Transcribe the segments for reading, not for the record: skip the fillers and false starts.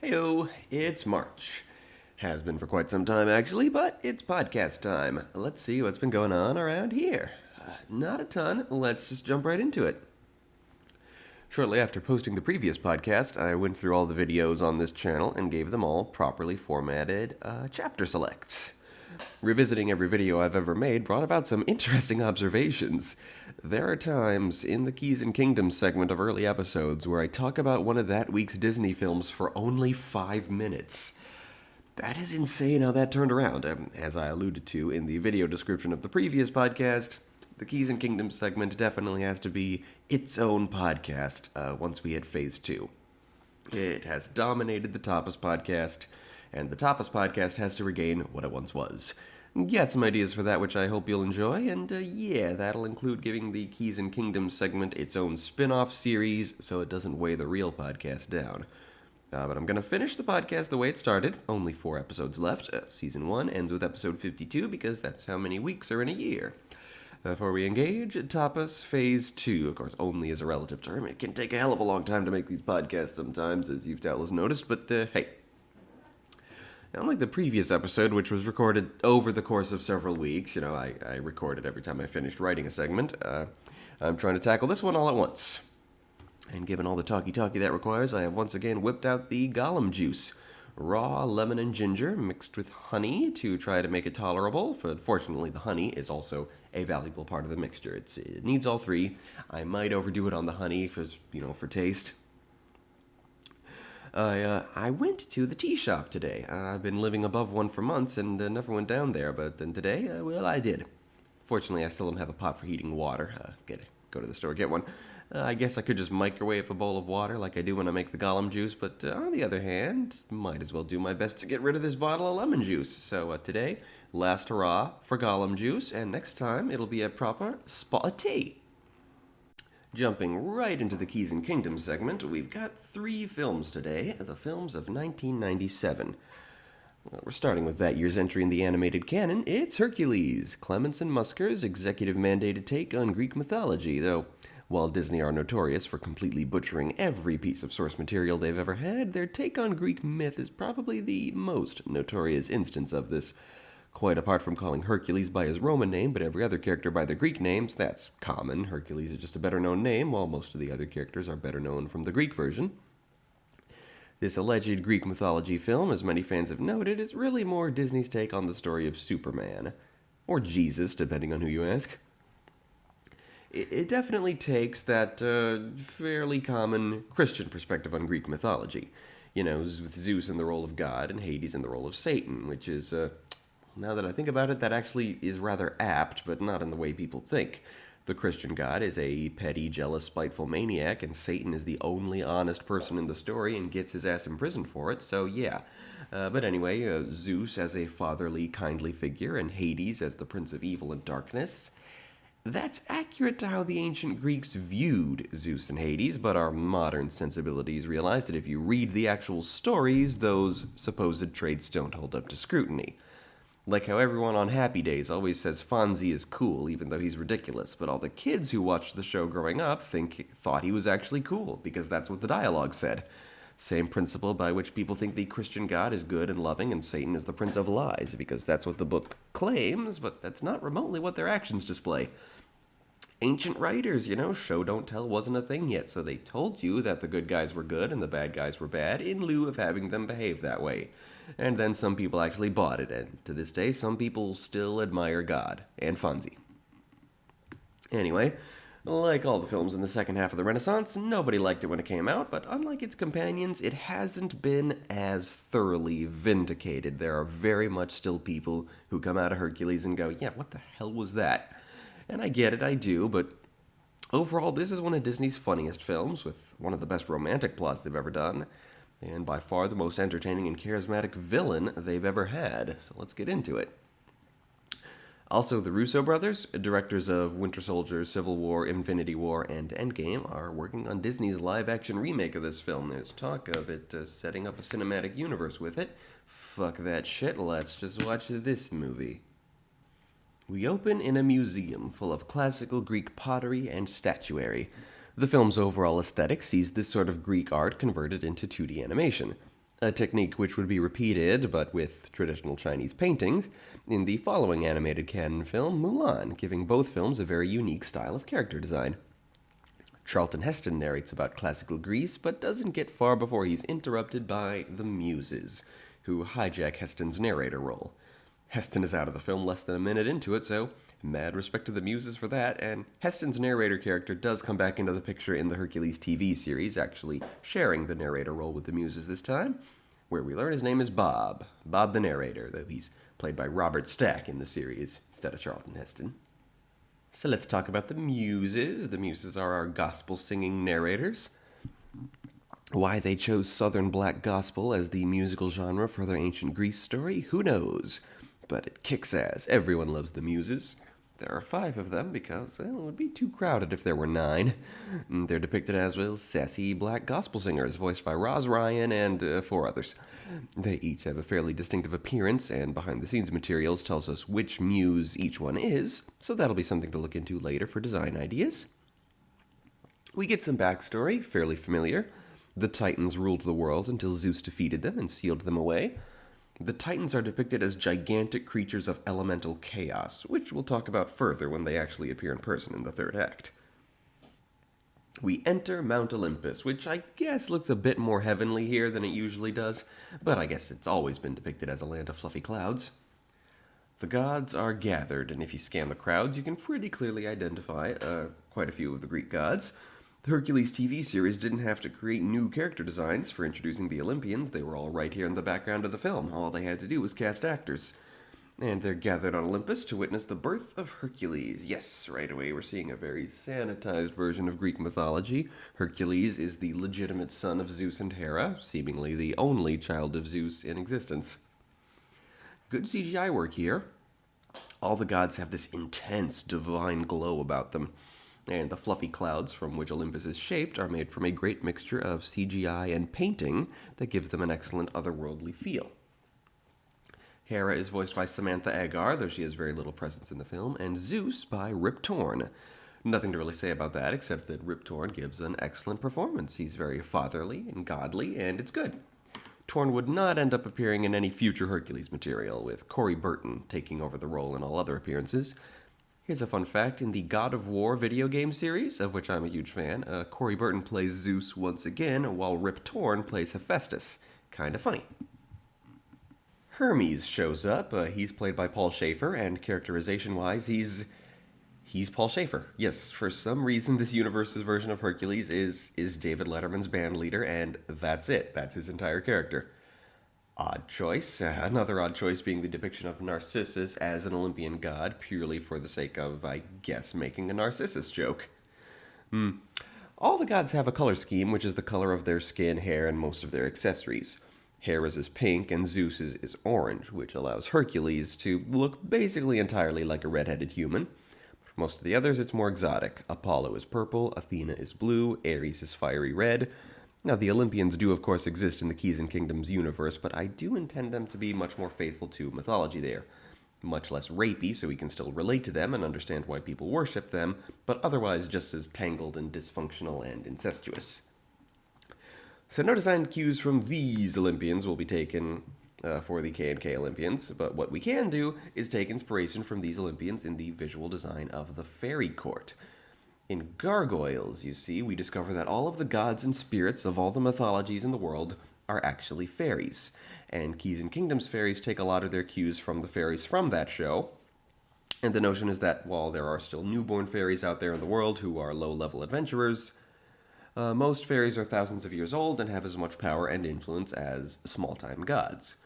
Heyo, it's March. Has been for quite some time actually, but it's podcast time. Let's see what's been going on around here. Not a ton, let's just jump right into it. Shortly after posting the previous podcast, I went through all the videos on this channel and gave them all properly formatted chapter selects. Revisiting every video I've ever made brought about some interesting observations. There are times in the Keys and Kingdoms segment of early episodes where I talk about one of that week's Disney films for only 5 minutes. That is insane how that turned around. As I alluded to in the video description of the previous podcast, the Keys and Kingdoms segment definitely has to be its own podcast once we hit Phase 2. It has dominated the TAPAS podcast, and the TAPAS podcast has to regain what it once was. Got some ideas for that which I hope you'll enjoy, and that'll include giving the Keys and Kingdoms segment its own spin-off series so it doesn't weigh the real podcast down. But I'm going to finish the podcast the way it started, only 4 episodes left. Season 1 ends with episode 52 because that's how many weeks are in a year. Before we engage, TAPAS Phase 2, of course, only is a relative term. It can take a hell of a long time to make these podcasts sometimes, as you've doubtless noticed, but hey. Unlike the previous episode, which was recorded over the course of several weeks, I recorded every time I finished writing a segment, I'm trying to tackle this one all at once. And given all the talky-talky that requires, I have once again whipped out the Gollum juice. Raw lemon and ginger mixed with honey to try to make it tolerable. Fortunately, the honey is also a valuable part of the mixture. It needs all three. I might overdo it on the honey for taste. I went to the tea shop today. I've been living above one for months and never went down there, but then today, I did. Fortunately, I still don't have a pot for heating water. Go to the store, get one. I guess I could just microwave a bowl of water like I do when I make the Gollum juice, but on the other hand, might as well do my best to get rid of this bottle of lemon juice. So today, last hurrah for Gollum juice, and next time it'll be a proper spot of tea. Jumping right into the Keys and Kingdoms segment, we've got 3 films today, the films of 1997. We're starting with that year's entry in the animated canon. It's Hercules, Clements and Musker's executive-mandated take on Greek mythology, though while Disney are notorious for completely butchering every piece of source material they've ever had, their take on Greek myth is probably the most notorious instance of this. Quite apart from calling Hercules by his Roman name, but every other character by their Greek names, that's common. Hercules is just a better-known name, while most of the other characters are better known from the Greek version. This alleged Greek mythology film, as many fans have noted, is really more Disney's take on the story of Superman. Or Jesus, depending on who you ask. It definitely takes that fairly common Christian perspective on Greek mythology. With Zeus in the role of God and Hades in the role of Satan, which is, now that I think about it, that actually is rather apt, but not in the way people think. The Christian God is a petty, jealous, spiteful maniac, and Satan is the only honest person in the story and gets his ass imprisoned for it, so yeah. But anyway, Zeus as a fatherly, kindly figure, and Hades as the prince of evil and darkness. That's accurate to how the ancient Greeks viewed Zeus and Hades, but our modern sensibilities realize that if you read the actual stories, those supposed traits don't hold up to scrutiny. Like how everyone on Happy Days always says Fonzie is cool, even though he's ridiculous, but all the kids who watched the show growing up thought he was actually cool, because that's what the dialogue said. Same principle by which people think the Christian God is good and loving and Satan is the prince of lies, because that's what the book claims, but that's not remotely what their actions display. Ancient writers, show don't tell wasn't a thing yet, so they told you that the good guys were good and the bad guys were bad in lieu of having them behave that way. And then some people actually bought it, and to this day, some people still admire God and Fonzie. Anyway, like all the films in the second half of the Renaissance, nobody liked it when it came out, but unlike its companions, it hasn't been as thoroughly vindicated. There are very much still people who come out of Hercules and go, yeah, what the hell was that? And I get it, I do, but overall, this is one of Disney's funniest films, with one of the best romantic plots they've ever done, and by far the most entertaining and charismatic villain they've ever had. So let's get into it. Also, the Russo brothers, directors of Winter Soldier, Civil War, Infinity War, and Endgame, are working on Disney's live-action remake of this film. There's talk of it setting up a cinematic universe with it. Fuck that shit, let's just watch this movie. We open in a museum full of classical Greek pottery and statuary. The film's overall aesthetic sees this sort of Greek art converted into 2D animation. a technique which would be repeated, but with traditional Chinese paintings, in the following animated canon film, Mulan, giving both films a very unique style of character design. Charlton Heston narrates about classical Greece, but doesn't get far before he's interrupted by the Muses, who hijack Heston's narrator role. Heston is out of the film less than a minute into it, so mad respect to the Muses for that, and Heston's narrator character does come back into the picture in the Hercules TV series, actually sharing the narrator role with the Muses this time, where we learn his name is Bob the narrator, though he's played by Robert Stack in the series instead of Charlton Heston. So let's talk about the Muses. The Muses are our gospel-singing narrators. Why they chose Southern Black Gospel as the musical genre for their ancient Greece story, who knows? But it kicks ass. Everyone loves the Muses. There are 5 of them because, well, it would be too crowded if there were 9. They're depicted as, well, sassy black gospel singers, voiced by Roz Ryan and 4 others. They each have a fairly distinctive appearance, and behind-the-scenes materials tells us which muse each one is, so that'll be something to look into later for design ideas. We get some backstory, fairly familiar. The Titans ruled the world until Zeus defeated them and sealed them away. The Titans are depicted as gigantic creatures of elemental chaos, which we'll talk about further when they actually appear in person in the 3rd act. We enter Mount Olympus, which I guess looks a bit more heavenly here than it usually does, but I guess it's always been depicted as a land of fluffy clouds. The gods are gathered, and if you scan the crowds, you can pretty clearly identify quite a few of the Greek gods. The Hercules TV series didn't have to create new character designs for introducing the Olympians. They were all right here in the background of the film. All they had to do was cast actors. And they're gathered on Olympus to witness the birth of Hercules. Yes, right away we're seeing a very sanitized version of Greek mythology. Hercules is the legitimate son of Zeus and Hera, seemingly the only child of Zeus in existence. Good CGI work here. All the gods have this intense divine glow about them. And the fluffy clouds from which Olympus is shaped are made from a great mixture of CGI and painting that gives them an excellent otherworldly feel. Hera is voiced by Samantha Agar, though she has very little presence in the film, and Zeus by Rip Torn. Nothing to really say about that, except that Rip Torn gives an excellent performance. He's very fatherly and godly, and it's good. Torn would not end up appearing in any future Hercules material, with Corey Burton taking over the role in all other appearances. Here's a fun fact. In the God of War video game series, of which I'm a huge fan, Corey Burton plays Zeus once again, while Rip Torn plays Hephaestus. Kinda funny. Hermes shows up. He's played by Paul Schaefer, and characterization-wise, he's Paul Schaefer. Yes, for some reason, this universe's version of Hercules is David Letterman's band leader, and that's it. That's his entire character. Odd choice. Another odd choice being the depiction of Narcissus as an Olympian god, purely for the sake of, I guess, making a Narcissus joke. All the gods have a color scheme, which is the color of their skin, hair, and most of their accessories. Hera's is pink, and Zeus's is orange, which allows Hercules to look basically entirely like a red-headed human. For most of the others, it's more exotic. Apollo is purple, Athena is blue, Ares is fiery red. Now, the Olympians do, of course, exist in the Keys and Kingdoms universe, but I do intend them to be much more faithful to mythology there. Much less rapey, so we can still relate to them and understand why people worship them, but otherwise just as tangled and dysfunctional and incestuous. So no design cues from these Olympians will be taken for the K&K Olympians, but what we can do is take inspiration from these Olympians in the visual design of the fairy court. In Gargoyles, you see, we discover that all of the gods and spirits of all the mythologies in the world are actually fairies. And Keys and Kingdoms fairies take a lot of their cues from the fairies from that show. And the notion is that while there are still newborn fairies out there in the world who are low-level adventurers, most fairies are thousands of years old and have as much power and influence as small-time gods.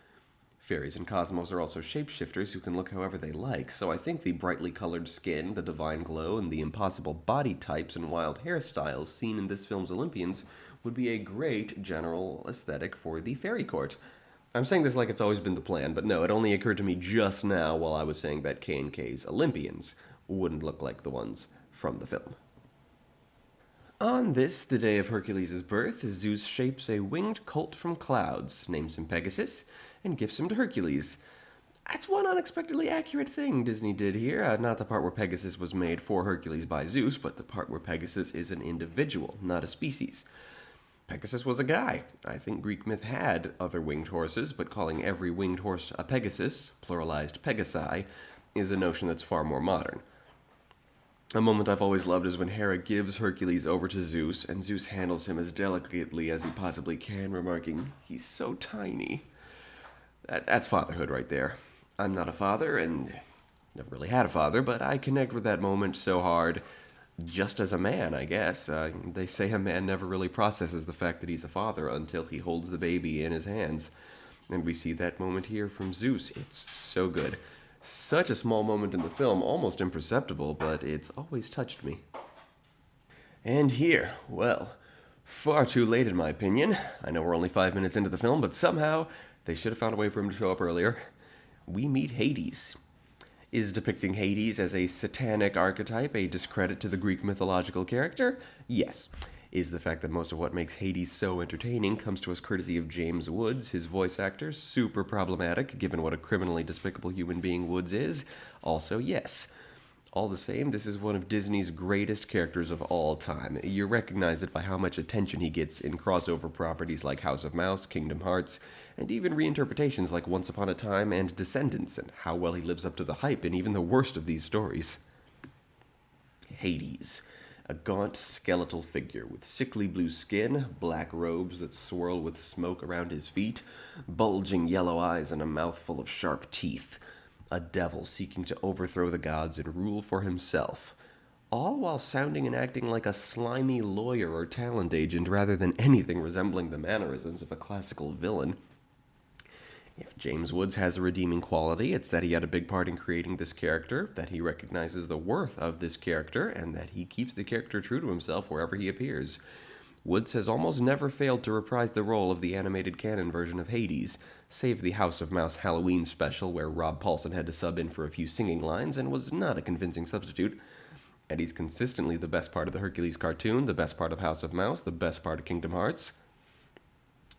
Fairies and cosmos are also shapeshifters who can look however they like, so I think the brightly colored skin, the divine glow, and the impossible body types and wild hairstyles seen in this film's Olympians would be a great general aesthetic for the fairy court. I'm saying this like it's always been the plan, but no, it only occurred to me just now while I was saying that K&K's Olympians wouldn't look like the ones from the film. On this, the day of Hercules' birth, Zeus shapes a winged colt from clouds, names him Pegasus, and gives him to Hercules. That's one unexpectedly accurate thing Disney did here. Not the part where Pegasus was made for Hercules by Zeus, but the part where Pegasus is an individual, not a species. Pegasus was a guy. I think Greek myth had other winged horses, but calling every winged horse a Pegasus, pluralized Pegasi, is a notion that's far more modern. A moment I've always loved is when Hera gives Hercules over to Zeus, and Zeus handles him as delicately as he possibly can, remarking, "He's so tiny." That's fatherhood right there. I'm not a father, and never really had a father, but I connect with that moment so hard, just as a man, I guess. They say a man never really processes the fact that he's a father until he holds the baby in his hands. And we see that moment here from Zeus. It's so good. Such a small moment in the film, almost imperceptible, but it's always touched me. And here, well, far too late in my opinion. I know we're only 5 minutes into the film, but somehow they should have found a way for him to show up earlier. We meet Hades. Is depicting Hades as a satanic archetype a discredit to the Greek mythological character? Yes. Is the fact that most of what makes Hades so entertaining comes to us courtesy of James Woods, his voice actor, super problematic given what a criminally despicable human being Woods is? Also, yes. All the same, this is one of Disney's greatest characters of all time. You recognize it by how much attention he gets in crossover properties like House of Mouse, Kingdom Hearts, and even reinterpretations like Once Upon a Time and Descendants, and how well he lives up to the hype in even the worst of these stories. Hades. A gaunt, skeletal figure with sickly blue skin, black robes that swirl with smoke around his feet, bulging yellow eyes, and a mouthful of sharp teeth. A devil seeking to overthrow the gods and rule for himself. All while sounding and acting like a slimy lawyer or talent agent rather than anything resembling the mannerisms of a classical villain. If James Woods has a redeeming quality, it's that he had a big part in creating this character, that he recognizes the worth of this character, and that he keeps the character true to himself wherever he appears. Woods has almost never failed to reprise the role of the animated canon version of Hades, save the House of Mouse Halloween special where Rob Paulsen had to sub in for a few singing lines and was not a convincing substitute. And he's consistently the best part of the Hercules cartoon, the best part of House of Mouse, the best part of Kingdom Hearts.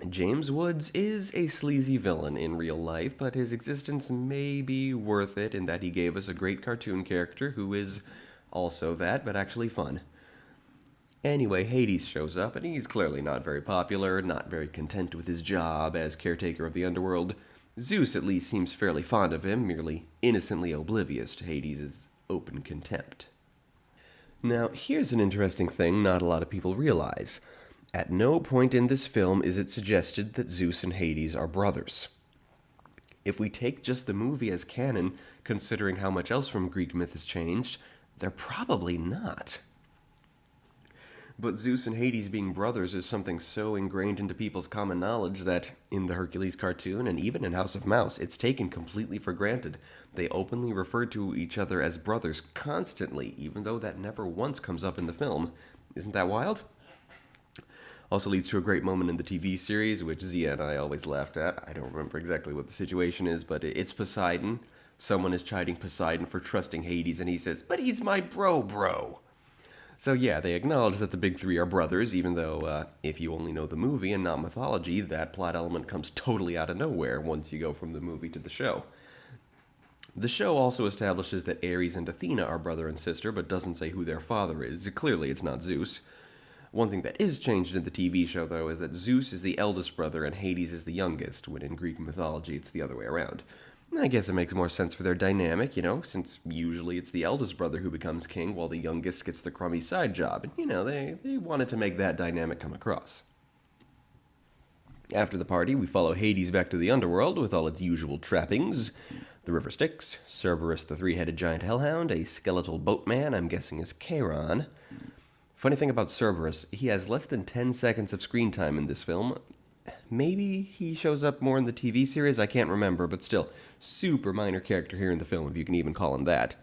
James Woods is a sleazy villain in real life, but his existence may be worth it in that he gave us a great cartoon character who is also that, but actually fun. Anyway, Hades shows up, and he's clearly not very popular, not very content with his job as caretaker of the underworld. Zeus at least seems fairly fond of him, merely innocently oblivious to Hades' open contempt. Now, here's an interesting thing not a lot of people realize. At no point in this film is it suggested that Zeus and Hades are brothers. If we take just the movie as canon, considering how much else from Greek myth has changed, they're probably not. But Zeus and Hades being brothers is something so ingrained into people's common knowledge that, in the Hercules cartoon and even in House of Mouse, it's taken completely for granted. They openly refer to each other as brothers constantly, even though that never once comes up in the film. Isn't that wild? Also leads to a great moment in the TV series, which Zia and I always laughed at. I don't remember exactly what the situation is, but it's Poseidon. Someone is chiding Poseidon for trusting Hades, and he says, "But he's my bro." So yeah, they acknowledge that the big three are brothers, even though, if you only know the movie and not mythology, that plot element comes totally out of nowhere once you go from the movie to the show. The show also establishes that Ares and Athena are brother and sister, but doesn't say who their father is. Clearly, it's not Zeus. One thing that is changed in the TV show, though, is that Zeus is the eldest brother and Hades is the youngest, when in Greek mythology it's the other way around. I guess it makes more sense for their dynamic, since usually it's the eldest brother who becomes king while the youngest gets the crummy side job. And, they wanted to make that dynamic come across. After the party, we follow Hades back to the underworld with all its usual trappings. The river Styx, Cerberus the three-headed giant hellhound, a skeletal boatman, I'm guessing is Charon. Funny thing about Cerberus, he has less than 10 seconds of screen time in this film. Maybe he shows up more in the TV series, I can't remember, but still, super minor character here in the film, if you can even call him that.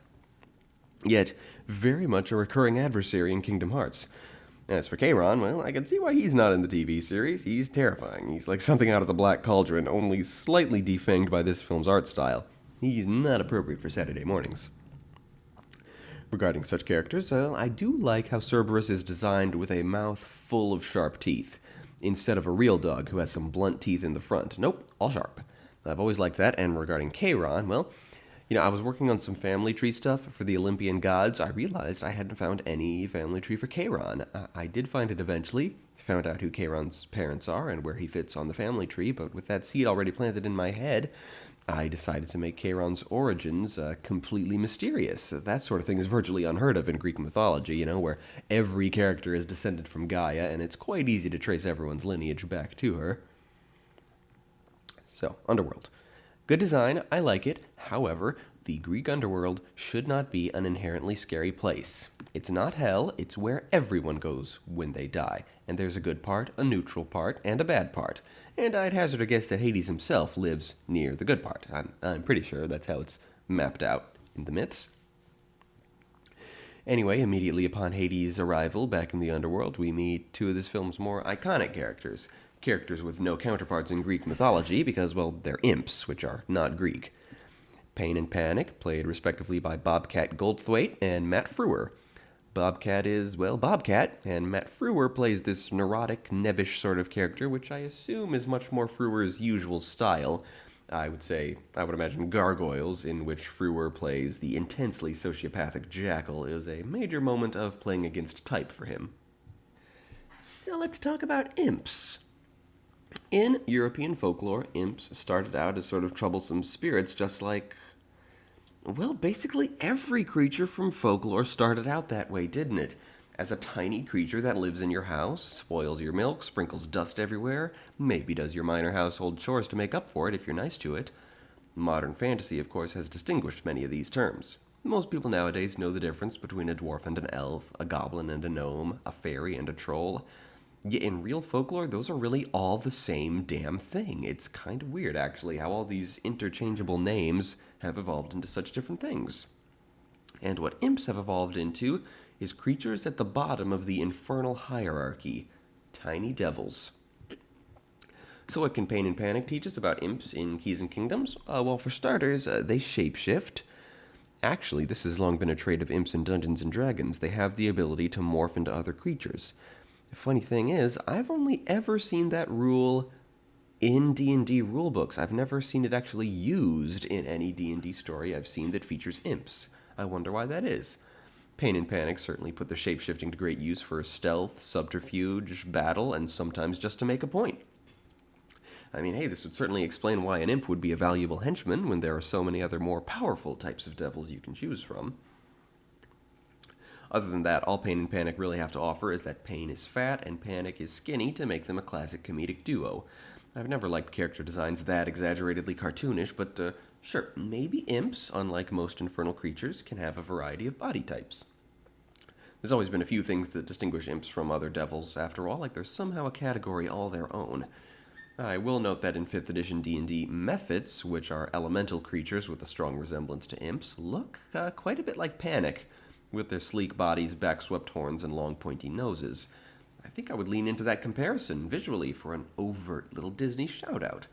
Yet, very much a recurring adversary in Kingdom Hearts. As for Charon, well, I can see why he's not in the TV series. He's terrifying. He's like something out of the Black Cauldron, only slightly defanged by this film's art style. He's not appropriate for Saturday mornings. Regarding such characters, I do like how Cerberus is designed with a mouth full of sharp teeth, instead of a real dog who has some blunt teeth in the front. Nope, all sharp. I've always liked that, and regarding Charon, well, I was working on some family tree stuff for the Olympian gods. I realized I hadn't found any family tree for Charon. I did find it eventually, found out who Charon's parents are and where he fits on the family tree, but with that seed already planted in my head, I decided to make Charon's origins completely mysterious. That sort of thing is virtually unheard of in Greek mythology, where every character is descended from Gaia, and it's quite easy to trace everyone's lineage back to her. So, Underworld. Good design, I like it. However, the Greek underworld should not be an inherently scary place. It's not hell, it's where everyone goes when they die. And there's a good part, a neutral part, and a bad part. And I'd hazard a guess that Hades himself lives near the good part. I'm pretty sure that's how it's mapped out in the myths. Anyway, immediately upon Hades' arrival back in the underworld, we meet two of this film's more iconic characters. Characters with no counterparts in Greek mythology because, well, they're imps, which are not Greek. Pain and Panic, played respectively by Bobcat Goldthwait and Matt Frewer. Bobcat is, well, Bobcat, and Matt Frewer plays this neurotic, nebbish sort of character, which I assume is much more Frewer's usual style. I would imagine Gargoyles, in which Frewer plays the intensely sociopathic Jackal, is a major moment of playing against type for him. So let's talk about imps. In European folklore, imps started out as sort of troublesome spirits, just like, well, basically every creature from folklore started out that way, didn't it? As a tiny creature that lives in your house, spoils your milk, sprinkles dust everywhere, maybe does your minor household chores to make up for it if you're nice to it. Modern fantasy, of course, has distinguished many of these terms. Most people nowadays know the difference between a dwarf and an elf, a goblin and a gnome, a fairy and a troll. Yet in real folklore, those are really all the same damn thing. It's kind of weird, actually, how all these interchangeable names have evolved into such different things. And what imps have evolved into is creatures at the bottom of the infernal hierarchy, tiny devils. So what can Pain and Panic teach us about imps in Keys and Kingdoms? Well, for starters, they shapeshift. Actually, this has long been a trait of imps in Dungeons & Dragons. They have the ability to morph into other creatures. The funny thing is, I've only ever seen that rule in D&D rulebooks. I've never seen it actually used in any D&D story I've seen that features imps. I wonder why that is. Pain and Panic certainly put their shapeshifting to great use for stealth, subterfuge, battle, and sometimes just to make a point. I mean, hey, this would certainly explain why an imp would be a valuable henchman when there are so many other more powerful types of devils you can choose from. Other than that, all Pain and Panic really have to offer is that Pain is fat and Panic is skinny to make them a classic comedic duo. I've never liked character designs that exaggeratedly cartoonish, but sure, maybe imps, unlike most infernal creatures, can have a variety of body types. There's always been a few things that distinguish imps from other devils, after all, like they're somehow a category all their own. I will note that in 5th edition D&D, mephits, which are elemental creatures with a strong resemblance to imps, look quite a bit like Panic, with their sleek bodies, back-swept horns, and long pointy noses. I think I would lean into that comparison visually for an overt little Disney shout-out.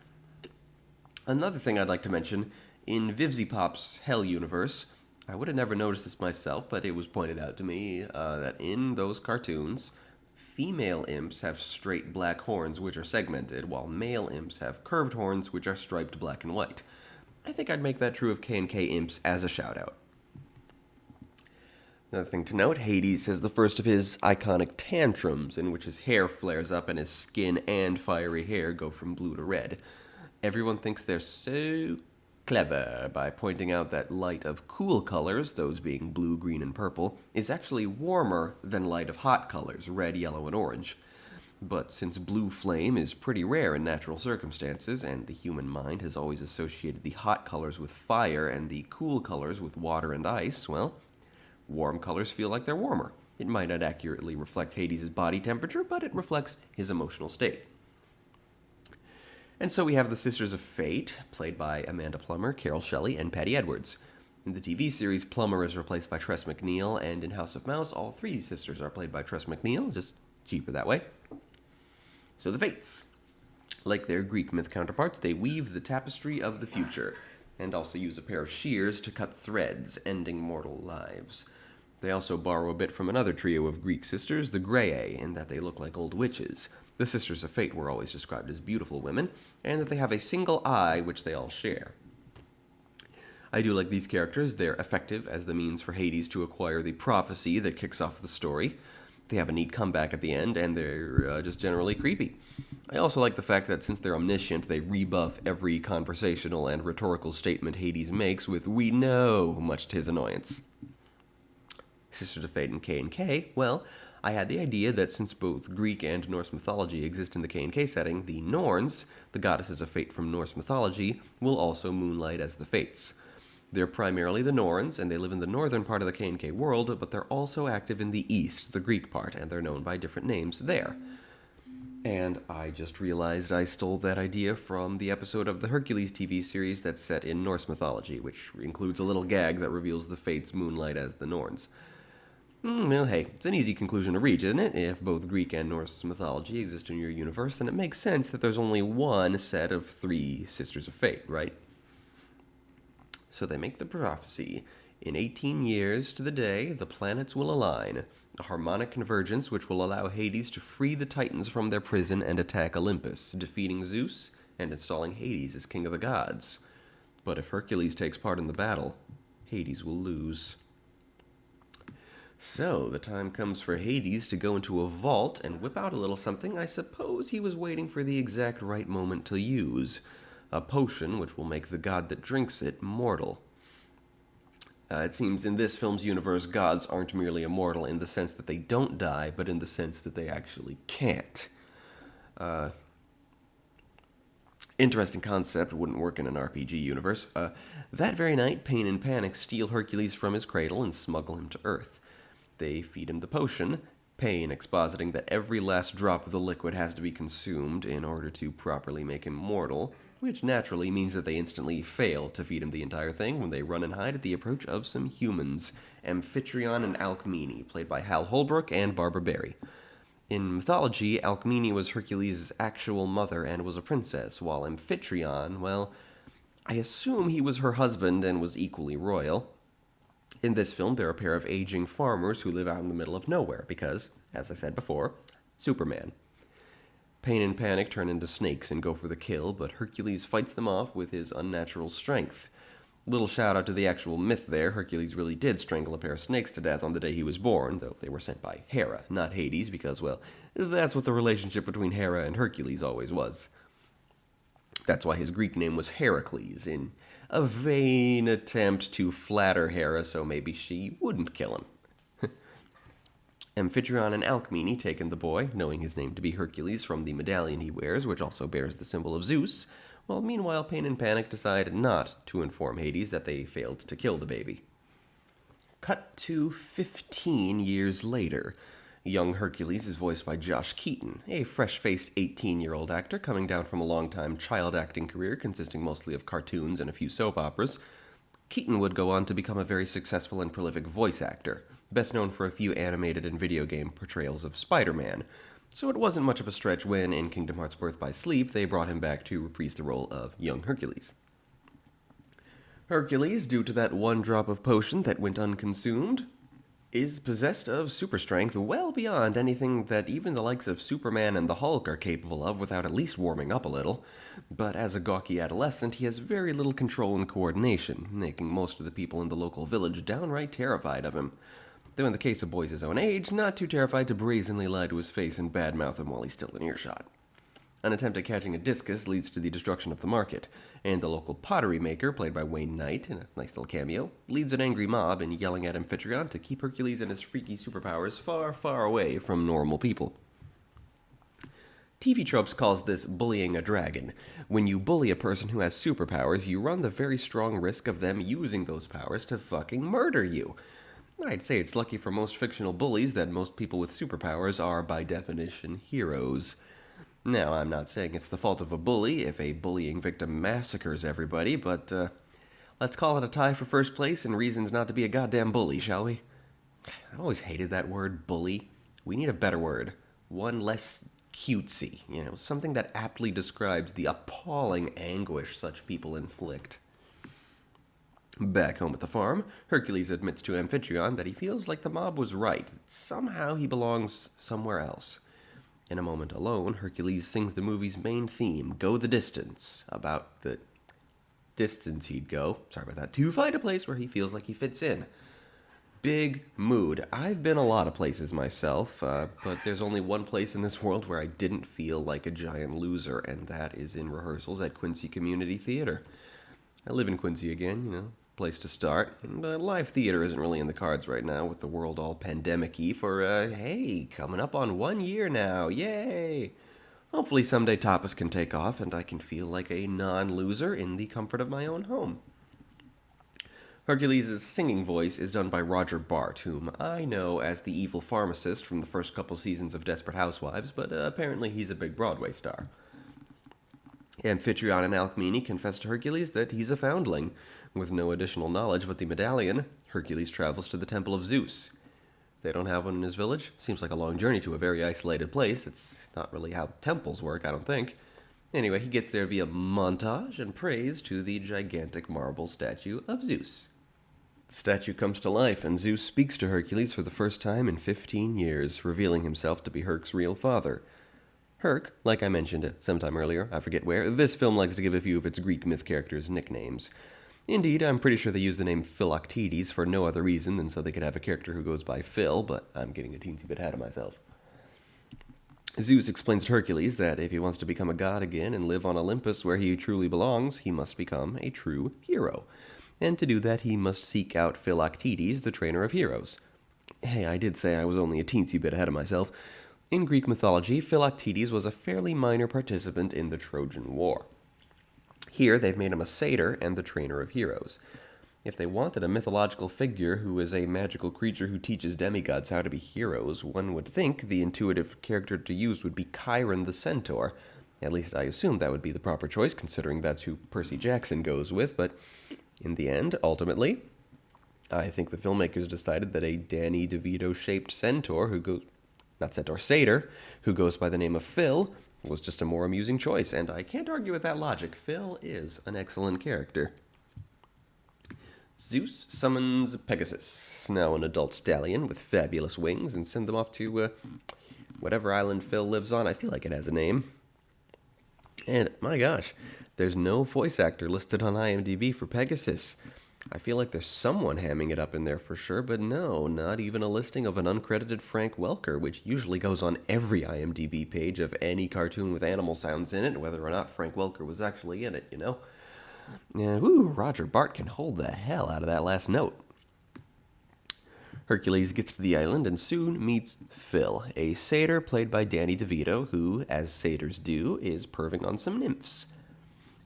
Another thing I'd like to mention, in Vivziepop's Hell universe, I would have never noticed this myself, but it was pointed out to me that in those cartoons, female imps have straight black horns which are segmented, while male imps have curved horns which are striped black and white. I think I'd make that true of K&K imps as a shout-out. Another thing to note, Hades has the first of his iconic tantrums, in which his hair flares up and his skin and fiery hair go from blue to red. Everyone thinks they're so clever by pointing out that light of cool colors, those being blue, green, and purple, is actually warmer than light of hot colors, red, yellow, and orange. But since blue flame is pretty rare in natural circumstances, and the human mind has always associated the hot colors with fire and the cool colors with water and ice, well, warm colors feel like they're warmer. It might not accurately reflect Hades' body temperature, but it reflects his emotional state. And so we have the Sisters of Fate, played by Amanda Plummer, Carol Shelley, and Patty Edwards. In the TV series, Plummer is replaced by Tress MacNeille, and in House of Mouse, all three sisters are played by Tress MacNeille, just cheaper that way. So the Fates. Like their Greek myth counterparts, they weave the tapestry of the future, and also use a pair of shears to cut threads, ending mortal lives. They also borrow a bit from another trio of Greek sisters, the Graeae, in that they look like old witches. The Sisters of Fate were always described as beautiful women, and that they have a single eye which they all share. I do like these characters. They're effective as the means for Hades to acquire the prophecy that kicks off the story. They have a neat comeback at the end, and they're just generally creepy. I also like the fact that since they're omniscient, they rebuff every conversational and rhetorical statement Hades makes with "we know," much to his annoyance. Sisters of Fate and K&K, well, I had the idea that since both Greek and Norse mythology exist in the K&K setting, the Norns, the goddesses of fate from Norse mythology, will also moonlight as the Fates. They're primarily the Norns, and they live in the northern part of the K&K world, but they're also active in the east, the Greek part, and they're known by different names there. And I just realized I stole that idea from the episode of the Hercules TV series that's set in Norse mythology, which includes a little gag that reveals the Fates moonlight as the Norns. Well, hey, it's an easy conclusion to reach, isn't it? If both Greek and Norse mythology exist in your universe, then it makes sense that there's only one set of 3 Sisters of Fate, right? So they make the prophecy. In 18 years to the day, the planets will align. A harmonic convergence which will allow Hades to free the Titans from their prison and attack Olympus, defeating Zeus and installing Hades as king of the gods. But if Hercules takes part in the battle, Hades will lose. So, the time comes for Hades to go into a vault and whip out a little something I suppose he was waiting for the exact right moment to use. A potion which will make the god that drinks it mortal. It seems in this film's universe, gods aren't merely immortal in the sense that they don't die, but in the sense that they actually can't. Interesting concept, wouldn't work in an RPG universe. That very night, Pain and Panic steal Hercules from his cradle and smuggle him to Earth. They feed him the potion, Pain expositing that every last drop of the liquid has to be consumed in order to properly make him mortal, which naturally means that they instantly fail to feed him the entire thing when they run and hide at the approach of some humans, Amphitryon and Alcmene, played by Hal Holbrook and Barbara Barry. In mythology, Alcmene was Hercules' actual mother and was a princess, while Amphitryon, well, I assume he was her husband and was equally royal. In this film, they're a pair of aging farmers who live out in the middle of nowhere because, as I said before, Superman. Pain and Panic turn into snakes and go for the kill, but Hercules fights them off with his unnatural strength. Little shout out to the actual myth there, Hercules really did strangle a pair of snakes to death on the day he was born, though they were sent by Hera, not Hades, because, well, that's what the relationship between Hera and Hercules always was. That's why his Greek name was Hercules, in a vain attempt to flatter Hera so maybe she wouldn't kill him. Amphitryon and Alcmene take in the boy, knowing his name to be Hercules from the medallion he wears, which also bears the symbol of Zeus, while meanwhile Pain and Panic decide not to inform Hades that they failed to kill the baby. Cut to 15 years later. Young Hercules is voiced by Josh Keaton, a fresh-faced 18-year-old actor coming down from a long-time child acting career consisting mostly of cartoons and a few soap operas. Keaton would go on to become a very successful and prolific voice actor, best known for a few animated and video game portrayals of Spider-Man, so it wasn't much of a stretch when, in Kingdom Hearts Birth by Sleep, they brought him back to reprise the role of young Hercules. Hercules, due to that one drop of potion that went unconsumed, is possessed of super strength well beyond anything that even the likes of Superman and the Hulk are capable of without at least warming up a little. But as a gawky adolescent, he has very little control and coordination, making most of the people in the local village downright terrified of him. Though in the case of boys his own age, not too terrified to brazenly lie to his face and badmouth him while he's still in earshot. An attempt at catching a discus leads to the destruction of the market, and the local pottery maker, played by Wayne Knight in a nice little cameo, leads an angry mob in yelling at Amphitryon to keep Hercules and his freaky superpowers far, far away from normal people. TV Tropes calls this bullying a dragon. When you bully a person who has superpowers, you run the very strong risk of them using those powers to fucking murder you. I'd say it's lucky for most fictional bullies that most people with superpowers are, by definition, heroes. Now, I'm not saying it's the fault of a bully if a bullying victim massacres everybody, but let's call it a tie for first place and reasons not to be a goddamn bully, shall we? I've always hated that word, bully. We need a better word. One less cutesy, something that aptly describes the appalling anguish such people inflict. Back home at the farm, Hercules admits to Amphitryon that he feels like the mob was right. Somehow he belongs somewhere else. In a moment alone, Hercules sings the movie's main theme, Go the Distance, about the distance he'd go, sorry about that, to find a place where he feels like he fits in. Big mood. I've been a lot of places myself, but there's only one place in this world where I didn't feel like a giant loser, and that is in rehearsals at Quincy Community Theater. I live in Quincy again, place to start. But live theater isn't really in the cards right now with the world all pandemic-y for, hey, coming up on 1 year now, yay! Hopefully someday TAPAS can take off and I can feel like a non-loser in the comfort of my own home. Hercules' singing voice is done by Roger Bart, whom I know as the evil pharmacist from the first couple seasons of Desperate Housewives, but apparently he's a big Broadway star. Amphitryon and Alcmene confess to Hercules that he's a foundling. With no additional knowledge but the medallion, Hercules travels to the Temple of Zeus. They don't have one in his village. Seems like a long journey to a very isolated place. It's not really how temples work, I don't think. Anyway, he gets there via montage and prays to the gigantic marble statue of Zeus. The statue comes to life, and Zeus speaks to Hercules for the first time in 15 years, revealing himself to be Herc's real father. Herc, like I mentioned sometime earlier, I forget where, this film likes to give a few of its Greek myth characters nicknames. Indeed, I'm pretty sure they use the name Philoctetes for no other reason than so they could have a character who goes by Phil, but I'm getting a teensy bit ahead of myself. Zeus explains to Hercules that if he wants to become a god again and live on Olympus where he truly belongs, he must become a true hero. And to do that, he must seek out Philoctetes, the trainer of heroes. Hey, I did say I was only a teensy bit ahead of myself. In Greek mythology, Philoctetes was a fairly minor participant in the Trojan War. Here, they've made him a satyr and the trainer of heroes. If they wanted a mythological figure who is a magical creature who teaches demigods how to be heroes, one would think the intuitive character to use would be Chiron the Centaur. At least I assume that would be the proper choice, considering that's who Percy Jackson goes with, but in the end, ultimately, I think the filmmakers decided that a Danny DeVito-shaped satyr, who goes by the name of Phil, was just a more amusing choice, and I can't argue with that logic. Phil is an excellent character. Zeus summons Pegasus, now an adult stallion with fabulous wings, and send them off to whatever island Phil lives on. I feel like it has a name. And my gosh, there's no voice actor listed on IMDb for Pegasus. I feel like there's someone hamming it up in there for sure, but no, not even a listing of an uncredited Frank Welker, which usually goes on every IMDb page of any cartoon with animal sounds in it, whether or not Frank Welker was actually in it, Yeah, Roger Bart can hold the hell out of that last note. Hercules gets to the island and soon meets Phil, a satyr played by Danny DeVito, who, as satyrs do, is perving on some nymphs.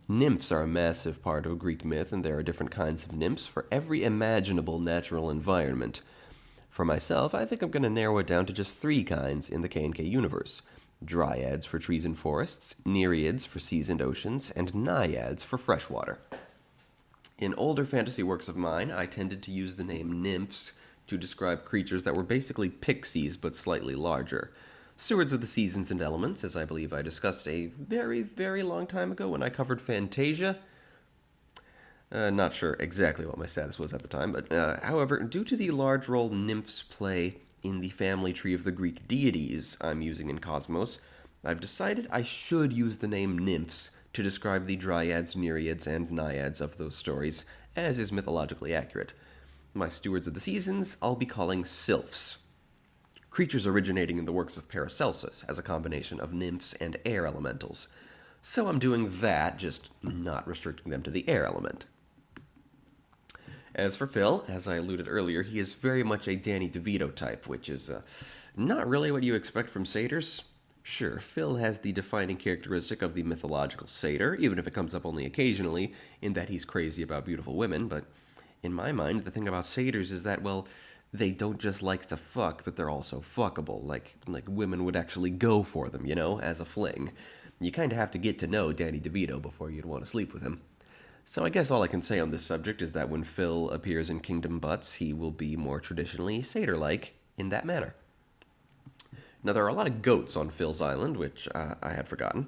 Nymphs are a massive part of Greek myth, and there are different kinds of nymphs for every imaginable natural environment. For myself, I think I'm going to narrow it down to just 3 kinds in the K&K universe. Dryads for trees and forests, nereids for seas and oceans, and naiads for freshwater. In older fantasy works of mine, I tended to use the name nymphs to describe creatures that were basically pixies but slightly larger. Stewards of the seasons and elements, as I believe I discussed a very, very long time ago when I covered Fantasia. Not sure exactly what my status was at the time, but however, due to the large role nymphs play in the family tree of the Greek deities I'm using in Cosmos, I've decided I should use the name nymphs to describe the dryads, nereids, and naiads of those stories, as is mythologically accurate. My stewards of the seasons I'll be calling sylphs. Creatures originating in the works of Paracelsus as a combination of nymphs and air elementals. So I'm doing that, just not restricting them to the air element. As for Phil, as I alluded earlier, he is very much a Danny DeVito type, which is not really what you expect from satyrs. Sure, Phil has the defining characteristic of the mythological satyr, even if it comes up only occasionally, in that he's crazy about beautiful women, but in my mind, the thing about satyrs is that, well, they don't just like to fuck, but they're also fuckable, like women would actually go for them, as a fling. You kind of have to get to know Danny DeVito before you'd want to sleep with him. So I guess all I can say on this subject is that when Phil appears in Kingdom Butts, he will be more traditionally satyr-like in that manner. Now, there are a lot of goats on Phil's island, which I had forgotten.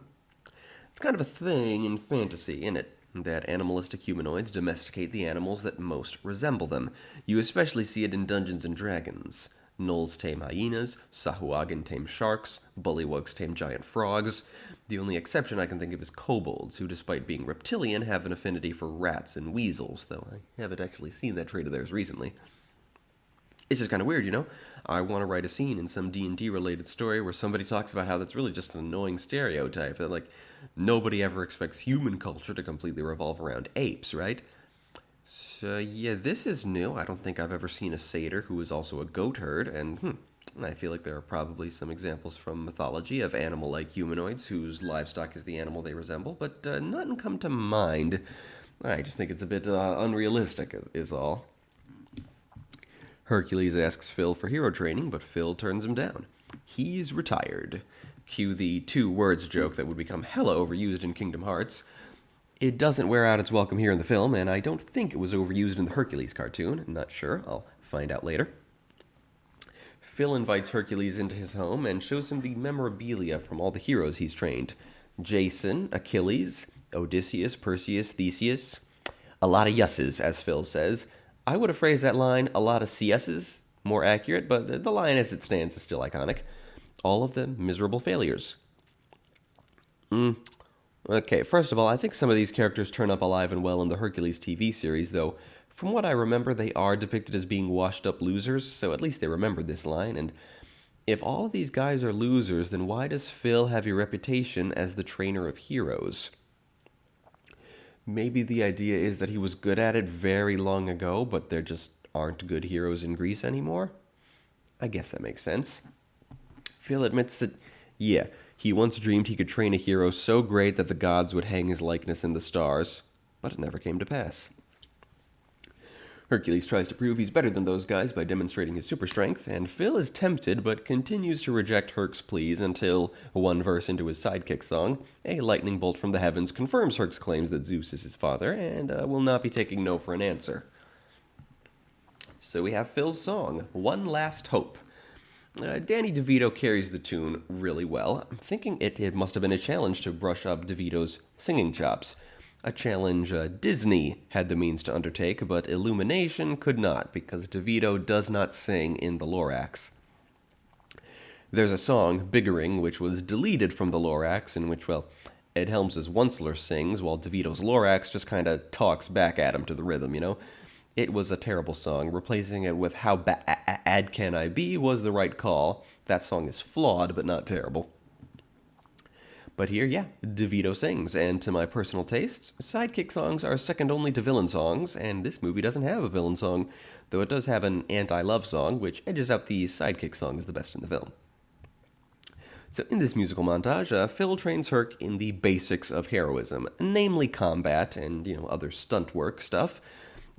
It's kind of a thing in fantasy, isn't it? That animalistic humanoids domesticate the animals that most resemble them. You especially see it in Dungeons & Dragons. Gnolls tame hyenas, Sahuagin tame sharks, Bullywugs tame giant frogs. The only exception I can think of is kobolds, who despite being reptilian have an affinity for rats and weasels, though I haven't actually seen that trait of theirs recently. It's just kind of weird, you know? I want to write a scene in some D&D related story where somebody talks about how that's really just an annoying stereotype, that like nobody ever expects human culture to completely revolve around apes, right? So yeah, this is new. I don't think I've ever seen a satyr who is also a goat herd, and I feel like there are probably some examples from mythology of animal-like humanoids whose livestock is the animal they resemble, but nothing come to mind. I just think it's a bit unrealistic, is all. Hercules asks Phil for hero training, but Phil turns him down. He's retired. Cue the two words joke that would become hella overused in Kingdom Hearts. It doesn't wear out its welcome here in the film, and I don't think it was overused in the Hercules cartoon. Not sure. I'll find out later. Phil invites Hercules into his home and shows him the memorabilia from all the heroes he's trained. Jason, Achilles, Odysseus, Perseus, Theseus. A lot of yesses, as Phil says. I would have phrased that line a lot of CS's, more accurate, but the line as it stands is still iconic. All of them miserable failures. Okay, first of all, I think some of these characters turn up alive and well in the Hercules TV series, though from what I remember, they are depicted as being washed-up losers, so at least they remembered this line, and if all of these guys are losers, then why does Phil have a reputation as the trainer of heroes? Maybe the idea is that he was good at it very long ago, but there just aren't good heroes in Greece anymore? I guess that makes sense. Phil admits that, yeah, he once dreamed he could train a hero so great that the gods would hang his likeness in the stars, but it never came to pass. Hercules tries to prove he's better than those guys by demonstrating his super strength, and Phil is tempted but continues to reject Herc's pleas until, one verse into his sidekick song, a lightning bolt from the heavens confirms Herc's claims that Zeus is his father and will not be taking no for an answer. So we have Phil's song, One Last Hope. Danny DeVito carries the tune really well. I'm thinking it must have been a challenge to brush up DeVito's singing chops. A challenge Disney had the means to undertake, but Illumination could not, because DeVito does not sing in the Lorax. There's a song, Biggering, which was deleted from the Lorax, in which, well, Ed Helms' Onceler sings, while DeVito's Lorax just kind of talks back at him to the rhythm, you know? It was a terrible song. Replacing it with How Bad Can I Be was the right call. That song is flawed, but not terrible. But here, yeah, DeVito sings, and to my personal tastes, sidekick songs are second only to villain songs, and this movie doesn't have a villain song, though it does have an anti-love song, which edges out the sidekick song as the best in the film. So in this musical montage, Phil trains Herc in the basics of heroism, namely combat and, other stunt work stuff.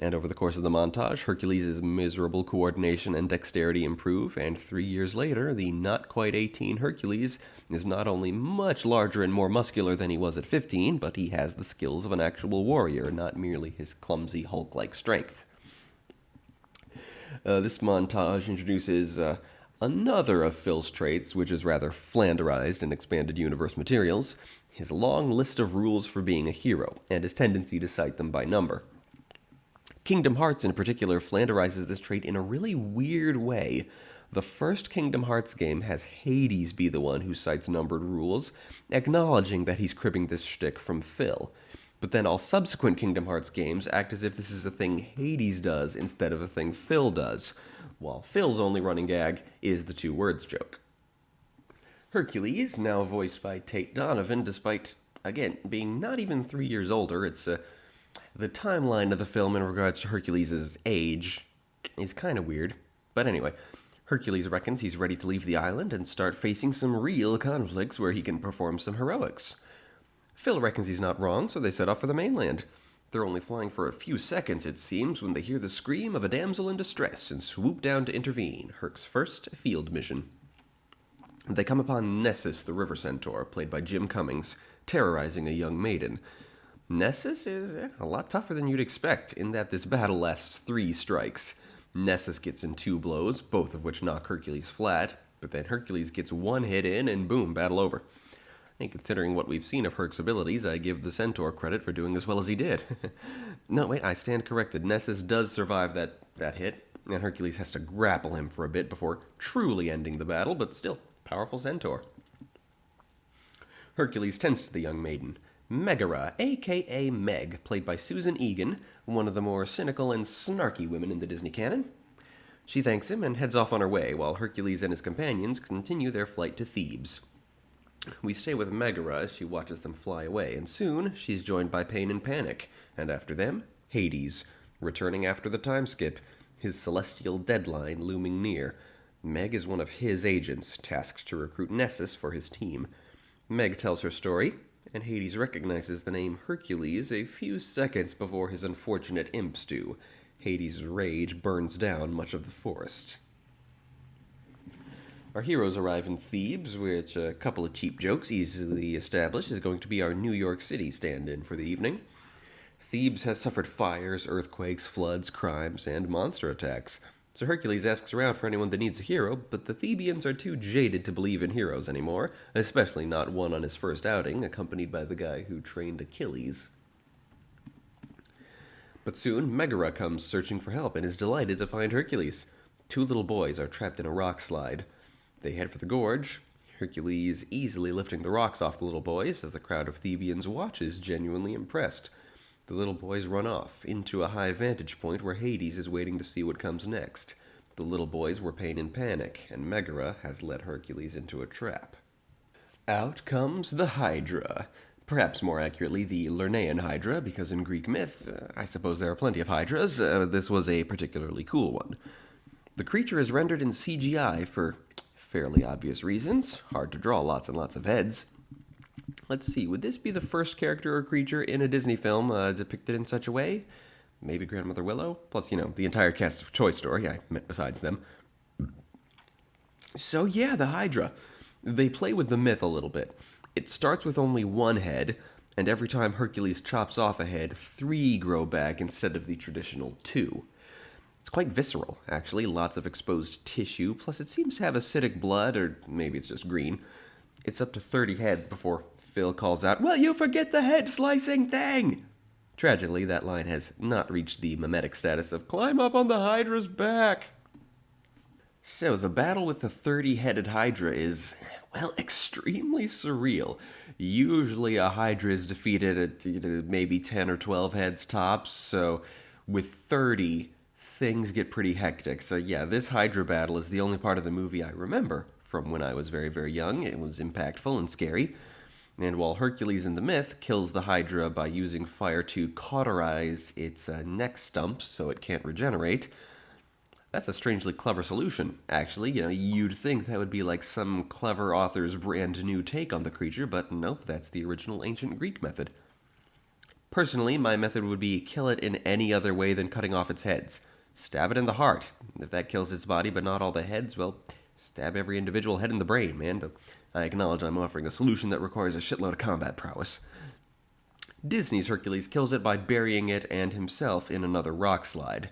And over the course of the montage, Hercules' miserable coordination and dexterity improve, and 3 years later, the not-quite-18 Hercules is not only much larger and more muscular than he was at 15, but he has the skills of an actual warrior, not merely his clumsy Hulk-like strength. This montage introduces another of Phil's traits, which is rather flanderized in expanded universe materials, his long list of rules for being a hero, and his tendency to cite them by number. Kingdom Hearts in particular flanderizes this trait in a really weird way. The first Kingdom Hearts game has Hades be the one who cites numbered rules, acknowledging that he's cribbing this shtick from Phil. But then all subsequent Kingdom Hearts games act as if this is a thing Hades does instead of a thing Phil does, while Phil's only running gag is the two words joke. Hercules, now voiced by Tate Donovan, despite, again, being not even 3 years older, the timeline of the film in regards to Hercules' age is kind of weird. But anyway, Hercules reckons he's ready to leave the island and start facing some real conflicts where he can perform some heroics. Phil reckons he's not wrong, so they set off for the mainland. They're only flying for a few seconds, it seems, when they hear the scream of a damsel in distress and swoop down to intervene, Herc's first field mission. They come upon Nessus, the river centaur, played by Jim Cummings, terrorizing a young maiden. Nessus is a lot tougher than you'd expect, in that this battle lasts 3 strikes. Nessus gets in 2 blows, both of which knock Hercules flat, but then Hercules gets 1 hit in, and boom, battle over. And considering what we've seen of Herc's abilities, I give the centaur credit for doing as well as he did. No, wait, I stand corrected. Nessus does survive that hit. and Hercules has to grapple him for a bit before truly ending the battle, but still, powerful centaur. Hercules tends to the young maiden, Megara, aka Meg, played by Susan Egan, one of the more cynical and snarky women in the Disney canon. She thanks him and heads off on her way, while Hercules and his companions continue their flight to Thebes. We stay with Megara as she watches them fly away, and soon she's joined by Pain and Panic, and after them, Hades, returning after the time skip, his celestial deadline looming near. Meg is one of his agents, tasked to recruit Nessus for his team. Meg tells her story, and Hades recognizes the name Hercules a few seconds before his unfortunate imps do. Hades' rage burns down much of the forest. Our heroes arrive in Thebes, which a couple of cheap jokes easily establish is going to be our New York City stand-in for the evening. Thebes has suffered fires, earthquakes, floods, crimes, and monster attacks. So Hercules asks around for anyone that needs a hero, but the Thebians are too jaded to believe in heroes anymore, especially not one on his first outing, accompanied by the guy who trained Achilles. But soon, Megara comes searching for help and is delighted to find Hercules. Two little boys are trapped in a rock slide. They head for the gorge, Hercules easily lifting the rocks off the little boys as the crowd of Thebians watches, genuinely impressed. The little boys run off, into a high vantage point where Hades is waiting to see what comes next. The little boys were Pain and Panic, and Megara has led Hercules into a trap. Out comes the Hydra. Perhaps more accurately, the Lernaean Hydra, because in Greek myth, I suppose there are plenty of Hydras. This was a particularly cool one. The creature is rendered in CGI for fairly obvious reasons. Hard to draw lots and lots of heads. Let's see, would this be the first character or creature in a Disney film depicted in such a way? Maybe Grandmother Willow? Plus, the entire cast of Toy Story, I meant besides them. So yeah, the Hydra. They play with the myth a little bit. It starts with only one head, and every time Hercules chops off a head, 3 grow back instead of the traditional 2. It's quite visceral, actually, lots of exposed tissue, plus it seems to have acidic blood, or maybe it's just green. It's up to 30 heads before Phil calls out, "Will you forget the head-slicing thing?" Tragically, that line has not reached the mimetic status of "climb up on the Hydra's back." So, the battle with the 30-headed Hydra is, well, extremely surreal. Usually a Hydra is defeated at maybe 10 or 12 heads tops, so with 30, things get pretty hectic. So yeah, this Hydra battle is the only part of the movie I remember from when I was very, very young. It was impactful and scary. And while Hercules in the myth kills the Hydra by using fire to cauterize its neck stumps so it can't regenerate, that's a strangely clever solution, actually. You'd think that would be like some clever author's brand new take on the creature, but nope, that's the original ancient Greek method. Personally, my method would be kill it in any other way than cutting off its heads. Stab it in the heart. If that kills its body but not all the heads, well, stab every individual head in the brain, man. I acknowledge I'm offering a solution that requires a shitload of combat prowess. Disney's Hercules kills it by burying it and himself in another rock slide.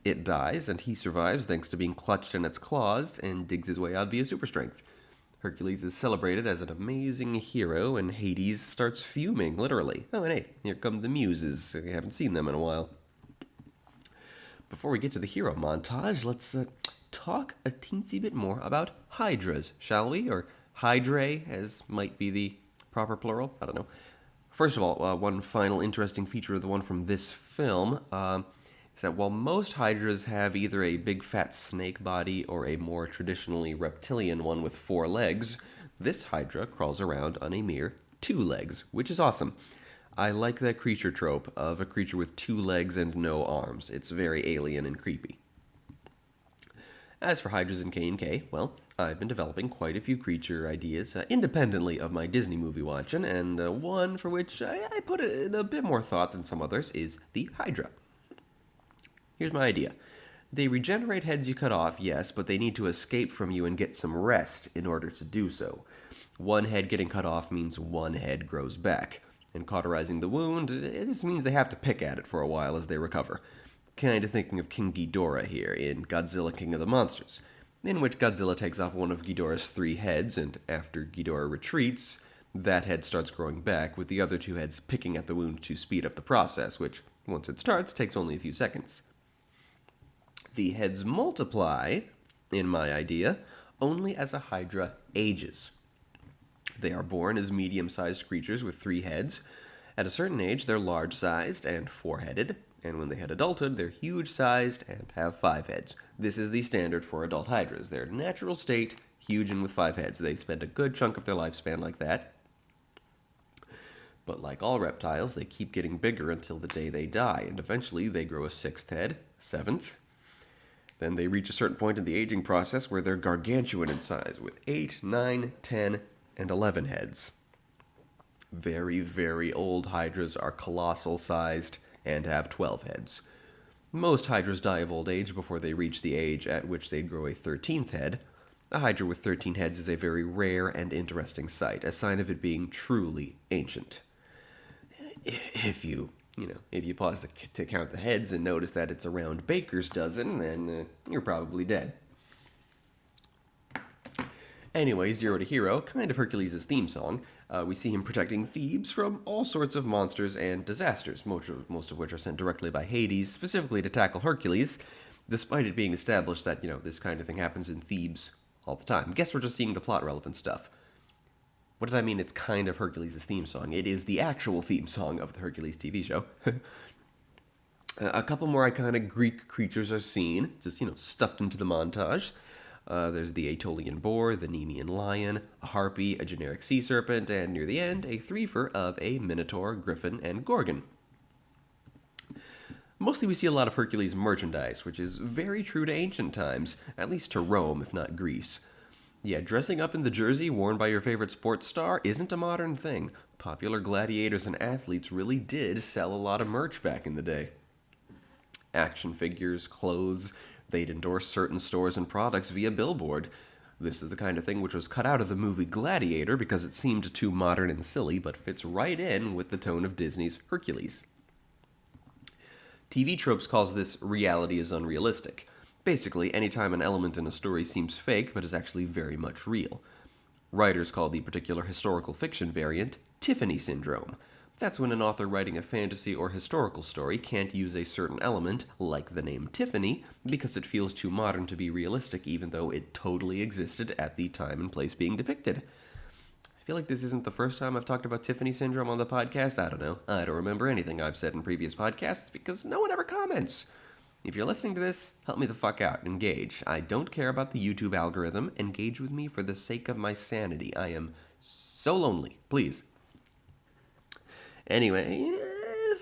It dies, and he survives thanks to being clutched in its claws and digs his way out via super strength. Hercules is celebrated as an amazing hero, and Hades starts fuming, literally. Oh, and hey, here come the muses. I haven't seen them in a while. Before we get to the hero montage, let's talk a teensy bit more about Hydras, shall we? Or Hydrae, as might be the proper plural. I don't know. First of all, one final interesting feature of the one from this film is that while most Hydras have either a big fat snake body or a more traditionally reptilian one with 4 legs, this Hydra crawls around on a mere 2 legs, which is awesome. I like that creature trope of a creature with 2 legs and no arms. It's very alien and creepy. As for Hydras in K&K, well, I've been developing quite a few creature ideas independently of my Disney movie watching, and one for which I put in a bit more thought than some others is the Hydra. Here's my idea. They regenerate heads you cut off, yes, but they need to escape from you and get some rest in order to do so. 1 head getting cut off means 1 head grows back, and cauterizing the wound, it just means they have to pick at it for a while as they recover. Kind of thinking of King Ghidorah here in Godzilla King of the Monsters, in which Godzilla takes off one of Ghidorah's 3 heads, and after Ghidorah retreats, that head starts growing back, with the other 2 heads picking at the wound to speed up the process, which, once it starts, takes only a few seconds. The heads multiply, in my idea, only as a hydra ages. They are born as medium-sized creatures with 3 heads. At a certain age, they're large-sized and 4-headed, and when they hit adulthood, they're huge-sized and have 5 heads. This is the standard for adult hydras. Their natural state, huge and with 5 heads. They spend a good chunk of their lifespan like that. But like all reptiles, they keep getting bigger until the day they die, and eventually they grow a 6th head, 7th. Then they reach a certain point in the aging process where they're gargantuan in size, with 8, 9, 10, and 11 heads. Very, very old hydras are colossal-sized and have 12 heads. Most hydras die of old age before they reach the age at which they grow a 13th head. A hydra with 13 heads is a very rare and interesting sight, a sign of it being truly ancient. If you pause to count the heads and notice that it's around baker's dozen, then you're probably dead. Anyway, Zero to Hero, kind of Hercules' theme song. We see him protecting Thebes from all sorts of monsters and disasters, most of which are sent directly by Hades, specifically to tackle Hercules, despite it being established that, this kind of thing happens in Thebes all the time. Guess we're just seeing the plot-relevant stuff. What did I mean? It's kind of Hercules' theme song. It is the actual theme song of the Hercules TV show. A couple more iconic Greek creatures are seen, just, stuffed into the montage. There's the Aetolian boar, the Nemean lion, a harpy, a generic sea serpent, and near the end, a threefer of a minotaur, griffin, and gorgon. Mostly we see a lot of Hercules merchandise, which is very true to ancient times, at least to Rome, if not Greece. Yeah, dressing up in the jersey worn by your favorite sports star isn't a modern thing. Popular gladiators and athletes really did sell a lot of merch back in the day. Action figures, clothes, they'd endorse certain stores and products via billboard. This is the kind of thing which was cut out of the movie Gladiator because it seemed too modern and silly, but fits right in with the tone of Disney's Hercules. TV Tropes calls this reality is unrealistic. Basically, anytime an element in a story seems fake but is actually very much real. Writers call the particular historical fiction variant Tiffany syndrome. That's when an author writing a fantasy or historical story can't use a certain element, like the name Tiffany, because it feels too modern to be realistic even though it totally existed at the time and place being depicted. I feel like this isn't the first time I've talked about Tiffany syndrome on the podcast. I don't know. I don't remember anything I've said in previous podcasts because no one ever comments. If you're listening to this, help me the fuck out. Engage. I don't care about the YouTube algorithm. Engage with me for the sake of my sanity. I am so lonely. Please. Anyway,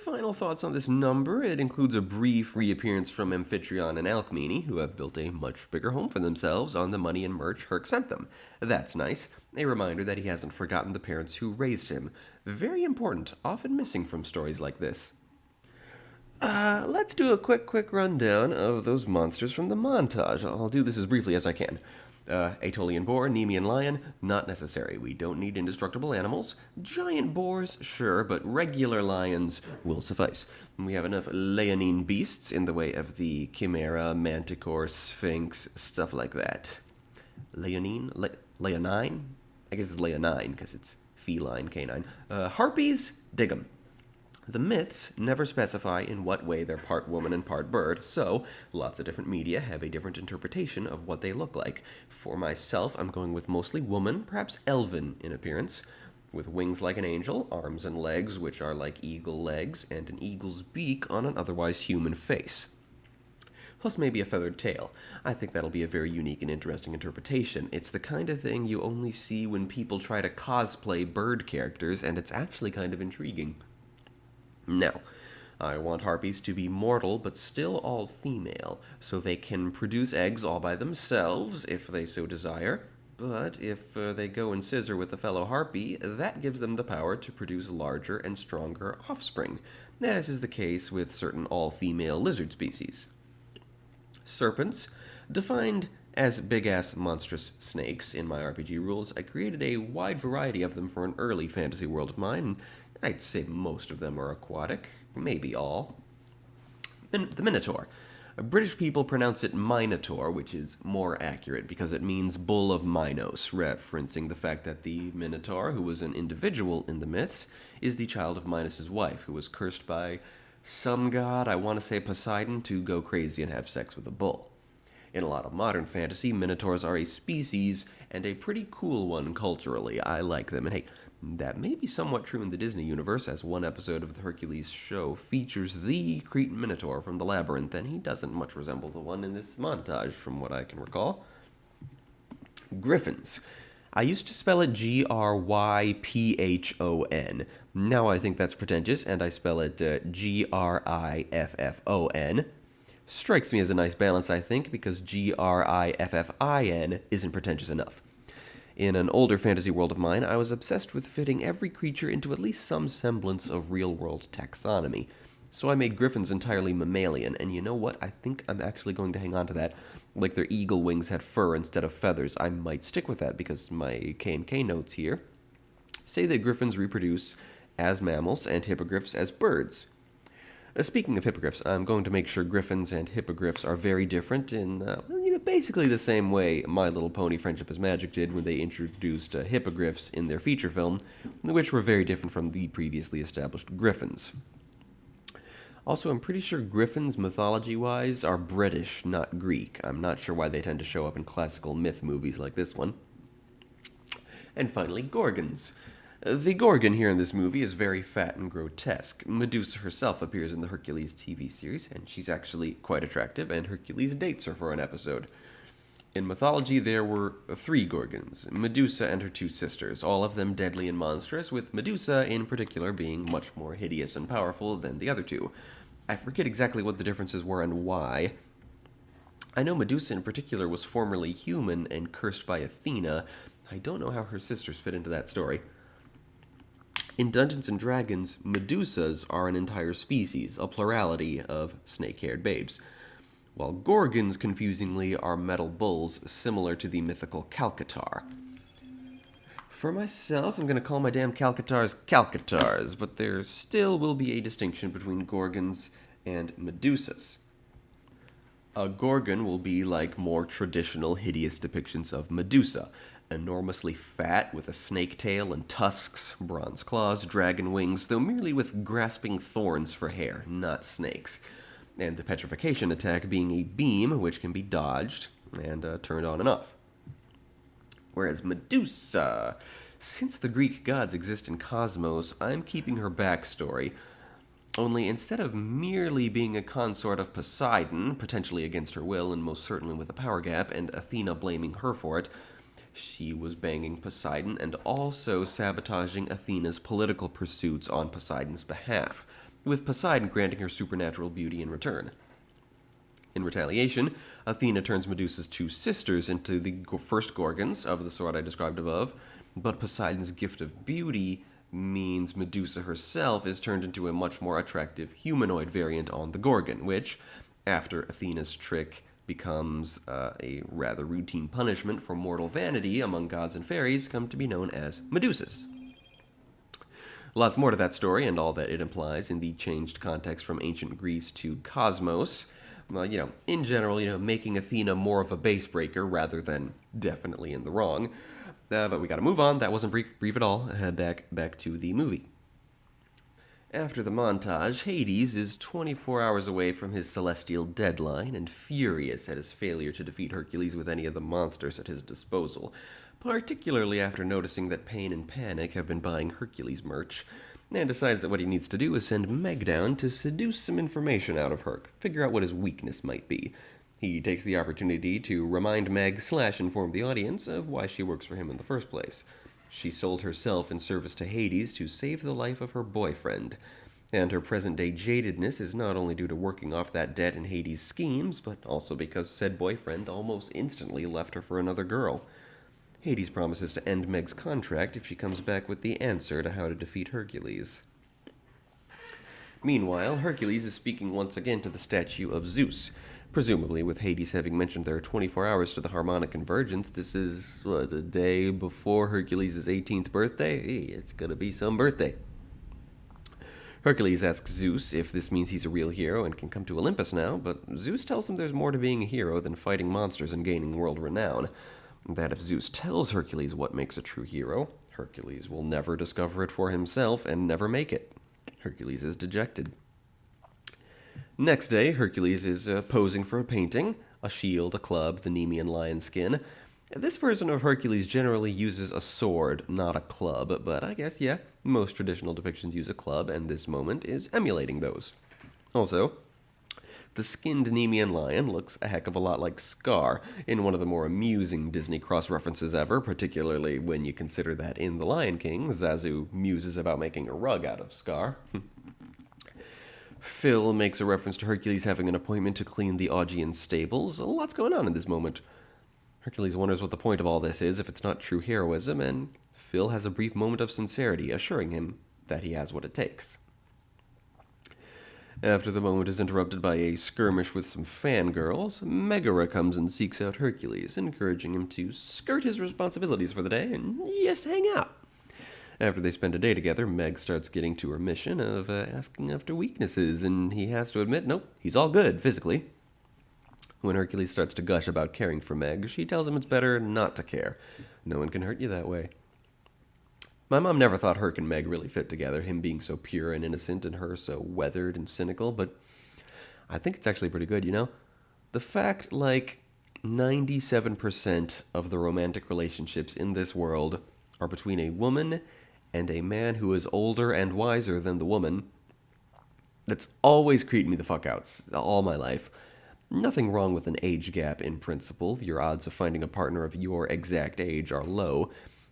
final thoughts on this number. It includes a brief reappearance from Amphitryon and Alcmene, who have built a much bigger home for themselves on the money and merch Herc sent them. That's nice. A reminder that he hasn't forgotten the parents who raised him. Very important, often missing from stories like this. Let's do a quick rundown of those monsters from the montage. I'll do this as briefly as I can. Aetolian boar, Nemean lion, not necessary. We don't need indestructible animals. Giant boars, sure, but regular lions will suffice. We have enough leonine beasts in the way of the chimera, manticore, sphinx, stuff like that. Leonine? Leonine? I guess it's leonine because it's feline, canine. Harpies? Dig 'em. The myths never specify in what way they're part woman and part bird, so lots of different media have a different interpretation of what they look like. For myself, I'm going with mostly woman, perhaps elven in appearance, with wings like an angel, arms and legs which are like eagle legs, and an eagle's beak on an otherwise human face. Plus maybe a feathered tail. I think that'll be a very unique and interesting interpretation. It's the kind of thing you only see when people try to cosplay bird characters, and it's actually kind of intriguing. Now, I want harpies to be mortal but still all female, so they can produce eggs all by themselves if they so desire, but if they go and scissor with a fellow harpy, that gives them the power to produce larger and stronger offspring, as is the case with certain all-female lizard species. Serpents, defined as big-ass monstrous snakes in my RPG rules, I created a wide variety of them for an early fantasy world of mine, and I'd say most of them are aquatic, maybe all. The Minotaur. British people pronounce it Minotaur, which is more accurate because it means bull of Minos, referencing the fact that the Minotaur, who was an individual in the myths, is the child of Minos' wife, who was cursed by some god, I want to say Poseidon, to go crazy and have sex with a bull. In a lot of modern fantasy, minotaurs are a species, and a pretty cool one culturally. I like them, and hey, that may be somewhat true in the Disney universe, as one episode of the Hercules show features the Cretan Minotaur from the Labyrinth, and he doesn't much resemble the one in this montage, from what I can recall. Griffins. I used to spell it Gryphon. Now I think that's pretentious, and I spell it Griffon. Strikes me as a nice balance, I think, because Griffin isn't pretentious enough. In an older fantasy world of mine, I was obsessed with fitting every creature into at least some semblance of real-world taxonomy. So I made griffins entirely mammalian, and you know what? I think I'm actually going to hang on to that. Like their eagle wings had fur instead of feathers, I might stick with that because my K&K notes here say that griffins reproduce as mammals and hippogriffs as birds. Speaking of hippogriffs, I'm going to make sure griffins and hippogriffs are very different in, basically the same way My Little Pony Friendship is Magic did when they introduced hippogriffs in their feature film, which were very different from the previously established griffins. Also, I'm pretty sure griffins, mythology-wise, are British, not Greek. I'm not sure why they tend to show up in classical myth movies like this one. And finally, gorgons. The gorgon here in this movie is very fat and grotesque. Medusa herself appears in the Hercules TV series, and she's actually quite attractive, and Hercules dates her for an episode. In mythology, there were 3 gorgons, Medusa and her 2 sisters, all of them deadly and monstrous, with Medusa in particular being much more hideous and powerful than the other 2. I forget exactly what the differences were and why. I know Medusa in particular was formerly human and cursed by Athena. I don't know how her sisters fit into that story. In Dungeons & Dragons, Medusas are an entire species, a plurality of snake-haired babes, while gorgons, confusingly, are metal bulls similar to the mythical Calcatar. For myself, I'm going to call my damn Calcatars Calcatars, but there still will be a distinction between gorgons and Medusas. A gorgon will be like more traditional, hideous depictions of Medusa, enormously fat with a snake tail and tusks, bronze claws, dragon wings, though merely with grasping thorns for hair, not snakes, and the petrification attack being a beam which can be dodged and turned on and off. Whereas Medusa, since the Greek gods exist in Cosmos, I'm keeping her backstory. Only instead of merely being a consort of Poseidon, potentially against her will and most certainly with a power gap, and Athena blaming her for it, she was banging Poseidon and also sabotaging Athena's political pursuits on Poseidon's behalf, with Poseidon granting her supernatural beauty in return. In retaliation, Athena turns Medusa's 2 sisters into the first gorgons of the sort I described above, but Poseidon's gift of beauty means Medusa herself is turned into a much more attractive humanoid variant on the gorgon, which, after Athena's trick, becomes a rather routine punishment for mortal vanity among gods and fairies, come to be known as Medusas. Lots more to that story and all that it implies in the changed context from ancient Greece to Cosmos. Well, in general, making Athena more of a base breaker rather than definitely in the wrong. But we gotta move on. That wasn't brief at all. Back to the movie. After the montage, Hades is 24 hours away from his celestial deadline and furious at his failure to defeat Hercules with any of the monsters at his disposal, particularly after noticing that Pain and Panic have been buying Hercules merch, and decides that what he needs to do is send Meg down to seduce some information out of Herc, figure out what his weakness might be. He takes the opportunity to remind Meg / inform the audience of why she works for him in the first place. She sold herself in service to Hades to save the life of her boyfriend, and her present-day jadedness is not only due to working off that debt in Hades' schemes, but also because said boyfriend almost instantly left her for another girl. Hades promises to end Meg's contract if she comes back with the answer to how to defeat Hercules. Meanwhile, Hercules is speaking once again to the statue of Zeus. Presumably, with Hades having mentioned there are 24 hours to the harmonic convergence, this is, the day before Hercules' 18th birthday? Hey, it's gonna be some birthday. Hercules asks Zeus if this means he's a real hero and can come to Olympus now, but Zeus tells him there's more to being a hero than fighting monsters and gaining world renown. That if Zeus tells Hercules what makes a true hero, Hercules will never discover it for himself and never make it. Hercules is dejected. Next day, Hercules is posing for a painting, a shield, a club, the Nemean lion skin. This version of Hercules generally uses a sword, not a club, but I guess, yeah, most traditional depictions use a club, and this moment is emulating those. Also, the skinned Nemean lion looks a heck of a lot like Scar in one of the more amusing Disney cross-references ever, particularly when you consider that in The Lion King, Zazu muses about making a rug out of Scar. Phil makes a reference to Hercules having an appointment to clean the Augean stables. A lot's going on in this moment. Hercules wonders what the point of all this is if it's not true heroism, and Phil has a brief moment of sincerity, assuring him that he has what it takes. After the moment is interrupted by a skirmish with some fangirls, Megara comes and seeks out Hercules, encouraging him to skirt his responsibilities for the day and just hang out. After they spend a day together, Meg starts getting to her mission of asking after weaknesses, and he has to admit, nope, he's all good physically. When Hercules starts to gush about caring for Meg, she tells him it's better not to care. No one can hurt you that way. My mom never thought Herc and Meg really fit together, him being so pure and innocent and her so weathered and cynical, but I think it's actually pretty good, you know? The fact, 97% of the romantic relationships in this world are between a woman and a man who is older and wiser than the woman, that's always creeped me the fuck out all my life. Nothing wrong with an age gap in principle. Your odds of finding a partner of your exact age are low.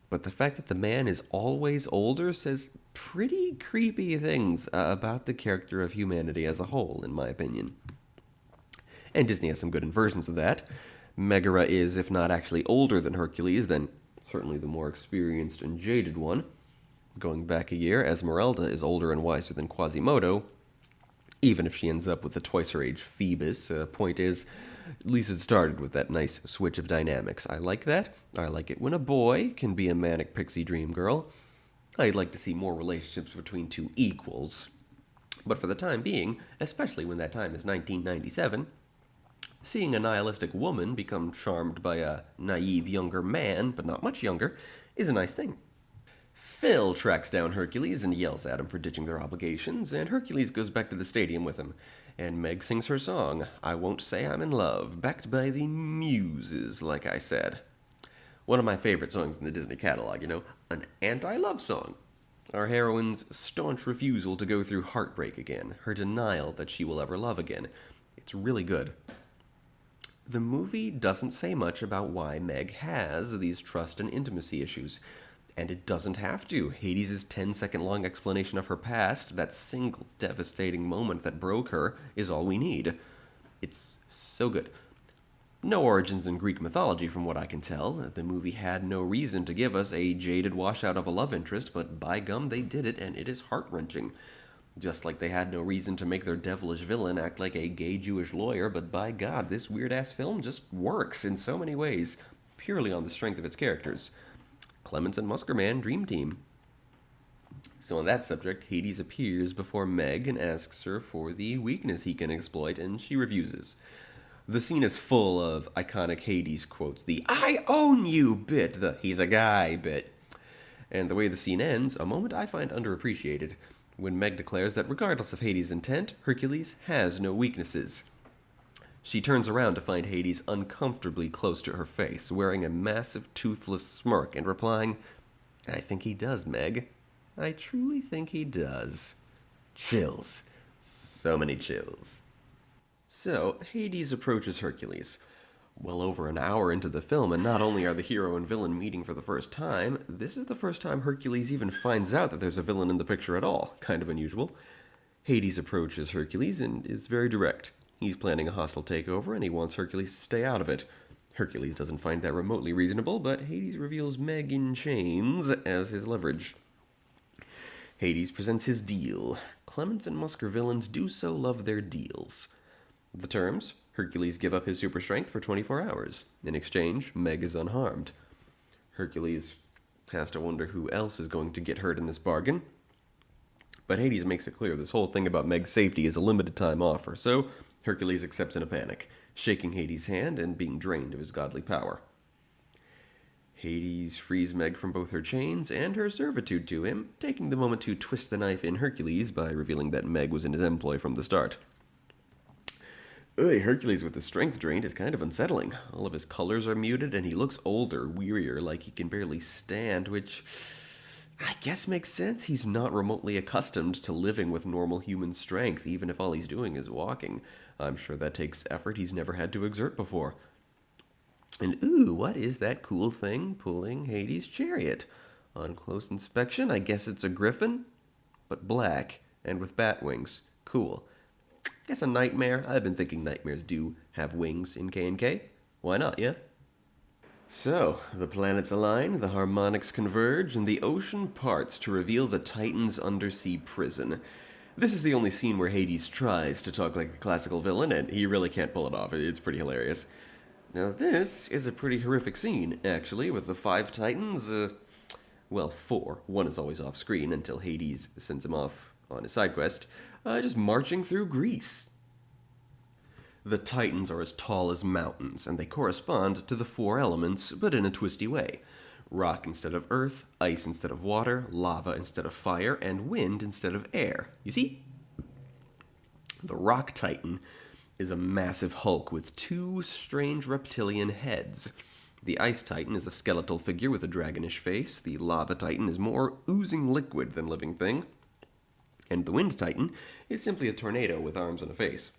But the fact that the man is always older says pretty creepy things about the character of humanity as a whole, in my opinion. And Disney has some good inversions of that. Megara is, if not actually older than Hercules, then certainly the more experienced and jaded one. Going back a year, Esmeralda is older and wiser than Quasimodo, even if she ends up with the twice her age Phoebus. Point is, at least it started with that nice switch of dynamics. I like that. I like it when a boy can be a manic pixie dream girl. I'd like to see more relationships between two equals. But for the time being, especially when that time is 1997, seeing a nihilistic woman become charmed by a naive younger man, but not much younger, is a nice thing. Phil tracks down Hercules and yells at him for ditching their obligations, and Hercules goes back to the stadium with him. And Meg sings her song, I Won't Say I'm in Love, backed by the muses, like I said. One of my favorite songs in the Disney catalog, you know, an anti-love song. Our heroine's staunch refusal to go through heartbreak again, her denial that she will ever love again. It's really good. The movie doesn't say much about why Meg has these trust and intimacy issues. And it doesn't have to. Hades' 10-second long explanation of her past, that single devastating moment that broke her, is all we need. It's so good. No origins in Greek mythology from what I can tell. The movie had no reason to give us a jaded washout of a love interest, but by gum they did it, and it is heart-wrenching. Just like they had no reason to make their devilish villain act like a gay Jewish lawyer, but by God, this weird-ass film just works in so many ways, purely on the strength of its characters. Clements and Muskerman, dream team. So on that subject, Hades appears before Meg and asks her for the weakness he can exploit, and she refuses. The scene is full of iconic Hades quotes, the I own you bit, the he's a guy bit. And the way the scene ends, a moment I find underappreciated, when Meg declares that regardless of Hades' intent, Hercules has no weaknesses. She turns around to find Hades uncomfortably close to her face, wearing a massive toothless smirk and replying, I think he does, Meg. I truly think he does. Chills. So many chills. So, Hades approaches Hercules. Well over an hour into the film, and not only are the hero and villain meeting for the first time, this is the first time Hercules even finds out that there's a villain in the picture at all. Kind of unusual. Hades approaches Hercules and is very direct. He's planning a hostile takeover, and he wants Hercules to stay out of it. Hercules doesn't find that remotely reasonable, but Hades reveals Meg in chains as his leverage. Hades presents his deal. Clements and Musker villains do so love their deals. The terms: Hercules give up his super strength for 24 hours. In exchange, Meg is unharmed. Hercules has to wonder who else is going to get hurt in this bargain. But Hades makes it clear this whole thing about Meg's safety is a limited time offer, so Hercules accepts in a panic, shaking Hades' hand and being drained of his godly power. Hades frees Meg from both her chains and her servitude to him, taking the moment to twist the knife in Hercules by revealing that Meg was in his employ from the start. Ugh, Hercules with his strength drained is kind of unsettling. All of his colors are muted, and he looks older, wearier, like he can barely stand, which I guess makes sense. He's not remotely accustomed to living with normal human strength, even if all he's doing is walking. I'm sure that takes effort he's never had to exert before. And ooh, what is that cool thing pulling Hades' chariot? On close inspection, I guess it's a griffin, but black and with bat wings. Cool. Guess a nightmare. I've been thinking nightmares do have wings in K&K. Why not, yeah? So, the planets align, the harmonics converge, and the ocean parts to reveal the Titan's undersea prison. This is the only scene where Hades tries to talk like a classical villain, and he really can't pull it off. It's pretty hilarious. Now, this is a pretty horrific scene, actually, with the 5 Titans, well, 4. One is always off screen until Hades sends him off on his side quest, just marching through Greece. The Titans are as tall as mountains, and they correspond to the 4 elements, but in a twisty way. Rock instead of earth, ice instead of water, lava instead of fire, and wind instead of air. You see? The Rock Titan is a massive hulk with 2 strange reptilian heads. The Ice Titan is a skeletal figure with a dragonish face. The Lava Titan is more oozing liquid than living thing. And the Wind Titan is simply a tornado with arms and a face.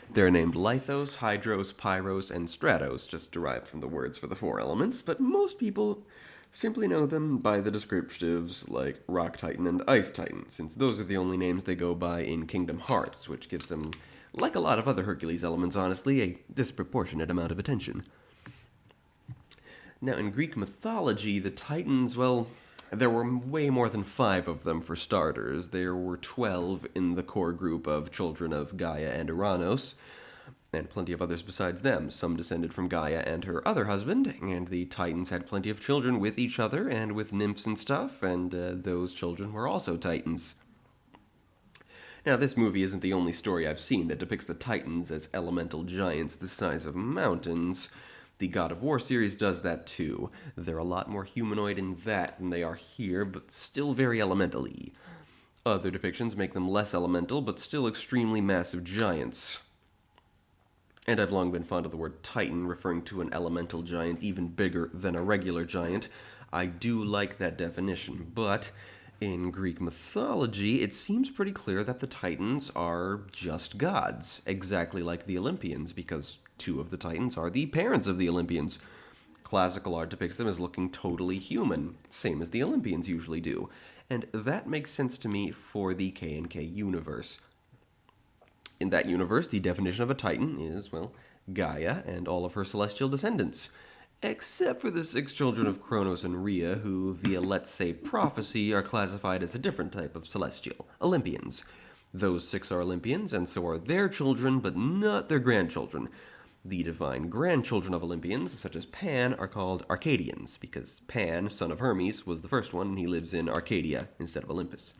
They're named Lithos, Hydros, Pyros, and Stratos, just derived from the words for the 4 elements, but most people simply know them by the descriptives like Rock Titan and Ice Titan, since those are the only names they go by in Kingdom Hearts, which gives them, like a lot of other Hercules elements honestly, a disproportionate amount of attention. Now, in Greek mythology, the Titans, well, there were way more than 5 of them for starters. There were 12 in the core group of children of Gaia and Uranos, and plenty of others besides them. Some descended from Gaia and her other husband, and the Titans had plenty of children with each other and with nymphs and stuff, and those children were also Titans. Now, this movie isn't the only story I've seen that depicts the Titans as elemental giants the size of mountains. The God of War series does that too. They're a lot more humanoid in that than they are here, but still very elemental-y. Other depictions make them less elemental, but still extremely massive giants. And I've long been fond of the word Titan, referring to an elemental giant even bigger than a regular giant. I do like that definition, but in Greek mythology, it seems pretty clear that the Titans are just gods, exactly like the Olympians, because 2 of the Titans are the parents of the Olympians. Classical art depicts them as looking totally human, same as the Olympians usually do, and that makes sense to me for the K&K universe. In that universe, the definition of a Titan is, well, Gaia and all of her celestial descendants, except for the 6 children of Kronos and Rhea, who, via, let's say, prophecy, are classified as a different type of celestial, Olympians. Those 6 are Olympians, and so are their children, but not their grandchildren. The divine grandchildren of Olympians, such as Pan, are called Arcadians, because Pan, son of Hermes, was the first one, and he lives in Arcadia instead of Olympus.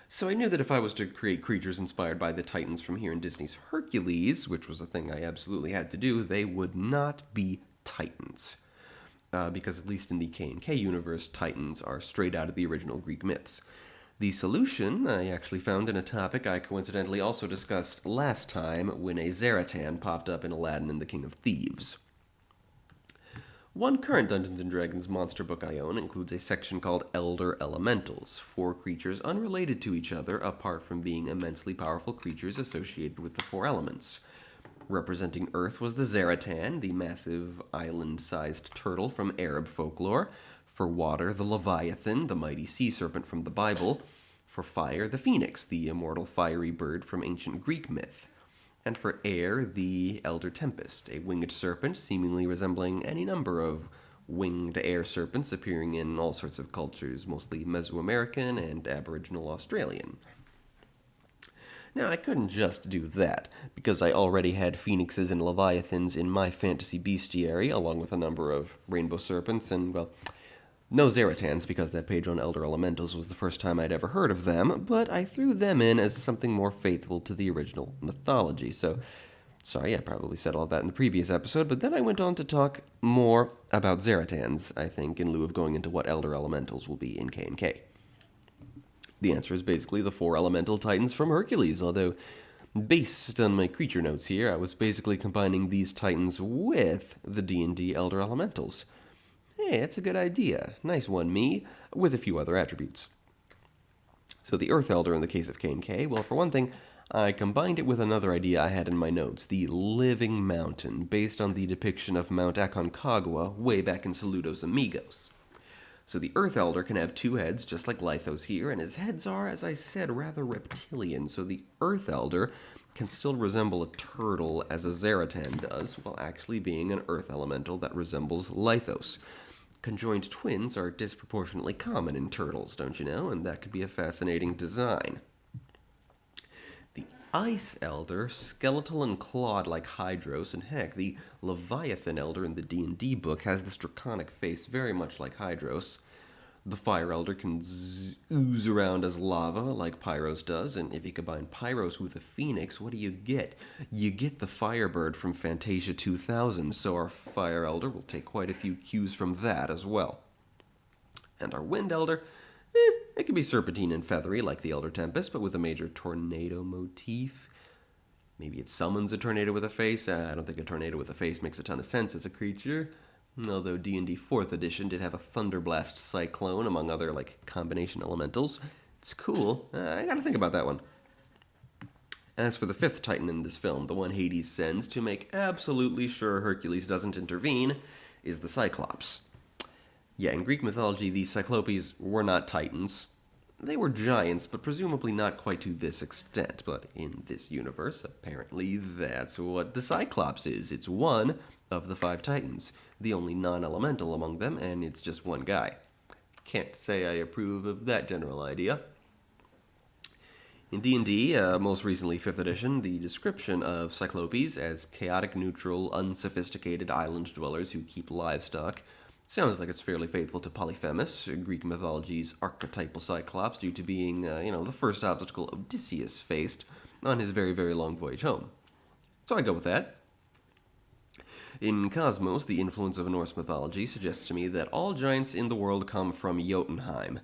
So I knew that if I was to create creatures inspired by the Titans from here in Disney's Hercules, which was a thing I absolutely had to do, they would not be Titans. Because at least in the K&K universe, Titans are straight out of the original Greek myths. The solution I actually found in a topic I coincidentally also discussed last time when a Zaratan popped up in Aladdin and the King of Thieves. One current Dungeons & Dragons monster book I own includes a section called Elder Elementals, 4 creatures unrelated to each other apart from being immensely powerful creatures associated with the 4 elements. Representing Earth was the Zaratan, the massive island-sized turtle from Arab folklore. For water, the Leviathan, the mighty sea serpent from the Bible. For fire, the Phoenix, the immortal fiery bird from ancient Greek myth. And for air, the Elder Tempest, a winged serpent seemingly resembling any number of winged air serpents appearing in all sorts of cultures, mostly Mesoamerican and Aboriginal Australian. Now, I couldn't just do that, because I already had phoenixes and leviathans in my fantasy bestiary, along with a number of rainbow serpents, and, well, no Zaratans, because that page on Elder Elementals was the first time I'd ever heard of them, but I threw them in as something more faithful to the original mythology, so sorry, I probably said all that in the previous episode, but then I went on to talk more about Zaratans, I think, in lieu of going into what Elder Elementals will be in K&K. The answer is basically the 4 elemental titans from Hercules, although Based on my creature notes here, I was basically combining these titans with the D&D Elder Elementals. Hey, that's a good idea. Nice one, me, with a few other attributes. So the Earth Elder in the case of K&K, well, for one thing, I combined it with another idea I had in my notes, the Living Mountain, based on the depiction of Mount Aconcagua way back in Saludos Amigos. So the Earth Elder can have two heads, just like Lithos here, and his heads are, as I said, rather reptilian, so the Earth Elder can still resemble a turtle as a Zaratan does, while actually being an Earth Elemental that resembles Lithos. Conjoined twins are disproportionately common in turtles, don't you know? And that could be a fascinating design. The Ice Elder, skeletal and clawed like Hydros, and heck, the Leviathan Elder in the D&D book has this draconic face very much like Hydros. The Fire Elder can ooze around as lava like Pyros does, and if you combine Pyros with a Phoenix, what do you get? You get the Firebird from Fantasia 2000, so our Fire Elder will take quite a few cues from that as well. And our Wind Elder, it can be serpentine and feathery like the Elder Tempest, but with a major tornado motif. Maybe it summons a tornado with a face. I don't think a tornado with a face makes a ton of sense as a creature. Although D&D 4th edition did have a Thunderblast Cyclone, among other, combination elementals. It's cool. I gotta think about that one. As for the 5th Titan in this film, the one Hades sends to make absolutely sure Hercules doesn't intervene, is the Cyclops. Yeah, in Greek mythology, the Cyclopes were not Titans. They were giants, but presumably not quite to this extent. But in this universe, apparently that's what the Cyclops is. It's one of the 5 Titans, the only non-elemental among them, and it's just one guy. Can't say I approve of that general idea. In D&D, most recently 5th edition, the description of Cyclopes as chaotic, neutral, unsophisticated island dwellers who keep livestock sounds like it's fairly faithful to Polyphemus, Greek mythology's archetypal Cyclops, due to being, the first obstacle Odysseus faced on his very, very long voyage home. So I go with that. In Cosmos, the influence of Norse mythology suggests to me that all giants in the world come from Jotunheim,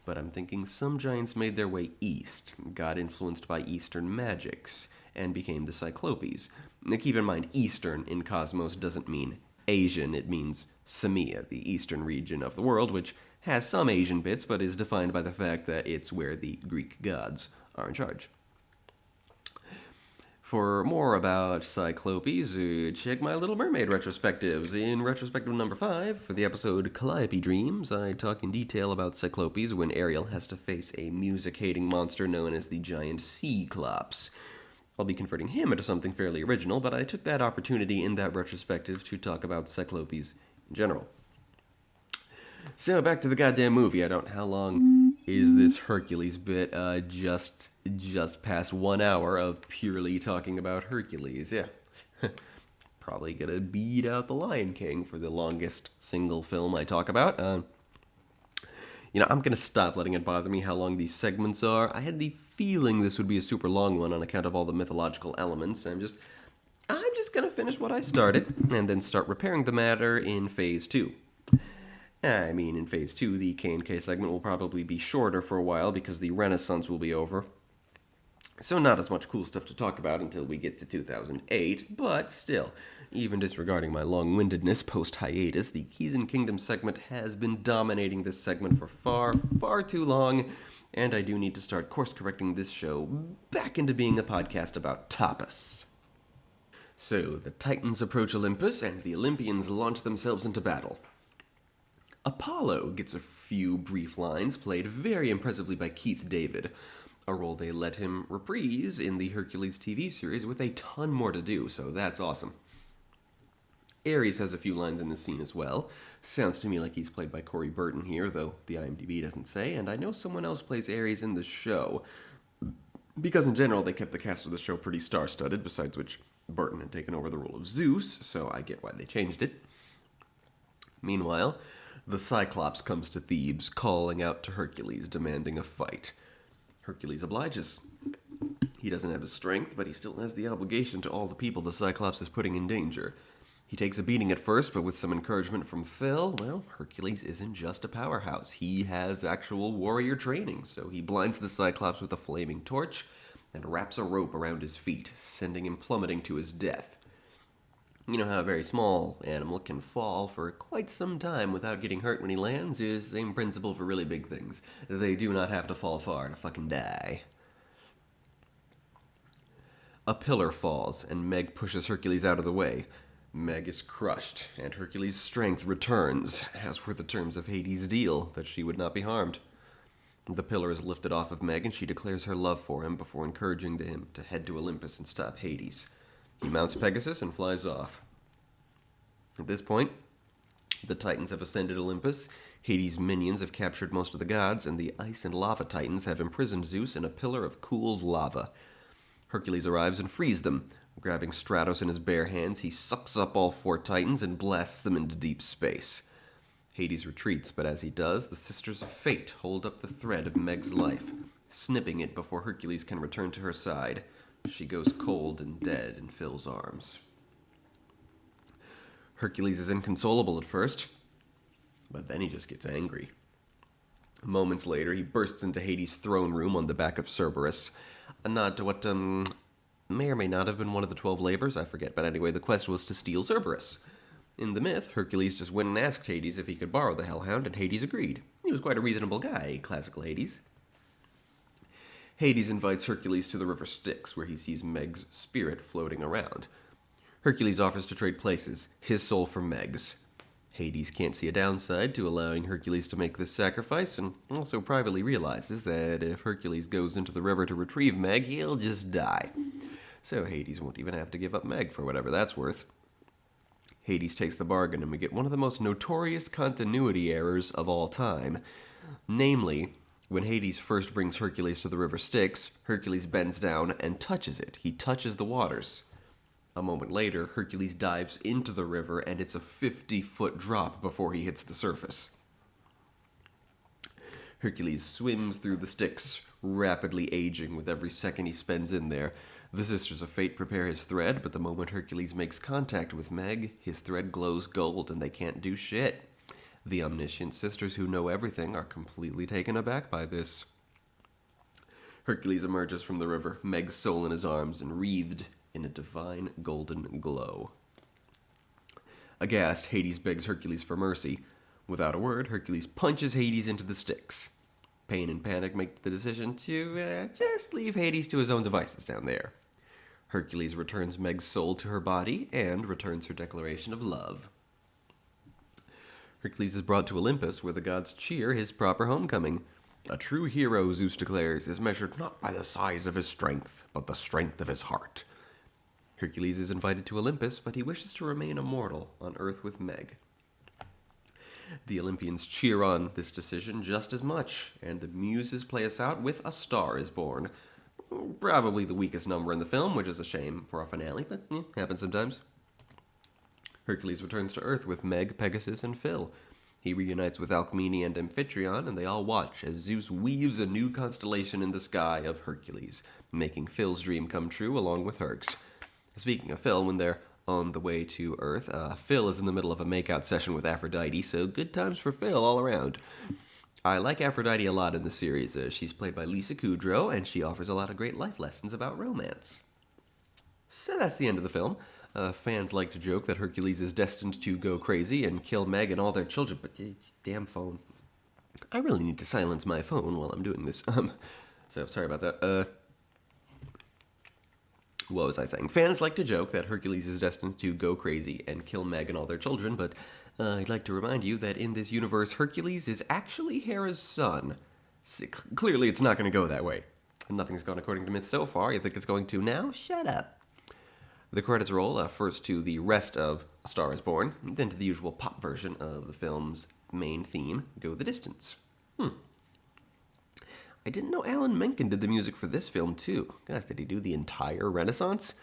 but I'm thinking some giants made their way east, got influenced by Eastern magics, and became the Cyclopes. Now, keep in mind, Eastern in Cosmos doesn't mean Asian, it means Samia, the eastern region of the world, which has some Asian bits, but is defined by the fact that it's where the Greek gods are in charge. For more about Cyclopes, check my Little Mermaid retrospectives. In retrospective number 5, for the episode Calliope Dreams, I talk in detail about Cyclopes when Ariel has to face a music-hating monster known as the giant Cyclops. I'll be converting him into something fairly original, but I took that opportunity in that retrospective to talk about Cyclopes in general. So, back to the goddamn movie. How long is this Hercules bit? Just past 1 hour of purely talking about Hercules, yeah. Probably gonna beat out The Lion King for the longest single film I talk about. I'm gonna stop letting it bother me how long these segments are. I had the feeling this would be a super long one on account of all the mythological elements. I'm just gonna finish what I started, and then start repairing the matter in Phase 2. In Phase 2, the K&K segment will probably be shorter for a while because the Renaissance will be over. So not as much cool stuff to talk about until we get to 2008, but still, even disregarding my long-windedness post-hiatus, the Keys and Kingdoms segment has been dominating this segment for far, far too long, and I do need to start course-correcting this show back into being a podcast about TAPAS. So, the Titans approach Olympus, and the Olympians launch themselves into battle. Apollo gets a few brief lines played very impressively by Keith David, a role they let him reprise in the Hercules TV series with a ton more to do, so that's awesome. Ares has a few lines in this scene as well. Sounds to me like he's played by Corey Burton here, though the IMDb doesn't say, and I know someone else plays Ares in the show, because in general they kept the cast of the show pretty star-studded, besides which Burton had taken over the role of Zeus, so I get why they changed it. Meanwhile, the Cyclops comes to Thebes, calling out to Hercules, demanding a fight. Hercules obliges. He doesn't have his strength, but he still has the obligation to all the people the Cyclops is putting in danger. He takes a beating at first, but with some encouragement from Phil, Hercules isn't just a powerhouse. He has actual warrior training, so he blinds the Cyclops with a flaming torch, and wraps a rope around his feet, sending him plummeting to his death. You know how a very small animal can fall for quite some time without getting hurt when he lands? Is the same principle for really big things. They do not have to fall far to fucking die. A pillar falls, and Meg pushes Hercules out of the way. Meg is crushed, and Hercules' strength returns, as were the terms of Hades' deal, that she would not be harmed. The pillar is lifted off of Meg, and she declares her love for him before encouraging him to head to Olympus and stop Hades. He mounts Pegasus and flies off. At this point, the Titans have ascended Olympus, Hades' minions have captured most of the gods, and the Ice and Lava Titans have imprisoned Zeus in a pillar of cooled lava. Hercules arrives and frees them. Grabbing Stratos in his bare hands, he sucks up all 4 Titans and blasts them into deep space. Hades retreats, but as he does, the Sisters of Fate hold up the thread of Meg's life, snipping it before Hercules can return to her side. She goes cold and dead in Phil's arms. Hercules is inconsolable at first, but then he just gets angry. Moments later, he bursts into Hades' throne room on the back of Cerberus. A nod to what, may or may not have been one of the 12 labors, I forget, but anyway, the quest was to steal Cerberus. In the myth, Hercules just went and asked Hades if he could borrow the Hellhound, and Hades agreed. He was quite a reasonable guy, classical Hades. Hades invites Hercules to the river Styx, where he sees Meg's spirit floating around. Hercules offers to trade places, his soul for Meg's. Hades can't see a downside to allowing Hercules to make this sacrifice, and also privately realizes that if Hercules goes into the river to retrieve Meg, he'll just die. So Hades won't even have to give up Meg for whatever that's worth. Hades takes the bargain, and we get one of the most notorious continuity errors of all time. Namely, when Hades first brings Hercules to the river Styx, Hercules bends down and touches it. He touches the waters. A moment later, Hercules dives into the river, and it's a 50-foot drop before he hits the surface. Hercules swims through the Styx, rapidly aging with every second he spends in there. The Sisters of Fate prepare his thread, but the moment Hercules makes contact with Meg, his thread glows gold, and they can't do shit. The omniscient sisters who know everything are completely taken aback by this. Hercules emerges from the river, Meg's soul in his arms, and wreathed in a divine golden glow. Aghast, Hades begs Hercules for mercy. Without a word, Hercules punches Hades into the Styx. Pain and panic make the decision to just leave Hades to his own devices down there. Hercules returns Meg's soul to her body and returns her declaration of love. Hercules is brought to Olympus, where the gods cheer his proper homecoming. A true hero, Zeus declares, is measured not by the size of his strength, but the strength of his heart. Hercules is invited to Olympus, but he wishes to remain immortal on Earth with Meg. The Olympians cheer on this decision just as much, and the Muses play us out with A Star is Born. Probably the weakest number in the film, which is a shame for a finale, but happens sometimes. Hercules returns to Earth with Meg, Pegasus, and Phil. He reunites with Alcmene and Amphitryon, and they all watch as Zeus weaves a new constellation in the sky of Hercules, making Phil's dream come true along with Herc's. Speaking of Phil, when they're on the way to Earth, Phil is in the middle of a makeout session with Aphrodite, so good times for Phil all around. I like Aphrodite a lot in the series. She's played by Lisa Kudrow, and she offers a lot of great life lessons about romance. So that's the end of the film. Fans like to joke that Hercules is destined to go crazy and kill Meg and all their children, but damn phone. I really need to silence my phone while I'm doing this. So sorry about that. What was I saying? Fans like to joke that Hercules is destined to go crazy and kill Meg and all their children, but I'd like to remind you that in this universe, Hercules is actually Hera's son. Clearly, it's not going to go that way. Nothing's gone according to myth so far. You think it's going to now? Shut up. The credits roll first to the rest of A Star is Born, then to the usual pop version of the film's main theme, Go the Distance. I didn't know Alan Menken did the music for this film, too. Gosh, did he do the entire Renaissance?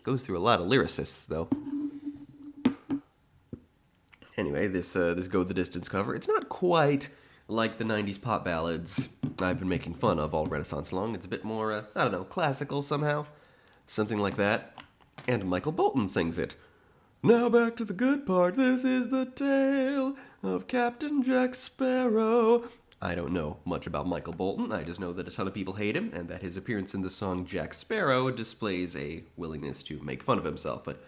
Goes through a lot of lyricists, though. Anyway, this Go the Distance cover, it's not quite like the 90s pop ballads I've been making fun of all Renaissance long. It's a bit more, classical somehow. Something like that. And Michael Bolton sings it. Now back to the good part. This is the tale of Captain Jack Sparrow I don't know much about Michael Bolton. I just know that a ton of people hate him, and that his appearance in the song Jack Sparrow displays a willingness to make fun of himself. But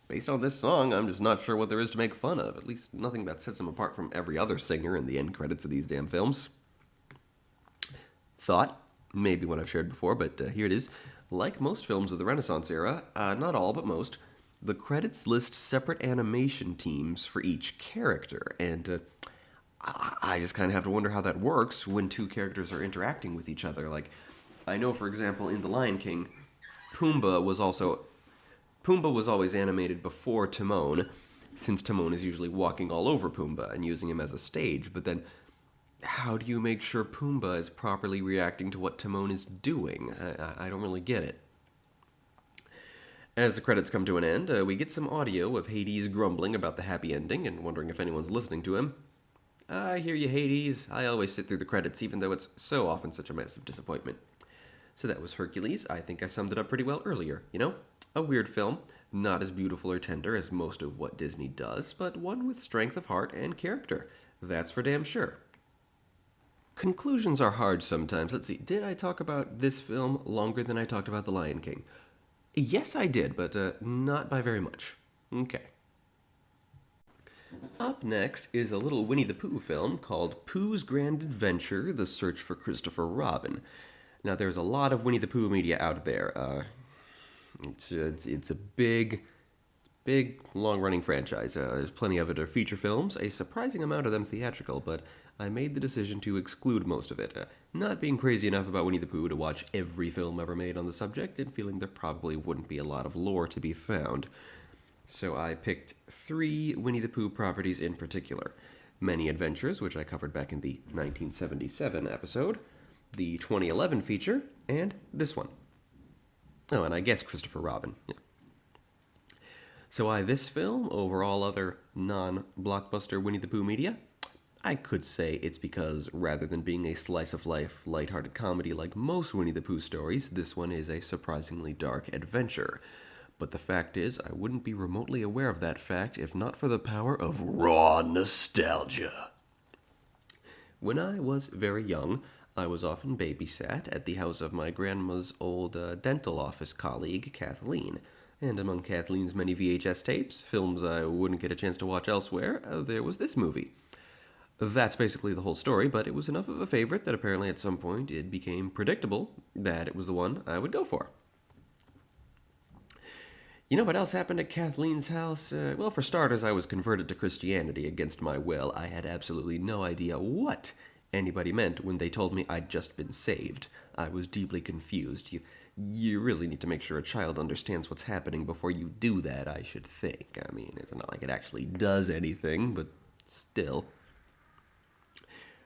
based on this song, I'm just not sure what there is to make fun of. At least nothing that sets him apart from every other singer in the end credits of these damn films. Thought? Maybe one I've shared before, but here it is. Like most films of the Renaissance era, not all but most, the credits list separate animation teams for each character, and I just kind of have to wonder how that works when two characters are interacting with each other. Like, I know, for example, in The Lion King, Pumbaa was always animated before Timon, since Timon is usually walking all over Pumbaa and using him as a stage. But then, how do you make sure Pumbaa is properly reacting to what Timon is doing? I don't really get it. As the credits come to an end, we get some audio of Hades grumbling about the happy ending and wondering if anyone's listening to him. I hear you, Hades. I always sit through the credits, even though it's so often such a massive disappointment. So that was Hercules. I think I summed it up pretty well earlier. You know, a weird film, not as beautiful or tender as most of what Disney does, but one with strength of heart and character. That's for damn sure. Conclusions are hard sometimes. Let's see, did I talk about this film longer than I talked about The Lion King? Yes, I did, but not by very much. Okay. Up next is a little Winnie the Pooh film called Pooh's Grand Adventure, The Search for Christopher Robin. Now, there's a lot of Winnie the Pooh media out there. It's a big, long-running franchise. There's plenty of it are feature films, a surprising amount of them theatrical, but I made the decision to exclude most of it. Not being crazy enough about Winnie the Pooh to watch every film ever made on the subject, and feeling there probably wouldn't be a lot of lore to be found. So I picked 3 Winnie the Pooh properties in particular. Many Adventures, which I covered back in the 1977 episode, the 2011 feature, and this one. Oh, and I guess Christopher Robin. Yeah. So this film, over all other non-blockbuster Winnie the Pooh media, I could say it's because rather than being a slice-of-life, lighthearted comedy like most Winnie the Pooh stories, this one is a surprisingly dark adventure. But the fact is, I wouldn't be remotely aware of that fact if not for the power of raw nostalgia. When I was very young, I was often babysat at the house of my grandma's old dental office colleague, Kathleen. And among Kathleen's many VHS tapes, films I wouldn't get a chance to watch elsewhere, there was this movie. That's basically the whole story, but it was enough of a favorite that apparently at some point it became predictable that it was the one I would go for. You know what else happened at Kathleen's house? Well, for starters, I was converted to Christianity against my will. I had absolutely no idea what anybody meant when they told me I'd just been saved. I was deeply confused. You really need to make sure a child understands what's happening before you do that, I should think. I mean, it's not like it actually does anything, but still.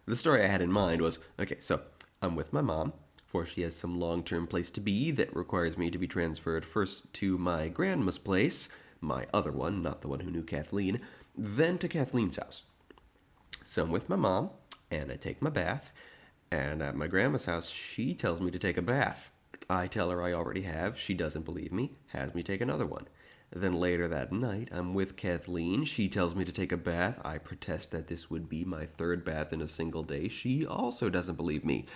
The story I had in mind was, okay, so I'm with my mom, for she has some long-term place to be that requires me to be transferred first to my grandma's place, my other one, not the one who knew Kathleen, then to Kathleen's house. So I'm with my mom, and I take my bath, and at my grandma's house, she tells me to take a bath. I tell her I already have, she doesn't believe me, has me take another one. Then later that night, I'm with Kathleen, she tells me to take a bath, I protest that this would be my 3rd bath in a single day, she also doesn't believe me.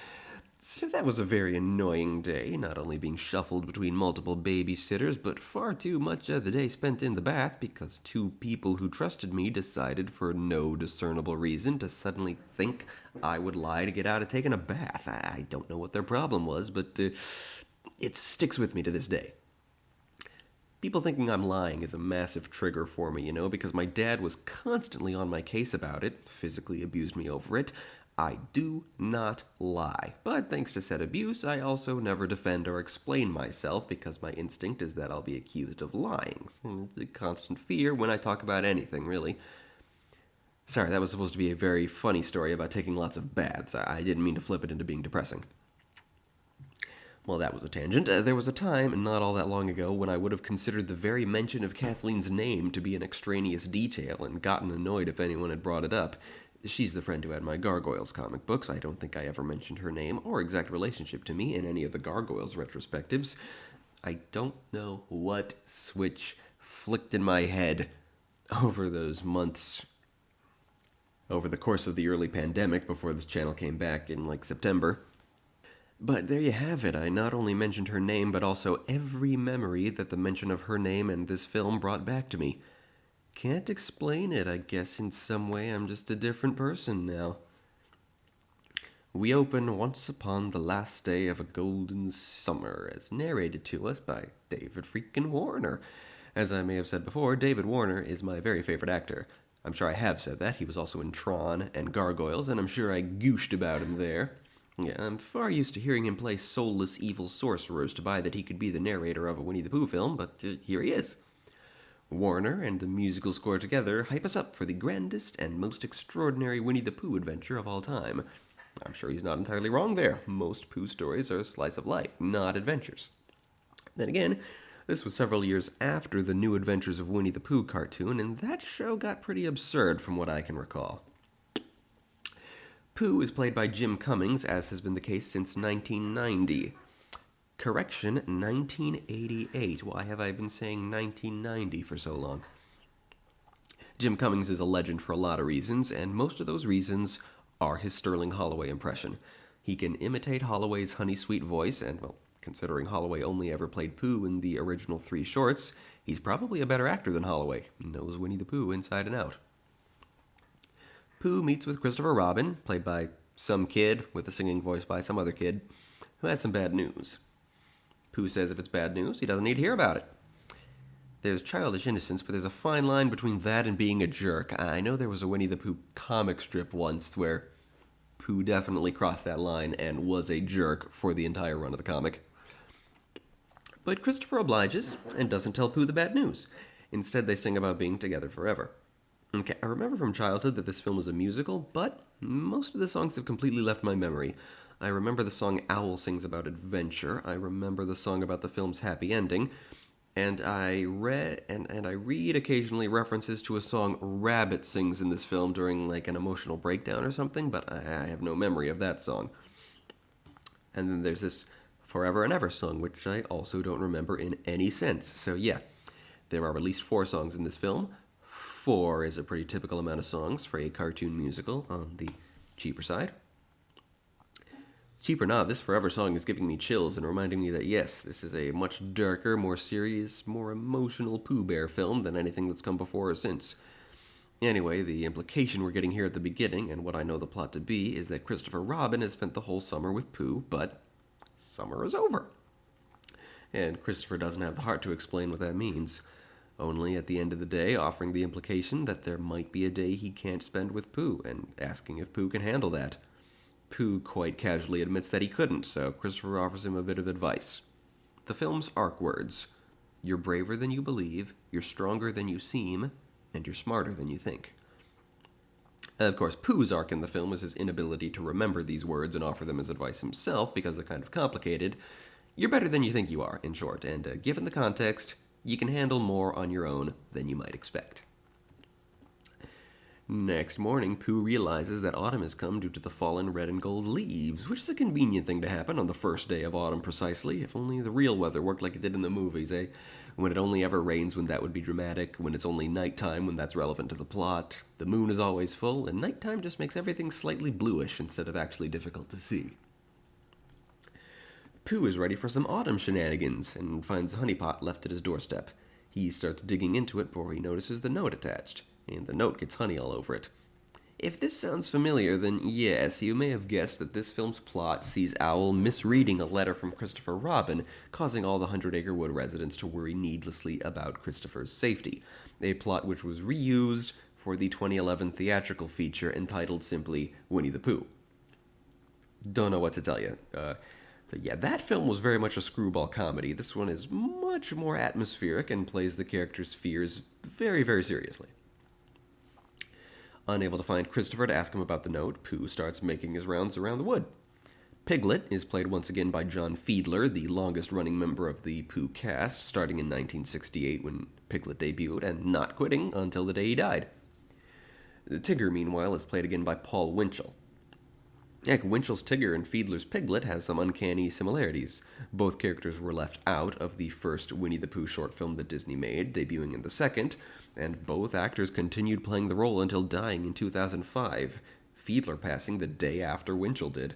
So that was a very annoying day, not only being shuffled between multiple babysitters, but far too much of the day spent in the bath because 2 people who trusted me decided for no discernible reason to suddenly think I would lie to get out of taking a bath. I don't know what their problem was, but it sticks with me to this day. People thinking I'm lying is a massive trigger for me, because my dad was constantly on my case about it, physically abused me over it. I do not lie, but thanks to said abuse, I also never defend or explain myself because my instinct is that I'll be accused of lying. It's a constant fear when I talk about anything, really. Sorry, that was supposed to be a very funny story about taking lots of baths. I didn't mean to flip it into being depressing. Well, that was a tangent. There was a time, not all that long ago, when I would have considered the very mention of Kathleen's name to be an extraneous detail and gotten annoyed if anyone had brought it up. She's the friend who had my Gargoyles comic books. I don't think I ever mentioned her name or exact relationship to me in any of the Gargoyles retrospectives. I don't know what switch flicked in my head over those months. over the course of the early pandemic before this channel came back in like September. But there you have it. I not only mentioned her name, but also every memory that the mention of her name and this film brought back to me. Can't explain it. I guess in some way I'm just a different person now. We open once upon the last day of a golden summer, as narrated to us by David freaking Warner. As I may have said before, David Warner is my very favorite actor. I'm sure I have said that. He was also in Tron and Gargoyles, and I'm sure I gooshed about him there. Yeah, I'm far used to hearing him play soulless evil sorcerers to buy that he could be the narrator of a Winnie the Pooh film, but here he is. Warner and the musical score together hype us up for the grandest and most extraordinary Winnie the Pooh adventure of all time. I'm sure he's not entirely wrong there. Most Pooh stories are a slice of life, not adventures. Then again, this was several years after the New Adventures of Winnie the Pooh cartoon, and that show got pretty absurd from what I can recall. Pooh is played by Jim Cummings, as has been the case since 1990. Correction, 1988. Why have I been saying 1990 for so long? Jim Cummings is a legend for a lot of reasons, and most of those reasons are his Sterling Holloway impression. He can imitate Holloway's honey-sweet voice, and, well, considering Holloway only ever played Pooh in the original 3 shorts, he's probably a better actor than Holloway. Knows Winnie the Pooh inside and out. Pooh meets with Christopher Robin, played by some kid with a singing voice by some other kid, who has some bad news. Pooh says if it's bad news, he doesn't need to hear about it. There's childish innocence, but there's a fine line between that and being a jerk. I know there was a Winnie the Pooh comic strip once where Pooh definitely crossed that line and was a jerk for the entire run of the comic. But Christopher obliges and doesn't tell Pooh the bad news. Instead, they sing about being together forever. Okay, I remember from childhood that this film was a musical, but most of the songs have completely left my memory. I remember the song Owl sings about adventure. I remember the song about the film's happy ending. And I read occasionally references to a song Rabbit sings in this film during like an emotional breakdown or something, but I have no memory of that song. And then there's this Forever and Ever song, which I also don't remember in any sense. So yeah, there are at least 4 songs in this film. 4 is a pretty typical amount of songs for a cartoon musical on the cheaper side. Cheap or not, this Forever song is giving me chills and reminding me that yes, this is a much darker, more serious, more emotional Pooh Bear film than anything that's come before or since. Anyway, the implication we're getting here at the beginning, and what I know the plot to be, is that Christopher Robin has spent the whole summer with Pooh, but summer is over. And Christopher doesn't have the heart to explain what that means, only at the end of the day offering the implication that there might be a day he can't spend with Pooh, and asking if Pooh can handle that. Pooh quite casually admits that he couldn't, so Christopher offers him a bit of advice. The film's arc words: you're braver than you believe, you're stronger than you seem, and you're smarter than you think. Of course, Pooh's arc in the film is his inability to remember these words and offer them as advice himself because they're kind of complicated. You're better than you think you are, in short, and given the context, you can handle more on your own than you might expect. Next morning, Pooh realizes that autumn has come due to the fallen red and gold leaves, which is a convenient thing to happen on the first day of autumn precisely, if only the real weather worked like it did in the movies, eh? When it only ever rains when that would be dramatic, when it's only nighttime when that's relevant to the plot, the moon is always full, and nighttime just makes everything slightly bluish instead of actually difficult to see. Pooh is ready for some autumn shenanigans, and finds a honey pot left at his doorstep. He starts digging into it before he notices the note attached, and the note gets honey all over it. If this sounds familiar, then yes, you may have guessed that this film's plot sees Owl misreading a letter from Christopher Robin, causing all the 100 Acre Wood residents to worry needlessly about Christopher's safety, a plot which was reused for the 2011 theatrical feature entitled simply Winnie the Pooh. Don't know what to tell you. Yeah, that film was very much a screwball comedy. This one is much more atmospheric and plays the characters' fears very, very seriously. Unable to find Christopher to ask him about the note, Pooh starts making his rounds around the wood. Piglet is played once again by John Fiedler, the longest-running member of the Pooh cast, starting in 1968 when Piglet debuted, and not quitting until the day he died. Tigger, meanwhile, is played again by Paul Winchell. Heck, Winchell's Tigger and Fiedler's Piglet have some uncanny similarities. Both characters were left out of the first Winnie the Pooh short film that Disney made, debuting in the second, and both actors continued playing the role until dying in 2005, Fiedler passing the day after Winchell did.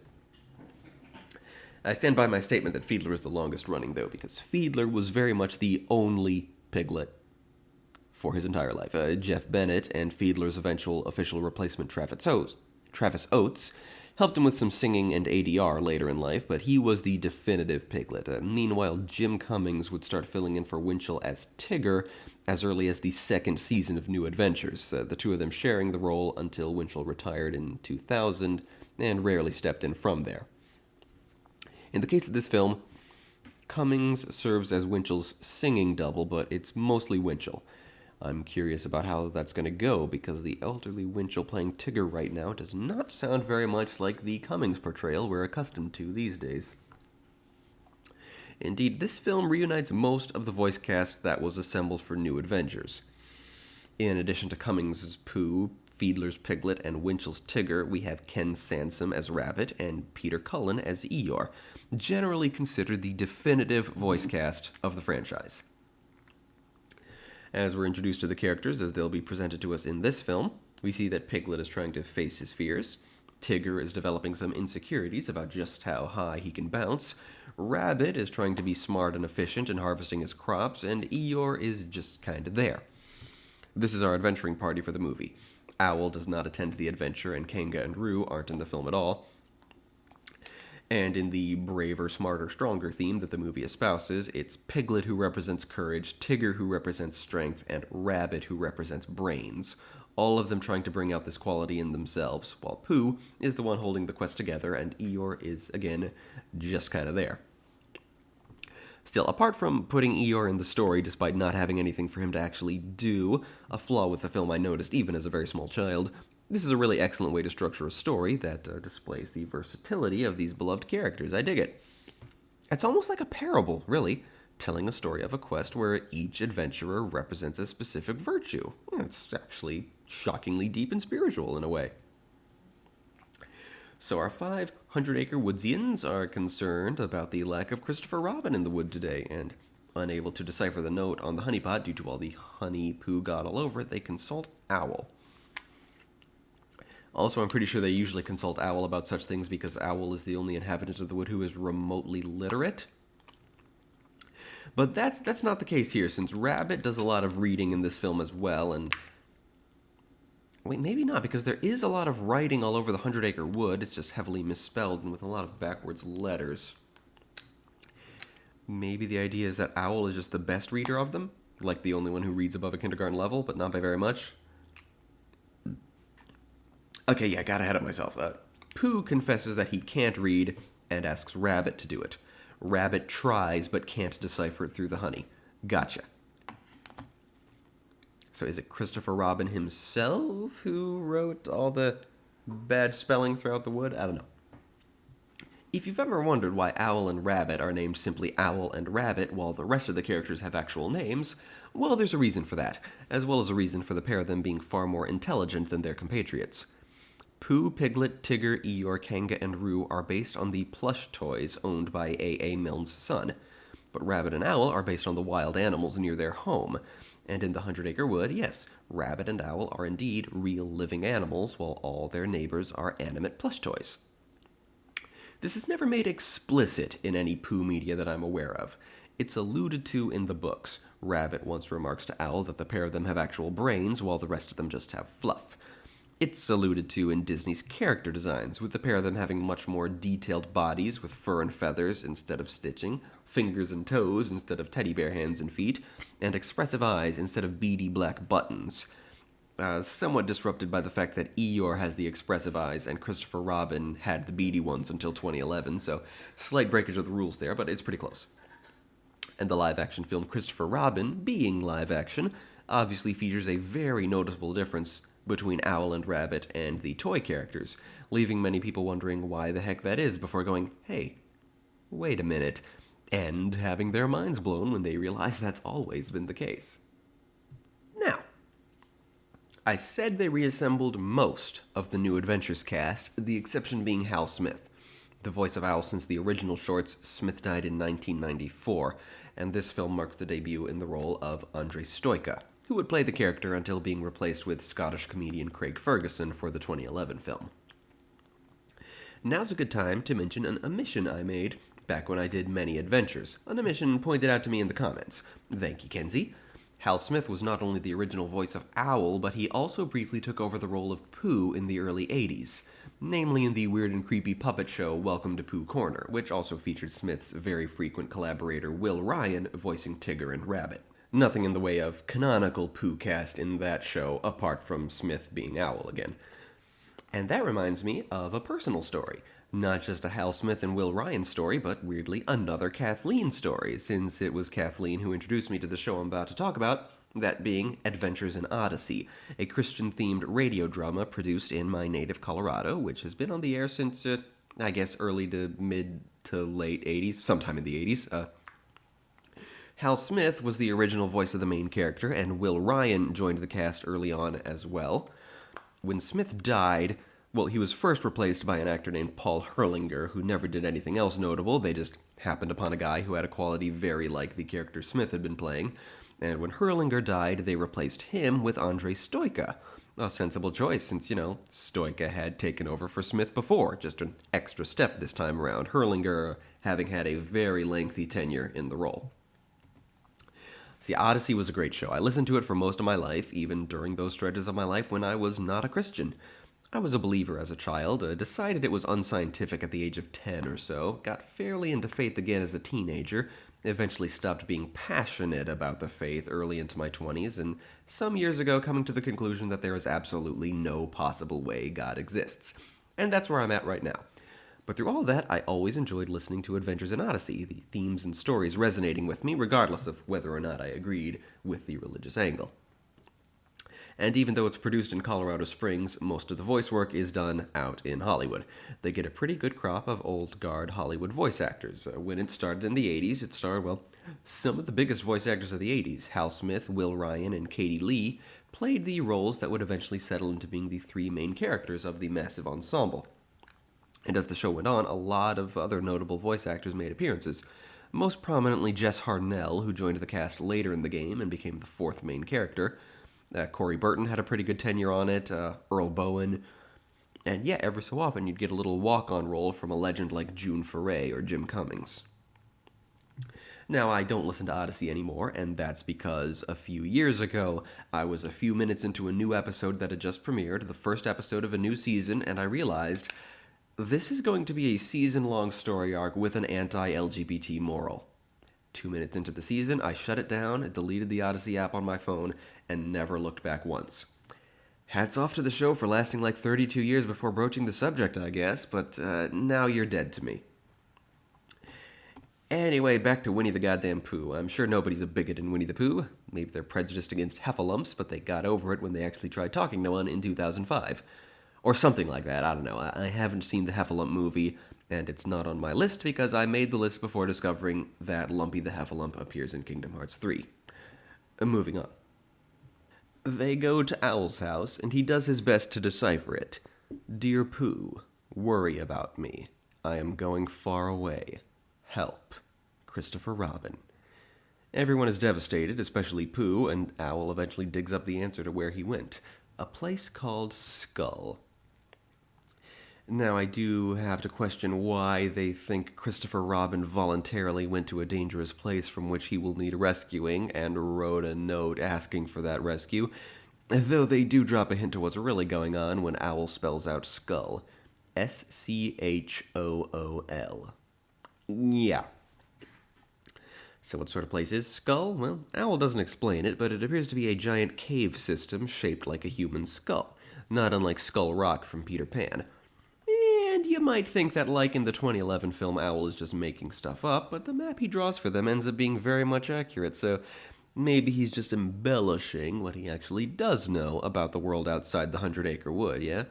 I stand by my statement that Fiedler is the longest running, though, because Fiedler was very much the only Piglet for his entire life. Jeff Bennett and Fiedler's eventual official replacement, Travis Oates, helped him with some singing and ADR later in life, but he was the definitive Piglet. Meanwhile, Jim Cummings would start filling in for Winchell as Tigger as early as the second season of New Adventures, the two of them sharing the role until Winchell retired in 2000 and rarely stepped in from there. In the case of this film, Cummings serves as Winchell's singing double, but it's mostly Winchell. I'm curious about how that's going to go, because the elderly Winchell playing Tigger right now does not sound very much like the Cummings portrayal we're accustomed to these days. Indeed, this film reunites most of the voice cast that was assembled for New Adventures. In addition to Cummings' Pooh, Fiedler's Piglet, and Winchell's Tigger, we have Ken Sansom as Rabbit and Peter Cullen as Eeyore, generally considered the definitive voice cast of the franchise. As we're introduced to the characters as they'll be presented to us in this film, we see that Piglet is trying to face his fears, Tigger is developing some insecurities about just how high he can bounce, Rabbit is trying to be smart and efficient in harvesting his crops, and Eeyore is just kinda there. This is our adventuring party for the movie. Owl does not attend the adventure, and Kanga and Roo aren't in the film at all. And in the braver, smarter, stronger theme that the movie espouses, it's Piglet who represents courage, Tigger who represents strength, and Rabbit who represents brains, all of them trying to bring out this quality in themselves, while Pooh is the one holding the quest together, and Eeyore is, again, just kind of there. Still, apart from putting Eeyore in the story despite not having anything for him to actually do, a flaw with the film I noticed even as a very small child, this is a really excellent way to structure a story that displays the versatility of these beloved characters. I dig it. It's almost like a parable, really, telling a story of a quest where each adventurer represents a specific virtue. It's actually shockingly deep and spiritual in a way. So our 500-acre Woodsians are concerned about the lack of Christopher Robin in the wood today, and unable to decipher the note on the honeypot due to all the honey Pooh got all over it, they consult Owl. Also, I'm pretty sure they usually consult Owl about such things because Owl is the only inhabitant of the wood who is remotely literate. But that's not the case here, since Rabbit does a lot of reading in this film as well, and... Wait, maybe not, because there is a lot of writing all over the 100-acre wood. It's just heavily misspelled and with a lot of backwards letters. Maybe the idea is that Owl is just the best reader of them? Like the only one who reads above a kindergarten level, but not by very much? Okay, yeah, got ahead of myself. Pooh confesses that he can't read and asks Rabbit to do it. Rabbit tries but can't decipher it through the honey. Gotcha. So is it Christopher Robin himself who wrote all the bad spelling throughout the wood? I don't know. If you've ever wondered why Owl and Rabbit are named simply Owl and Rabbit while the rest of the characters have actual names, well, there's a reason for that, as well as a reason for the pair of them being far more intelligent than their compatriots. Pooh, Piglet, Tigger, Eeyore, Kanga, and Roo are based on the plush toys owned by A.A. Milne's son, but Rabbit and Owl are based on the wild animals near their home. And in the 100-acre wood, yes, Rabbit and Owl are indeed real living animals, while all their neighbors are animate plush toys. This is never made explicit in any Pooh media that I'm aware of. It's alluded to in the books. Rabbit once remarks to Owl that the pair of them have actual brains, while the rest of them just have fluff. It's alluded to in Disney's character designs, with the pair of them having much more detailed bodies with fur and feathers instead of stitching, fingers and toes instead of teddy bear hands and feet, and expressive eyes instead of beady black buttons. Somewhat disrupted by the fact that Eeyore has the expressive eyes and Christopher Robin had the beady ones until 2011, so slight breakage of the rules there, but it's pretty close. And the live-action film Christopher Robin, being live-action, obviously features a very noticeable difference between Owl and Rabbit and the toy characters, leaving many people wondering why the heck that is before going, hey, wait a minute, and having their minds blown when they realize that's always been the case. Now, I said they reassembled most of the New Adventures cast, the exception being Hal Smith. The voice of Owl since the original shorts, Smith died in 1994, and this film marks the debut in the role of Andrei Stoica, who would play the character until being replaced with Scottish comedian Craig Ferguson for the 2011 film. Now's a good time to mention an omission I made back when I did Many Adventures, an omission pointed out to me in the comments. Thank you, Kenzie. Hal Smith was not only the original voice of Owl, but he also briefly took over the role of Pooh in the early 80s, namely in the weird and creepy puppet show Welcome to Pooh Corner, which also featured Smith's very frequent collaborator Will Ryan voicing Tigger and Rabbit. Nothing in the way of canonical Pooh cast in that show, apart from Smith being Owl again. And that reminds me of a personal story. Not just a Hal Smith and Will Ryan story, but weirdly another Kathleen story, since it was Kathleen who introduced me to the show I'm about to talk about, that being Adventures in Odyssey, a Christian-themed radio drama produced in my native Colorado, which has been on the air since, I guess, early to mid to late 80s, sometime in the 80s. Hal Smith was the original voice of the main character, and Will Ryan joined the cast early on as well. When Smith died, well, he was first replaced by an actor named Paul Herlinger, who never did anything else notable. They just happened upon a guy who had a quality very like the character Smith had been playing. And when Herlinger died, they replaced him with Andrei Stoica. A sensible choice, since, Stoica had taken over for Smith before. Just an extra step this time around. Herlinger having had a very lengthy tenure in the role. See, Odyssey was a great show. I listened to it for most of my life, even during those stretches of my life when I was not a Christian. I was a believer as a child, decided it was unscientific at the age of 10 or so, got fairly into faith again as a teenager, eventually stopped being passionate about the faith early into my 20s, and some years ago coming to the conclusion that there is absolutely no possible way God exists. And that's where I'm at right now. But through all that, I always enjoyed listening to Adventures in Odyssey, the themes and stories resonating with me, regardless of whether or not I agreed with the religious angle. And even though it's produced in Colorado Springs, most of the voice work is done out in Hollywood. They get a pretty good crop of old guard Hollywood voice actors. When it started in the 80s, it starred, some of the biggest voice actors of the 80s. Hal Smith, Will Ryan, and Katie Lee played the roles that would eventually settle into being the three main characters of the massive ensemble. And as the show went on, a lot of other notable voice actors made appearances. Most prominently Jess Harnell, who joined the cast later in the game and became the fourth main character. Corey Burton had a pretty good tenure on it, Earl Bowen, and yeah, every so often you'd get a little walk-on role from a legend like June Foray or Jim Cummings. Now, I don't listen to Odyssey anymore, and that's because a few years ago, I was a few minutes into a new episode that had just premiered, the first episode of a new season, and I realized this is going to be a season-long story arc with an anti-LGBT moral. 2 minutes into the season, I shut it down, deleted the Odyssey app on my phone, and never looked back once. Hats off to the show for lasting like 32 years before broaching the subject, I guess, but now you're dead to me. Anyway, back to Winnie the Goddamn Pooh. I'm sure nobody's a bigot in Winnie the Pooh. Maybe they're prejudiced against heffalumps, but they got over it when they actually tried talking to one in 2005. Or something like that, I don't know. I haven't seen the Heffalump movie, and it's not on my list because I made the list before discovering that Lumpy the Heffalump appears in Kingdom Hearts 3. Moving on. They go to Owl's house, and he does his best to decipher it. Dear Pooh, worry about me. I am going far away. Help. Christopher Robin. Everyone is devastated, especially Pooh, and Owl eventually digs up the answer to where he went. A place called Skull. Now, I do have to question why they think Christopher Robin voluntarily went to a dangerous place from which he will need rescuing and wrote a note asking for that rescue, though they do drop a hint to what's really going on when Owl spells out Skull. S-C-H-O-O-L. Yeah. So what sort of place is Skull? Well, Owl doesn't explain it, but it appears to be a giant cave system shaped like a human skull, not unlike Skull Rock from Peter Pan. And you might think that, like in the 2011 film, Owl is just making stuff up, but the map he draws for them ends up being very much accurate, so maybe he's just embellishing what he actually does know about the world outside the 100-acre wood, yeah?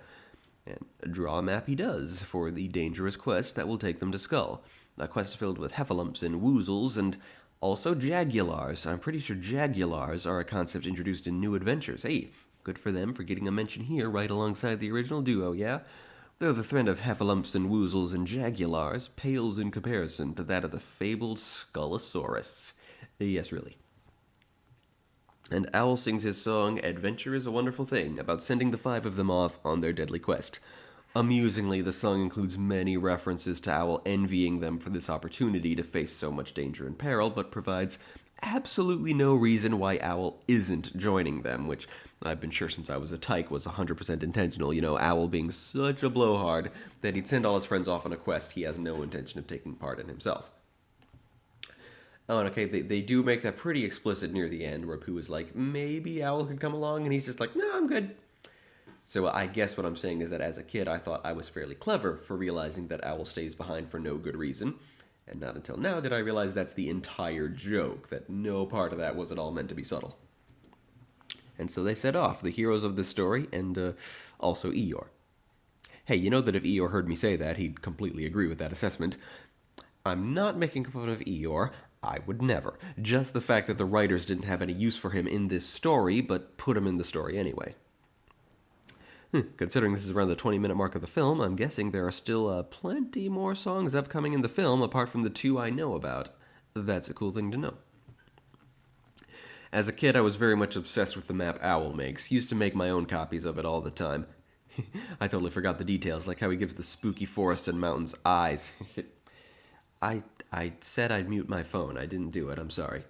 And draw a map he does for the dangerous quest that will take them to Skull. A quest filled with heffalumps and woozles, and also jagulars. I'm pretty sure jagulars are a concept introduced in New Adventures. Hey, Good for them for getting a mention here right alongside the original duo, yeah? Though the threat of heffalumps and woozles and jagulars pales in comparison to that of the fabled Skullosaurus. Yes, really. And Owl sings his song, Adventure is a Wonderful Thing, about sending the five of them off on their deadly quest. Amusingly, the song includes many references to Owl envying them for this opportunity to face so much danger and peril, but provides absolutely no reason why Owl isn't joining them, which I've been sure since I was a tyke was 100% intentional. You know, Owl being such a blowhard that he'd send all his friends off on a quest he has no intention of taking part in himself. Oh, and okay, they do make that pretty explicit near the end, where Pooh is like, maybe Owl could come along, and he's just like, no, I'm good. So I guess what I'm saying is that as a kid, I thought I was fairly clever for realizing that Owl stays behind for no good reason. And not until now did I realize that's the entire joke, that no part of that was at all meant to be subtle. And so they set off, the heroes of this story, and also Eeyore. Hey, you know that if Eeyore heard me say that, he'd completely agree with that assessment. I'm not making fun of Eeyore. I would never. Just the fact that the writers didn't have any use for him in this story, but put him in the story anyway. Considering this is around the 20-minute mark of the film, I'm guessing there are still plenty more songs upcoming in the film apart from the two I know about. That's a cool thing to know. As a kid, I was very much obsessed with the map Owl makes. Used to make my own copies of it all the time. I totally forgot the details, like how he gives the spooky forests and mountains eyes. I said I'd mute my phone. I didn't do it. I'm sorry.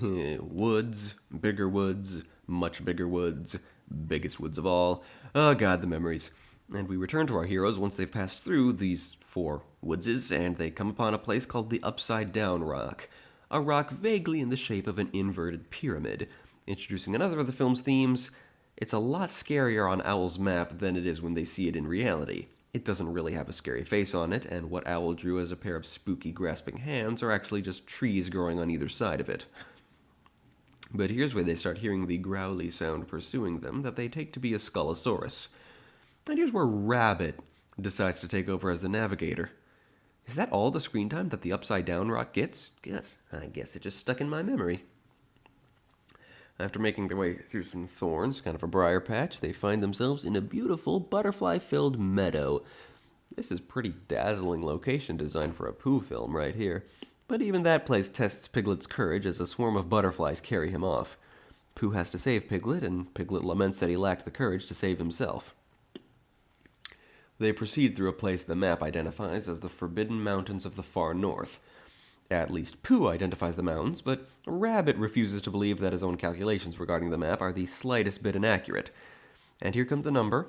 Woods, bigger woods, much bigger woods, biggest woods of all. Oh god, the memories. And we return to our heroes once they've passed through these 4 woodses, and they come upon a place called the Upside Down Rock. A rock vaguely in the shape of an inverted pyramid. Introducing another of the film's themes, it's a lot scarier on Owl's map than it is when they see it in reality. It doesn't really have a scary face on it, and what Owl drew as a pair of spooky grasping hands are actually just trees growing on either side of it. But here's where they start hearing the growly sound pursuing them that they take to be a Skullosaurus. And here's where Rabbit decides to take over as the navigator. Is that all the screen time that the Upside Down Rock gets? Yes, I guess it just stuck in my memory. After making their way through some thorns, kind of a briar patch, they find themselves in a beautiful butterfly-filled meadow. This is pretty dazzling location design for a Pooh film right here. But even that place tests Piglet's courage as a swarm of butterflies carry him off. Pooh has to save Piglet, and Piglet laments that he lacked the courage to save himself. They proceed through a place the map identifies as the Forbidden Mountains of the Far North. At least Pooh identifies the mountains, but Rabbit refuses to believe that his own calculations regarding the map are the slightest bit inaccurate. And here comes a number.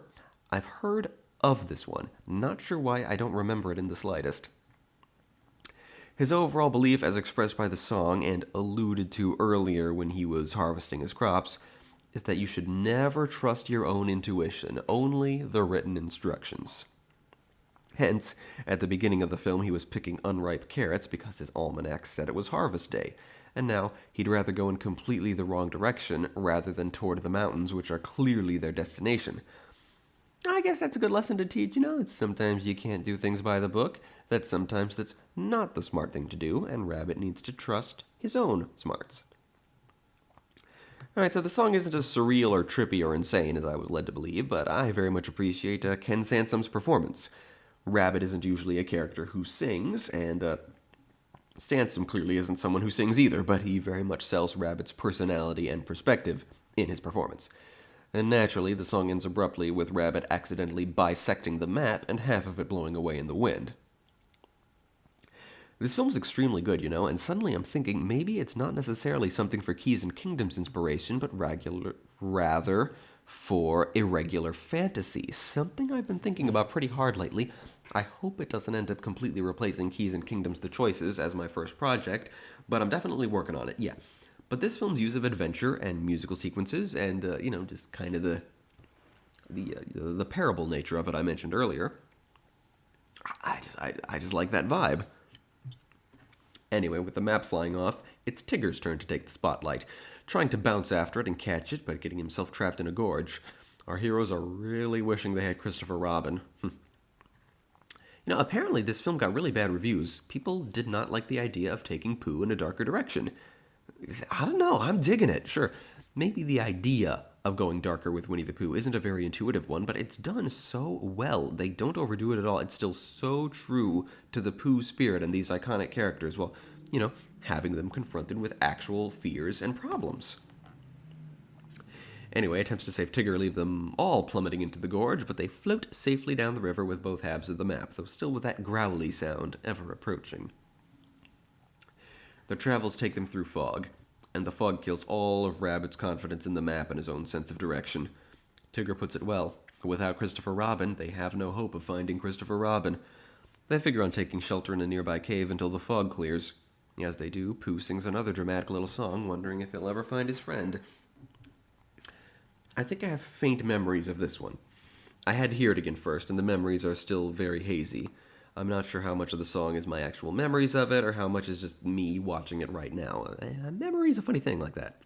I've heard of this one. Not sure why I don't remember it in the slightest. His overall belief, as expressed by the song and alluded to earlier when he was harvesting his crops, is that you should never trust your own intuition, only the written instructions. Hence, at the beginning of the film, he was picking unripe carrots because his almanac said it was harvest day, and now he'd rather go in completely the wrong direction rather than toward the mountains, which are clearly their destination. I guess that's a good lesson to teach, that sometimes you can't do things by the book, that sometimes that's not the smart thing to do, and Rabbit needs to trust his own smarts. Alright, so the song isn't as surreal or trippy or insane as I was led to believe, but I very much appreciate Ken Sansom's performance. Rabbit isn't usually a character who sings, and Sansom clearly isn't someone who sings either, but he very much sells Rabbit's personality and perspective in his performance. And naturally, the song ends abruptly with Rabbit accidentally bisecting the map and half of it blowing away in the wind. This film's extremely good, and suddenly I'm thinking maybe it's not necessarily something for Keys and Kingdoms inspiration, but rather for irregular fantasy, something I've been thinking about pretty hard lately. I hope it doesn't end up completely replacing Keys and Kingdoms The Choices as my first project, but I'm definitely working on it, yeah. But this film's use of adventure and musical sequences and, just kind of the parable nature of it I mentioned earlier, I just like that vibe. Anyway, with the map flying off, it's Tigger's turn to take the spotlight, trying to bounce after it and catch it, but getting himself trapped in a gorge. Our heroes are really wishing they had Christopher Robin. Apparently this film got really bad reviews. People did not like the idea of taking Pooh in a darker direction. I don't know, I'm digging it, sure. Maybe the idea of going darker with Winnie the Pooh isn't a very intuitive one, but it's done so well. They don't overdo it at all. It's still so true to the Pooh spirit and these iconic characters, while, having them confronted with actual fears and problems. Anyway, attempts to save Tigger leave them all plummeting into the gorge, but they float safely down the river with both halves of the map, though still with that growly sound ever approaching. Their travels take them through fog, and the fog kills all of Rabbit's confidence in the map and his own sense of direction. Tigger puts it well. Without Christopher Robin, they have no hope of finding Christopher Robin. They figure on taking shelter in a nearby cave until the fog clears. As they do, Pooh sings another dramatic little song, wondering if he'll ever find his friend. I think I have faint memories of this one. I had to hear it again first, and the memories are still very hazy. I'm not sure how much of the song is my actual memories of it, or how much is just me watching it right now. Memory is a funny thing like that.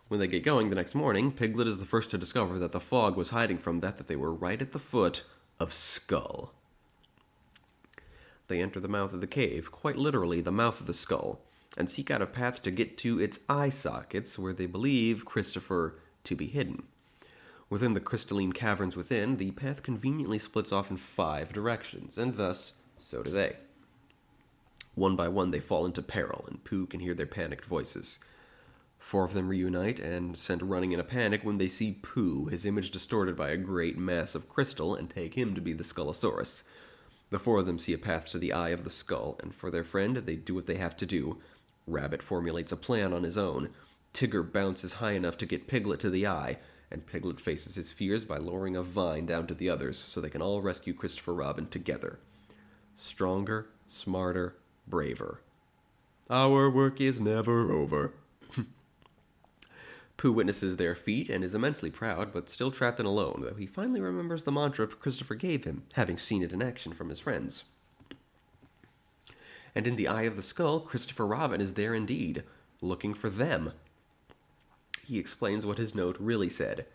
When they get going the next morning, Piglet is the first to discover that the fog was hiding from that they were right at the foot of Skull. They enter the mouth of the cave, quite literally the mouth of the skull, and seek out a path to get to its eye sockets, where they believe Christopher to be hidden. Within the crystalline caverns within, the path conveniently splits off in 5 directions, and thus, so do they. One by one, they fall into peril, and Pooh can hear their panicked voices. 4 of them reunite and send running in a panic when they see Pooh, his image distorted by a great mass of crystal, and take him to be the Skullosaurus. The 4 of them see a path to the eye of the skull, and for their friend, they do what they have to do. Rabbit formulates a plan on his own. Tigger bounces high enough to get Piglet to the eye, and Piglet faces his fears by lowering a vine down to the others so they can all rescue Christopher Robin together. Stronger, smarter, braver. Our work is never over. Pooh witnesses their feat and is immensely proud, but still trapped and alone, though he finally remembers the mantra Christopher gave him, having seen it in action from his friends. And in the eye of the skull, Christopher Robin is there indeed, looking for them. He explains what his note really said.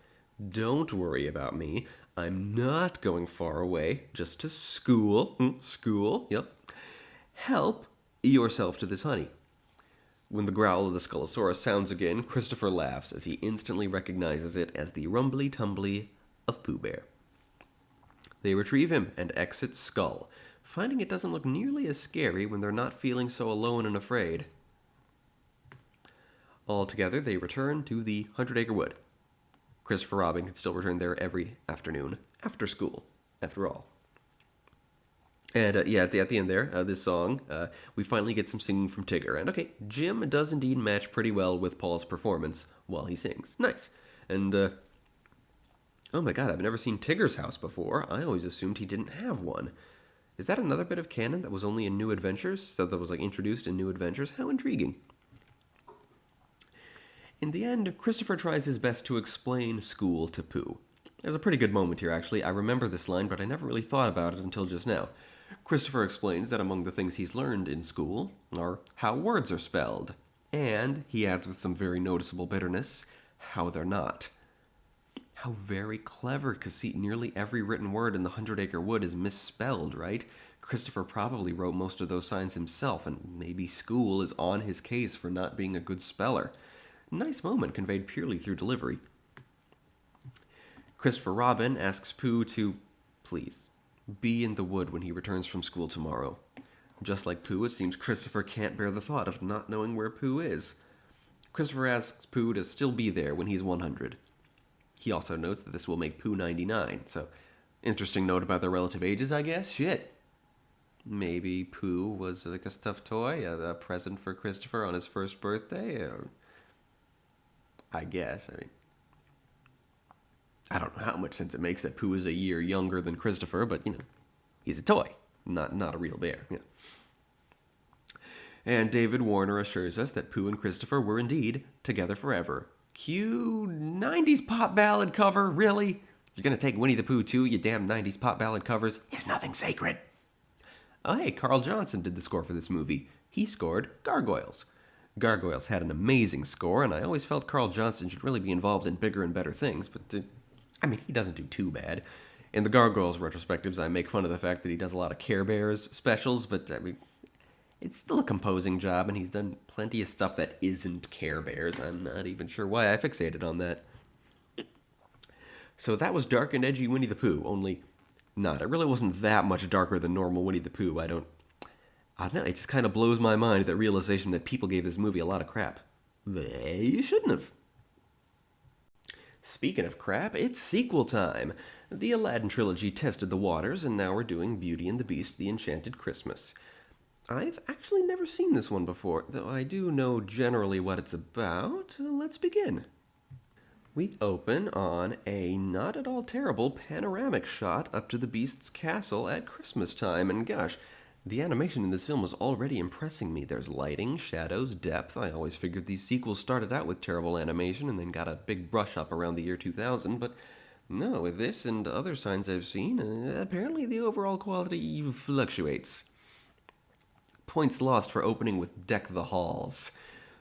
Don't worry about me. I'm not going far away, just to school. School, yep. Help yourself to this honey. When the growl of the Skullosaurus sounds again, Christopher laughs as he instantly recognizes it as the rumbly-tumbly of Pooh Bear. They retrieve him and exit Skull, finding it doesn't look nearly as scary when they're not feeling so alone and afraid. Altogether, they return to the 100-Acre Wood. Christopher Robin can still return there every afternoon, after school, after all. And at the end there, this song, we finally get some singing from Tigger. And okay, Jim does indeed match pretty well with Paul's performance while he sings. Nice. And, oh my god, I've never seen Tigger's house before. I always assumed he didn't have one. Is that another bit of canon that was only in New Adventures? So that was, introduced in New Adventures? How intriguing. In the end, Christopher tries his best to explain school to Pooh. There's a pretty good moment here, actually. I remember this line, but I never really thought about it until just now. Christopher explains that among the things he's learned in school are how words are spelled, and, he adds with some very noticeable bitterness, how they're not. How very clever, because nearly every written word in the 100-Acre Wood is misspelled, right? Christopher probably wrote most of those signs himself, and maybe school is on his case for not being a good speller. Nice moment conveyed purely through delivery. Christopher Robin asks Pooh to, please, be in the wood when he returns from school tomorrow. Just like Pooh, it seems Christopher can't bear the thought of not knowing where Pooh is. Christopher asks Pooh to still be there when he's 100. He also notes that this will make Pooh 99, so interesting note about their relative ages, I guess. Shit. Maybe Pooh was like a stuffed toy, a present for Christopher on his first birthday. I guess. I don't know how much sense it makes that Pooh is a year younger than Christopher, but, he's a toy, not a real bear. Yeah. And David Warner assures us that Pooh and Christopher were indeed together forever. Cue 90s pop ballad cover, really? You're gonna take Winnie the Pooh too, you damn 90s pop ballad covers? Is nothing sacred. Oh hey, Carl Johnson did the score for this movie. He scored Gargoyles. Gargoyles had an amazing score, and I always felt Carl Johnson should really be involved in bigger and better things, but, he doesn't do too bad. In the Gargoyles retrospectives, I make fun of the fact that he does a lot of Care Bears specials, but, it's still a composing job, and he's done plenty of stuff that isn't Care Bears. I'm not even sure why I fixated on that. So that was dark and edgy Winnie the Pooh, only not. It really wasn't that much darker than normal Winnie the Pooh. I don't know, it just kind of blows my mind, that realization that people gave this movie a lot of crap. They shouldn't have. Speaking of crap, it's sequel time. The Aladdin trilogy tested the waters, and now we're doing Beauty and the Beast, The Enchanted Christmas. I've actually never seen this one before, though I do know generally what it's about. Let's begin. We open on a not at all terrible panoramic shot up to the Beast's castle at Christmas time, and gosh, the animation in this film was already impressing me. There's lighting, shadows, depth. I always figured these sequels started out with terrible animation and then got a big brush up around the year 2000, but no, with this and other signs I've seen, apparently the overall quality fluctuates. Points lost for opening with Deck the Halls.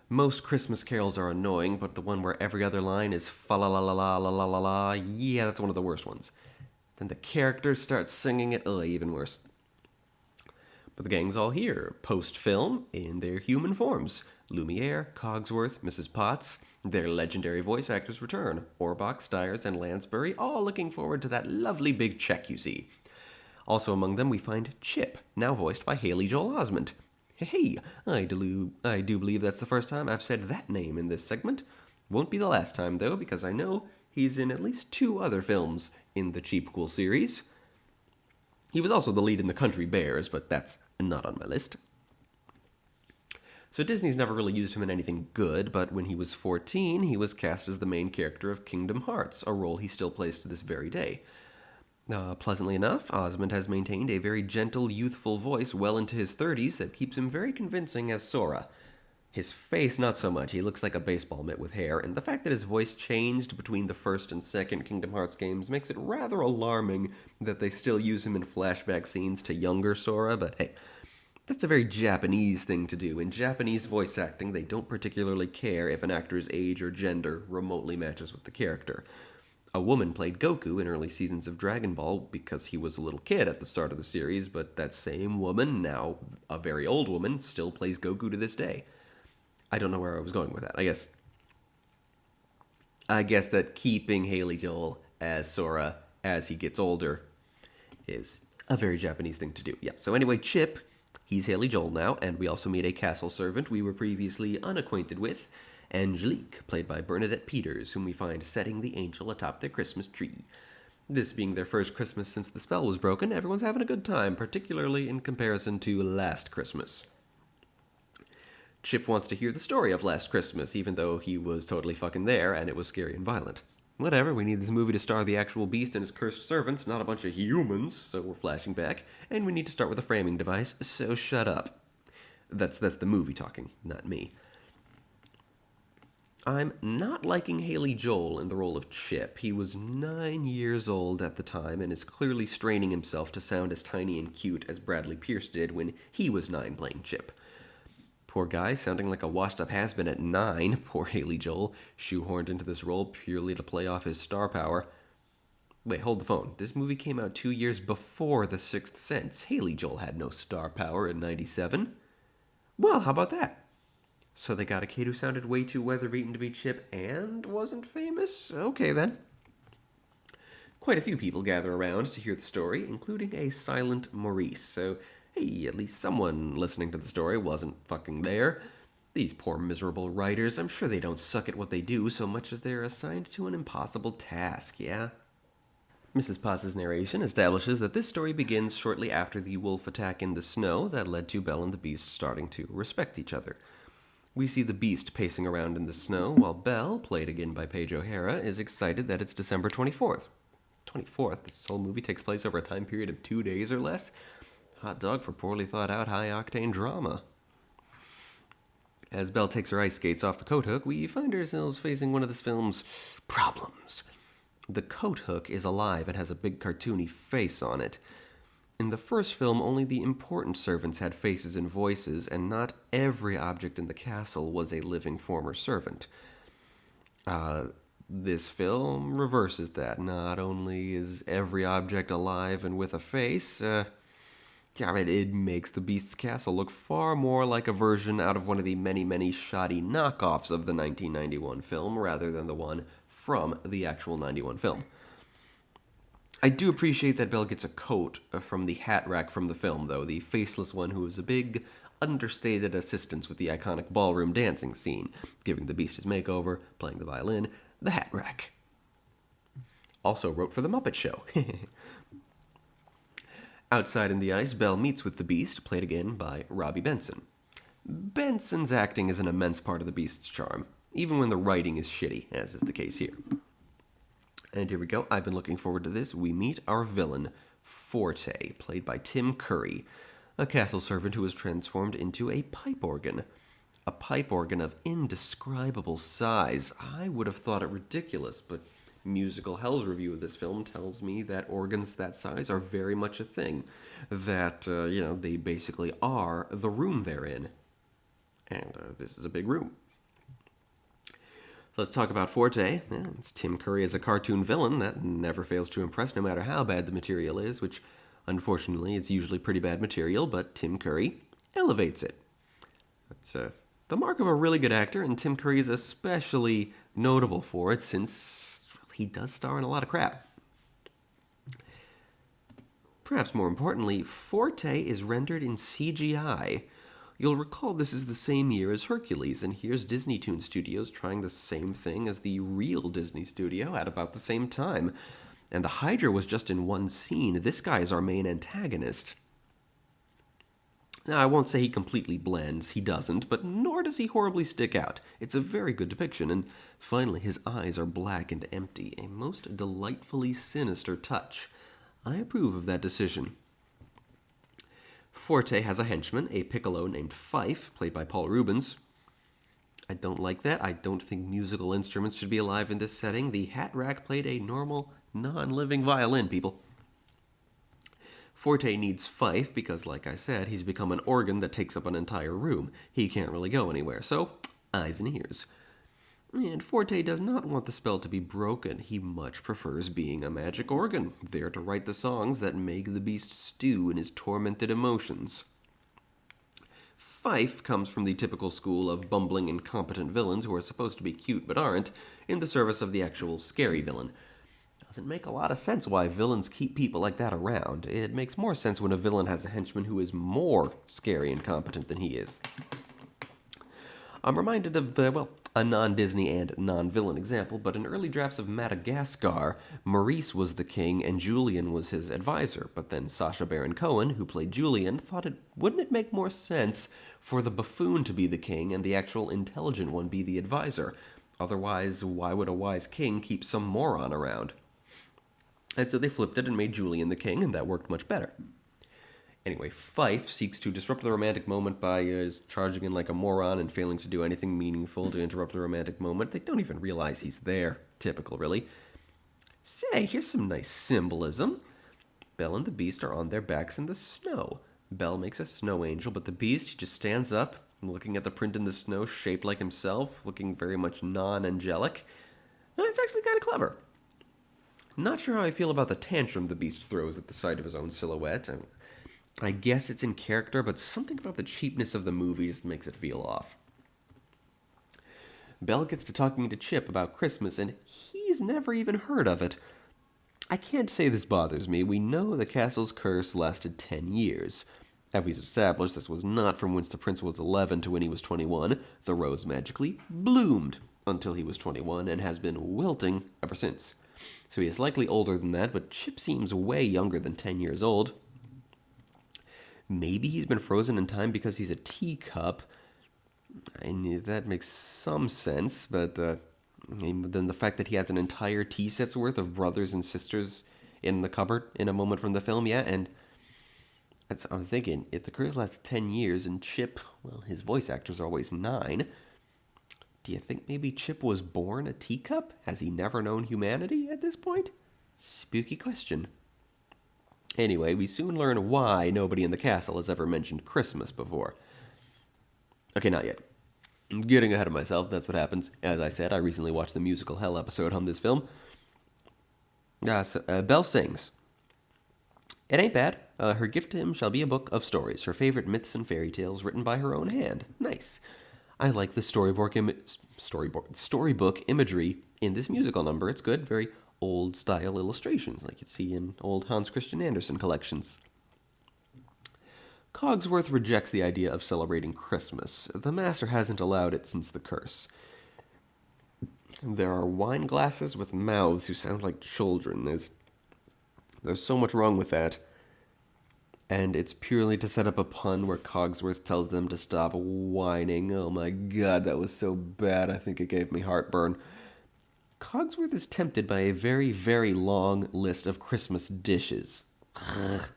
Most Christmas carols are annoying, but the one where every other line is fa la la la la la la la la, yeah, that's one of the worst ones. Then the characters start singing it, even worse. But the gang's all here, post-film, in their human forms. Lumiere, Cogsworth, Mrs. Potts, their legendary voice actors return. Orbach, Stiers, and Lansbury, all looking forward to that lovely big check you see. Also among them, we find Chip, now voiced by Haley Joel Osment. Hey, I do believe that's the first time I've said that name in this segment. Won't be the last time, though, because I know he's in at least 2 other films in the Cheap Cool series. He was also the lead in The Country Bears, but that's not on my list. So Disney's never really used him in anything good, but when he was 14, he was cast as the main character of Kingdom Hearts, a role he still plays to this very day. Pleasantly enough, Osmond has maintained a very gentle, youthful voice well into his 30s that keeps him very convincing as Sora. His face, not so much. He looks like a baseball mitt with hair, and the fact that his voice changed between the first and second Kingdom Hearts games makes it rather alarming that they still use him in flashback scenes to younger Sora, but hey, that's a very Japanese thing to do. In Japanese voice acting, they don't particularly care if an actor's age or gender remotely matches with the character. A woman played Goku in early seasons of Dragon Ball because he was a little kid at the start of the series, but that same woman, now a very old woman, still plays Goku to this day. I don't know where I was going with that. I guess that keeping Haley Joel as Sora as he gets older is a very Japanese thing to do. Yeah, so anyway, Chip, he's Haley Joel now, and we also meet a castle servant we were previously unacquainted with, Angelique, played by Bernadette Peters, whom we find setting the angel atop their Christmas tree. This being their first Christmas since the spell was broken, everyone's having a good time, particularly in comparison to last Christmas. Chip wants to hear the story of Last Christmas, even though he was totally fucking there and it was scary and violent. Whatever, we need this movie to star the actual beast and his cursed servants, not a bunch of humans, so we're flashing back, and we need to start with a framing device, so shut up. That's the movie talking, not me. I'm not liking Haley Joel in the role of Chip. He was 9 years old at the time and is clearly straining himself to sound as tiny and cute as Bradley Pierce did when he was 9 playing Chip. Poor guy, sounding like a washed-up has-been at 9, poor Haley Joel, shoehorned into this role purely to play off his star power. Wait, hold the phone. This movie came out 2 years before The Sixth Sense. Haley Joel had no star power in 97. Well, how about that? So they got a kid who sounded way too weather-beaten to be Chip and wasn't famous? Okay, then. Quite a few people gather around to hear the story, including a silent Maurice, so hey, at least someone listening to the story wasn't fucking there. These poor miserable writers, I'm sure they don't suck at what they do so much as they're assigned to an impossible task, yeah? Mrs. Potts' narration establishes that this story begins shortly after the wolf attack in the snow that led to Belle and the Beast starting to respect each other. We see the Beast pacing around in the snow, while Belle, played again by Paige O'Hara, is excited that it's December 24th. 24th? This whole movie takes place over a time period of 2 days or less? Hot dog for poorly thought out high-octane drama. As Belle takes her ice skates off the coat hook, we find ourselves facing one of this film's problems. The coat hook is alive and has a big cartoony face on it. In the first film, only the important servants had faces and voices, and not every object in the castle was a living former servant. This film reverses that. Not only is every object alive and with a face, Yeah, it makes the Beast's castle look far more like a version out of one of the many, many shoddy knockoffs of the 1991 film rather than the one from the actual 91 film. I do appreciate that Belle gets a coat from the hat rack from the film, though, the faceless one who is a big, understated assistant with the iconic ballroom dancing scene, giving the Beast his makeover, playing the violin, the hat rack. Also wrote for The Muppet Show. Outside in the ice, Belle meets with the Beast, played again by Robbie Benson. Benson's acting is an immense part of the Beast's charm, even when the writing is shitty, as is the case here. And here we go. I've been looking forward to this. We meet our villain, Forte, played by Tim Curry, a castle servant who is transformed into a pipe organ. A pipe organ of indescribable size. I would have thought it ridiculous, but Musical Hell's review of this film tells me that organs that size are very much a thing. That, they basically are the room they're in. And this is a big room. Let's talk about Forte. Yeah, it's Tim Curry as a cartoon villain that never fails to impress no matter how bad the material is, which, unfortunately, it's usually pretty bad material, but Tim Curry elevates it. That's the mark of a really good actor, and Tim Curry is especially notable for it since he does star in a lot of crap. Perhaps more importantly, Forte is rendered in CGI. You'll recall this is the same year as Hercules, and here's Disney Toon Studios trying the same thing as the real Disney studio at about the same time. And the Hydra was just in one scene. This guy is our main antagonist. Now, I won't say he completely blends, he doesn't, but nor does he horribly stick out. It's a very good depiction, and finally his eyes are black and empty, a most delightfully sinister touch. I approve of that decision. Forte has a henchman, a piccolo named Fife, played by Paul Rubens. I don't like that. I don't think musical instruments should be alive in this setting. The hat rack played a normal, non-living violin, people. Forte needs Fife because, like I said, he's become an organ that takes up an entire room. He can't really go anywhere, so eyes and ears. And Forte does not want the spell to be broken. He much prefers being a magic organ, there to write the songs that make the Beast stew in his tormented emotions. Fife comes from the typical school of bumbling, incompetent villains who are supposed to be cute but aren't, in the service of the actual scary villain. Doesn't make a lot of sense why villains keep people like that around. It makes more sense when a villain has a henchman who is more scary and competent than he is. I'm reminded of a non-Disney and non-villain example, but in early drafts of Madagascar, Maurice was the king and Julian was his advisor, but then Sacha Baron Cohen, who played Julian, thought wouldn't it make more sense for the buffoon to be the king and the actual intelligent one be the advisor? Otherwise, why would a wise king keep some moron around? And so they flipped it and made Julian the king, and that worked much better. Anyway, Fife seeks to disrupt the romantic moment by charging in like a moron and failing to do anything meaningful to interrupt the romantic moment. They don't even realize he's there. Typical, really. Say, here's some nice symbolism. Belle and the Beast are on their backs in the snow. Belle makes a snow angel, but the Beast, he just stands up, looking at the print in the snow, shaped like himself, looking very much non-angelic. It's actually kind of clever. Not sure how I feel about the tantrum the Beast throws at the sight of his own silhouette. I guess it's in character, but something about the cheapness of the movie just makes it feel off. Belle gets to talking to Chip about Christmas, and he's never even heard of it. I can't say this bothers me. We know the castle's curse lasted 10 years. As we've established, this was not from when the prince was 11 to when he was 21. The rose magically bloomed until he was 21 and has been wilting ever since. So he is likely older than that, but Chip seems way younger than 10 years old. Maybe he's been frozen in time because he's a teacup. And that makes some sense, but then the fact that he has an entire tea set's worth of brothers and sisters in the cupboard in a moment from the film, yeah, and I'm thinking, if the curse lasted 10 years and Chip, well, his voice actor's always 9, do you think maybe Chip was born a teacup? Has he never known humanity at this point? Spooky question. Anyway, we soon learn why nobody in the castle has ever mentioned Christmas before. Okay, not yet. I'm getting ahead of myself, that's what happens. As I said, I recently watched the Musical Hell episode on this film. Belle sings. It ain't bad. Her gift to him shall be a book of stories, her favorite myths and fairy tales written by her own hand. Nice. I like the storybook imagery in this musical number. It's good, very old-style illustrations like you'd see in old Hans Christian Andersen collections. Cogsworth rejects the idea of celebrating Christmas. The master hasn't allowed it since the curse. There are wine glasses with mouths who sound like children. There's so much wrong with that. And it's purely to set up a pun where Cogsworth tells them to stop whining. Oh my god, that was so bad. I think it gave me heartburn. Cogsworth is tempted by a very, very long list of Christmas dishes. Ugh.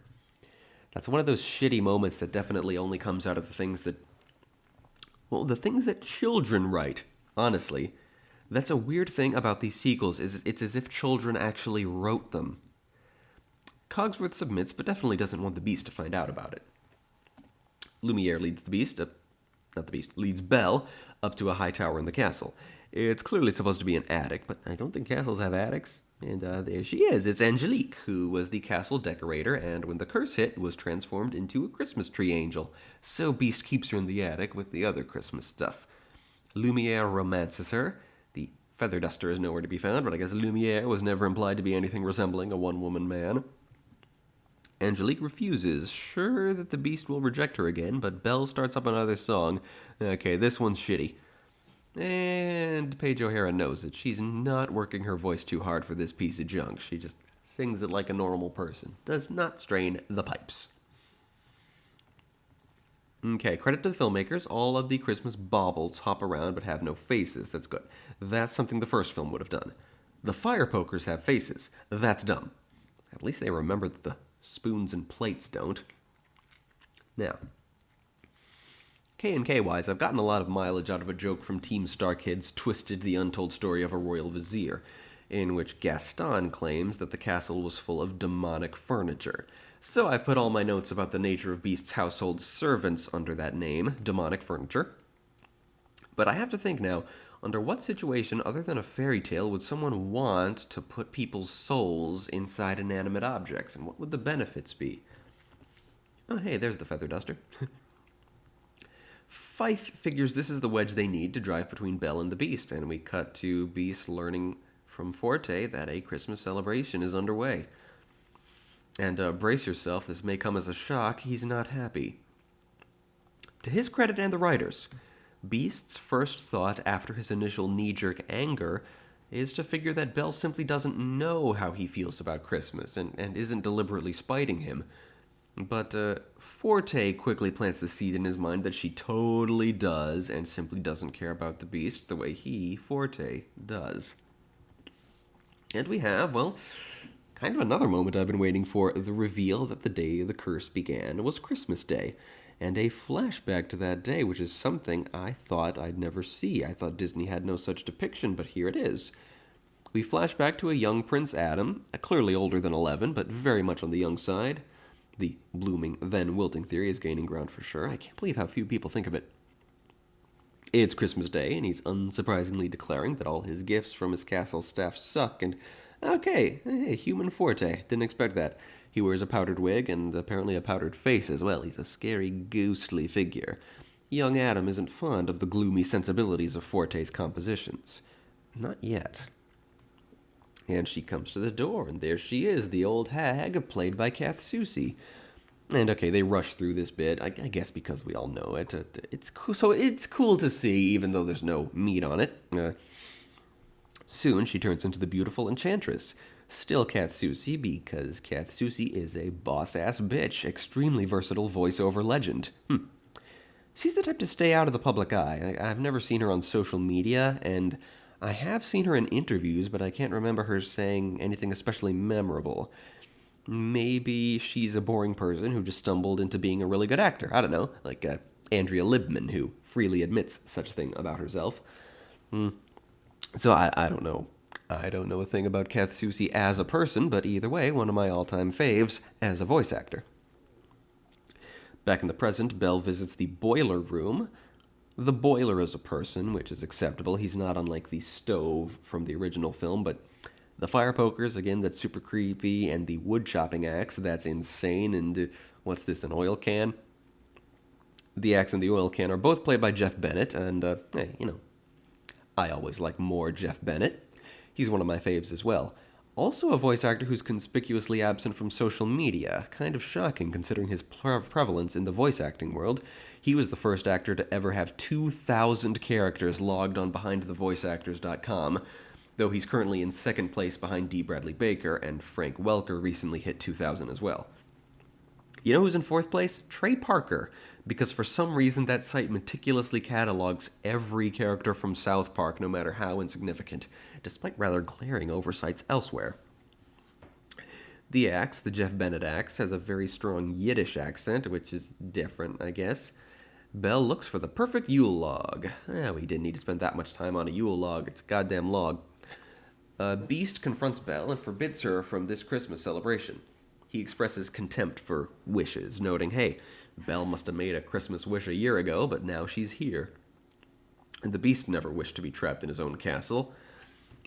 That's one of those shitty moments that definitely only comes out of the things that children write, honestly. That's a weird thing about these sequels, is it's as if children actually wrote them. Cogsworth submits, but definitely doesn't want the Beast to find out about it. Lumiere leads leads Belle up to a high tower in the castle. It's clearly supposed to be an attic, but I don't think castles have attics. And there she is. It's Angelique, who was the castle decorator, and when the curse hit, was transformed into a Christmas tree angel. So Beast keeps her in the attic with the other Christmas stuff. Lumiere romances her. The feather duster is nowhere to be found, but I guess Lumiere was never implied to be anything resembling a one-woman man. Angelique refuses, sure that the Beast will reject her again, but Belle starts up another song. Okay, this one's shitty. And Paige O'Hara knows it. She's not working her voice too hard for this piece of junk. She just sings it like a normal person. Does not strain the pipes. Okay, credit to the filmmakers. All of the Christmas baubles hop around but have no faces. That's good. That's something the first film would have done. The fire pokers have faces. That's dumb. At least they remember that the spoons and plates don't. Now, K&K-wise, I've gotten a lot of mileage out of a joke from Team Star Kids' Twisted the Untold Story of a Royal Vizier, in which Gaston claims that the castle was full of demonic furniture. So I've put all my notes about the nature of Beast's household servants under that name, demonic furniture. But I have to think now, under what situation other than a fairy tale would someone want to put people's souls inside inanimate objects, and what would the benefits be? Oh, hey, there's the feather duster. Fife figures this is the wedge they need to drive between Belle and the Beast, and we cut to Beast learning from Forte that a Christmas celebration is underway. And brace yourself, this may come as a shock, he's not happy. To his credit and the writers, Beast's first thought after his initial knee-jerk anger is to figure that Belle simply doesn't know how he feels about Christmas and isn't deliberately spiting him. But Forte quickly plants the seed in his mind that she totally does and simply doesn't care about the Beast the way he, Forte, does. And we have, well, kind of another moment I've been waiting for, the reveal that the day the curse began was Christmas Day, and a flashback to that day, which is something I thought I'd never see. I thought Disney had no such depiction, but here it is. We flash back to a young Prince Adam, clearly older than 11, but very much on the young side. The blooming, then wilting theory is gaining ground for sure. I can't believe how few people think of it. It's Christmas Day, and he's unsurprisingly declaring that all his gifts from his castle staff suck, and okay, hey, human Forte, didn't expect that. He wears a powdered wig, and apparently a powdered face as well. He's a scary, ghostly figure. Young Adam isn't fond of the gloomy sensibilities of Forte's compositions. Not yet. And she comes to the door, and there she is, the old hag, played by Kath Soucie. And okay, they rush through this bit, I guess because we all know it. It's cool, so it's cool to see, even though there's no meat on it. Soon she turns into the beautiful Enchantress. Still Kath Soucie, because Kath Soucie is a boss-ass bitch, extremely versatile voiceover legend. She's the type to stay out of the public eye. I've never seen her on social media, and I have seen her in interviews, but I can't remember her saying anything especially memorable. Maybe she's a boring person who just stumbled into being a really good actor. I don't know, like Andrea Libman, who freely admits such a thing about herself. So I don't know. I don't know a thing about Kath Soucie as a person, but either way, one of my all-time faves as a voice actor. Back in the present, Belle visits the boiler room. The boiler is a person, which is acceptable. He's not unlike the stove from the original film, but The fire pokers, again, that's super creepy, and the wood chopping axe, that's insane, and what's this, an oil can? The axe and the oil can are both played by Jeff Bennett, and, hey, I always like more Jeff Bennett. He's one of my faves as well. Also a voice actor who's conspicuously absent from social media. Kind of shocking considering his prevalence in the voice acting world. He was the first actor to ever have 2,000 characters logged on BehindTheVoiceActors.com, though he's currently in second place behind D. Bradley Baker, and Frank Welker recently hit 2,000 as well. You know who's in fourth place? Trey Parker, because for some reason that site meticulously catalogs every character from South Park, no matter how insignificant, despite rather glaring oversights elsewhere. The axe, the Jeff Bennett axe, has a very strong Yiddish accent, which is different, I guess. Belle looks for the perfect Yule log. We didn't need to spend that much time on a Yule log, it's a goddamn log. Beast confronts Belle and forbids her from this Christmas celebration. He expresses contempt for wishes, noting, hey, Belle must have made a Christmas wish a year ago, but now she's here. And the Beast never wished to be trapped in his own castle.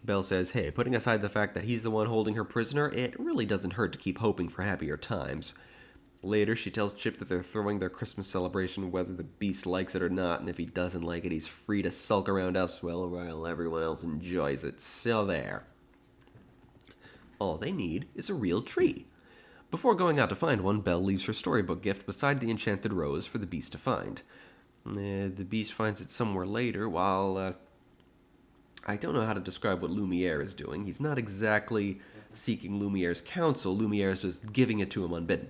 Belle says, hey, putting aside the fact that he's the one holding her prisoner, it really doesn't hurt to keep hoping for happier times. Later, she tells Chip that they're throwing their Christmas celebration whether the Beast likes it or not, and if he doesn't like it, he's free to sulk around elsewhere while everyone else enjoys it. So there. All they need is a real tree. Before going out to find one, Belle leaves her storybook gift beside the enchanted rose for the Beast to find. The Beast finds it somewhere later, while, I don't know how to describe what Lumiere is doing. He's not exactly seeking Lumiere's counsel. Lumiere is just giving it to him unbidden.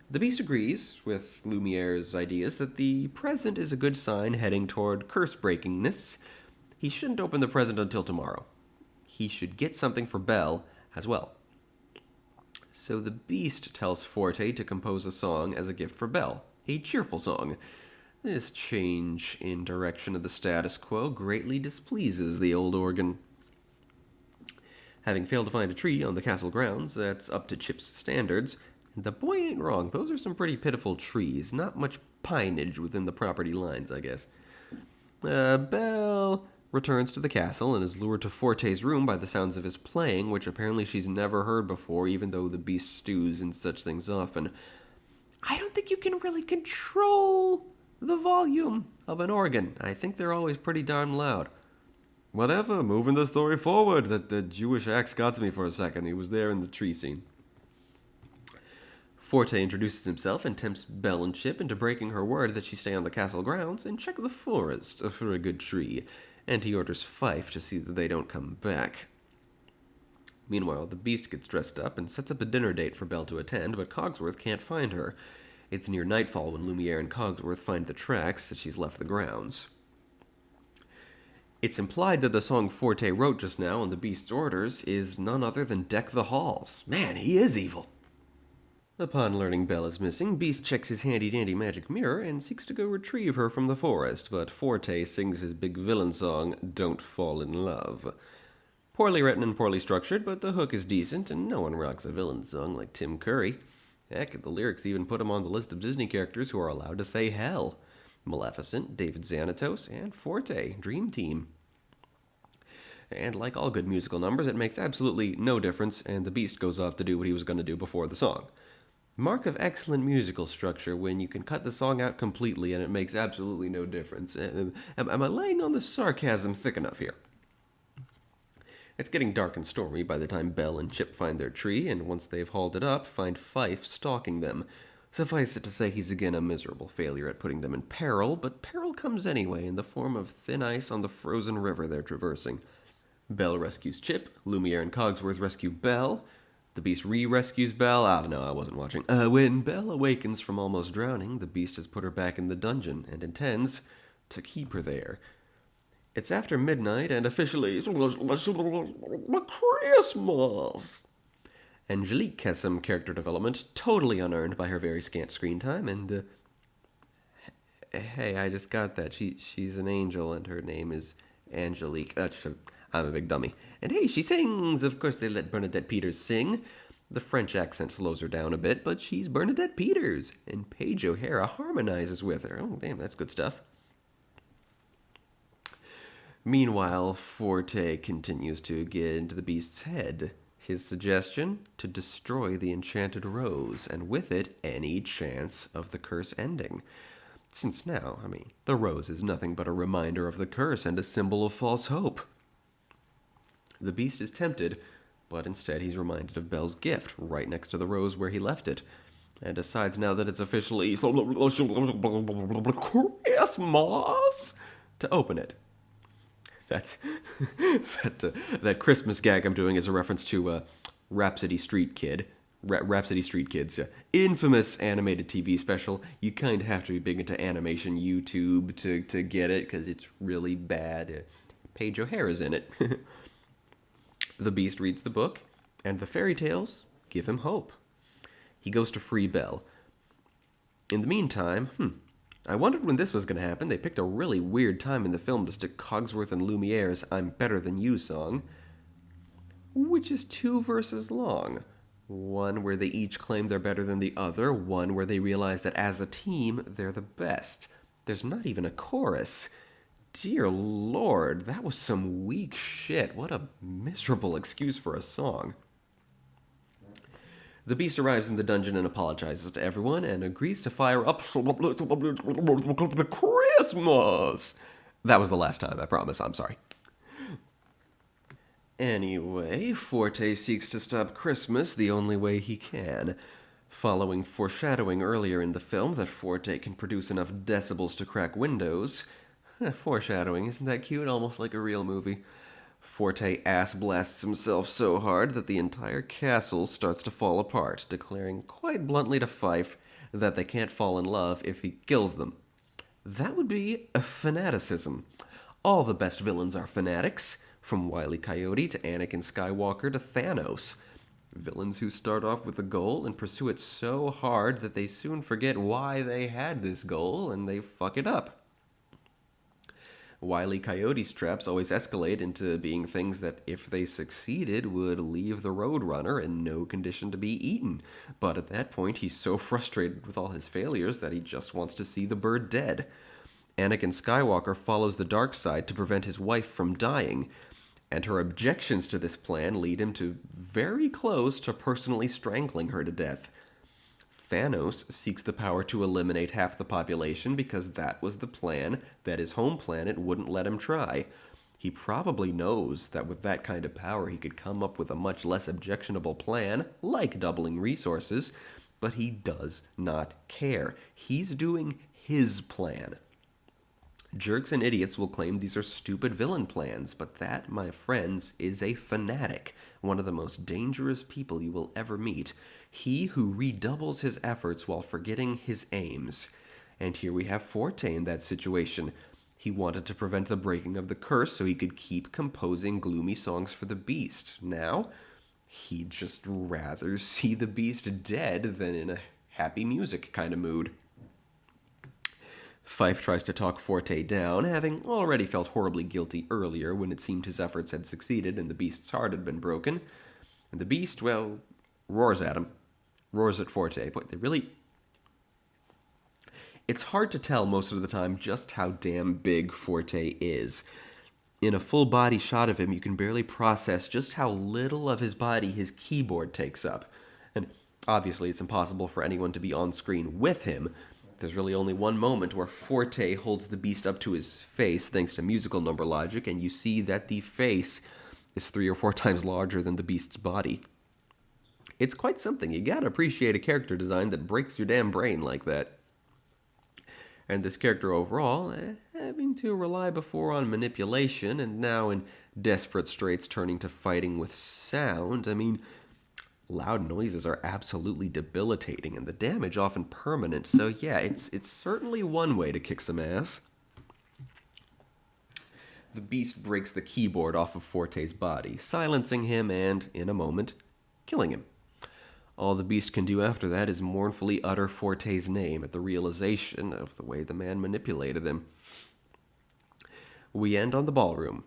The Beast agrees with Lumiere's ideas that the present is a good sign heading toward curse-breakingness. He shouldn't open the present until tomorrow. He should get something for Belle as well. So the Beast tells Forte to compose a song as a gift for Belle, a cheerful song. This change in direction of the status quo greatly displeases the old organ. Having failed to find a tree on the castle grounds that's up to Chip's standards, the boy ain't wrong. Those are some pretty pitiful trees. Not much pineage within the property lines, I guess. Belle returns to the castle and is lured to Forte's room by the sounds of his playing, which apparently she's never heard before, even though the Beast stews in such things often. I don't think you can really control the volume of an organ. I think they're always pretty darn loud. Whatever, moving the story forward. The Jewish axe got to me for a second. He was there in the tree scene. Forte introduces himself and tempts Belle and Chip into breaking her word that she stay on the castle grounds and check the forest for a good tree, and he orders Fife to see that they don't come back. Meanwhile, the Beast gets dressed up and sets up a dinner date for Belle to attend, but Cogsworth can't find her. It's near nightfall when Lumiere and Cogsworth find the tracks that she's left the grounds. It's implied that the song Forte wrote just now on the Beast's orders is none other than Deck the Halls. Man, he is evil. Upon learning Belle is missing, Beast checks his handy-dandy magic mirror and seeks to go retrieve her from the forest, but Forte sings his big villain song, Don't Fall in Love. Poorly written and poorly structured, but the hook is decent, and no one rocks a villain song like Tim Curry. Heck, the lyrics even put him on the list of Disney characters who are allowed to say hell. Maleficent, David Xanatos, and Forte, Dream Team. And like all good musical numbers, it makes absolutely no difference, and the Beast goes off to do what he was going to do before the song. Mark of excellent musical structure when you can cut the song out completely and it makes absolutely no difference. Am I laying on the sarcasm thick enough here? It's getting dark and stormy by the time Belle and Chip find their tree, and once they've hauled it up, find Fife stalking them. Suffice it to say he's again a miserable failure at putting them in peril, but peril comes anyway in the form of thin ice on the frozen river they're traversing. Belle rescues Chip, Lumiere and Cogsworth rescue Belle. The Beast re-rescues Belle. I don't know, I wasn't watching. When Belle awakens from almost drowning, the Beast has put her back in the dungeon and intends to keep her there. It's after midnight and officially Christmas. Angelique has some character development, totally unearned by her very scant screen time, and hey, I just got that. She's an angel and her name is Angelique. I'm a big dummy. And hey, she sings! Of course they let Bernadette Peters sing. The French accent slows her down a bit, but she's Bernadette Peters, and Paige O'Hara harmonizes with her. Oh, damn, that's good stuff. Meanwhile, Forte continues to get into the beast's head. His suggestion? To destroy the enchanted rose, and with it, any chance of the curse ending. Since now, the rose is nothing but a reminder of the curse and a symbol of false hope. The beast is tempted, but instead he's reminded of Belle's gift, right next to the rose where he left it, and decides now that it's officially Christmas to open it. That's that Christmas gag I'm doing is a reference to Rhapsody Street Kid. Rhapsody Street Kids, infamous animated TV special. You kind of have to be big into animation YouTube to get it, because it's really bad. Paige O'Hare is in it. The beast reads the book, and the fairy tales give him hope. He goes to free Belle. In the meantime, I wondered when this was going to happen. They picked a really weird time in the film to stick Cogsworth and Lumiere's I'm Better Than You song, which is 2 verses long. One where they each claim they're better than the other, one where they realize that as a team, they're the best. There's not even a chorus. Dear Lord, that was some weak shit. What a miserable excuse for a song. The beast arrives in the dungeon and apologizes to everyone and agrees to fire up Christmas. That was the last time, I promise. I'm sorry. Anyway, Forte seeks to stop Christmas the only way he can. Following foreshadowing earlier in the film that Forte can produce enough decibels to crack windows. Foreshadowing, isn't that cute? Almost like a real movie. Forte ass blasts himself so hard that the entire castle starts to fall apart, declaring quite bluntly to Fife that they can't fall in love if he kills them. That would be a fanaticism. All the best villains are fanatics, from Wile E. Coyote to Anakin Skywalker to Thanos. Villains who start off with a goal and pursue it so hard that they soon forget why they had this goal and they fuck it up. Wile E. Coyote's traps always escalate into being things that, if they succeeded, would leave the Roadrunner in no condition to be eaten. But at that point, he's so frustrated with all his failures that he just wants to see the bird dead. Anakin Skywalker follows the dark side to prevent his wife from dying, and her objections to this plan lead him to very close to personally strangling her to death. Thanos seeks the power to eliminate half the population because that was the plan that his home planet wouldn't let him try. He probably knows that with that kind of power he could come up with a much less objectionable plan, like doubling resources, but he does not care. He's doing his plan. Jerks and idiots will claim these are stupid villain plans, but that, my friends, is a fanatic, one of the most dangerous people you will ever meet. He who redoubles his efforts while forgetting his aims. And here we have Forte in that situation. He wanted to prevent the breaking of the curse so he could keep composing gloomy songs for the beast. Now, he'd just rather see the beast dead than in a happy music kind of mood. Fife tries to talk Forte down, having already felt horribly guilty earlier when it seemed his efforts had succeeded and the beast's heart had been broken. And the beast, well, roars at him. Roars at Forte. But they really... It's hard to tell most of the time just how damn big Forte is. In a full body shot of him, you can barely process just how little of his body his keyboard takes up. And obviously it's impossible for anyone to be on screen with him. There's really only one moment where Forte holds the beast up to his face thanks to musical number logic, and you see that the face is 3 or 4 times larger than the beast's body. It's quite something. You gotta appreciate a character design that breaks your damn brain like that. And this character overall, having to rely before on manipulation, and now in desperate straits turning to fighting with sound, loud noises are absolutely debilitating, and the damage often permanent, so yeah, it's certainly one way to kick some ass. The beast breaks the keyboard off of Forte's body, silencing him and, in a moment, killing him. All the beast can do after that is mournfully utter Forte's name at the realization of the way the man manipulated him. We end on the ballroom,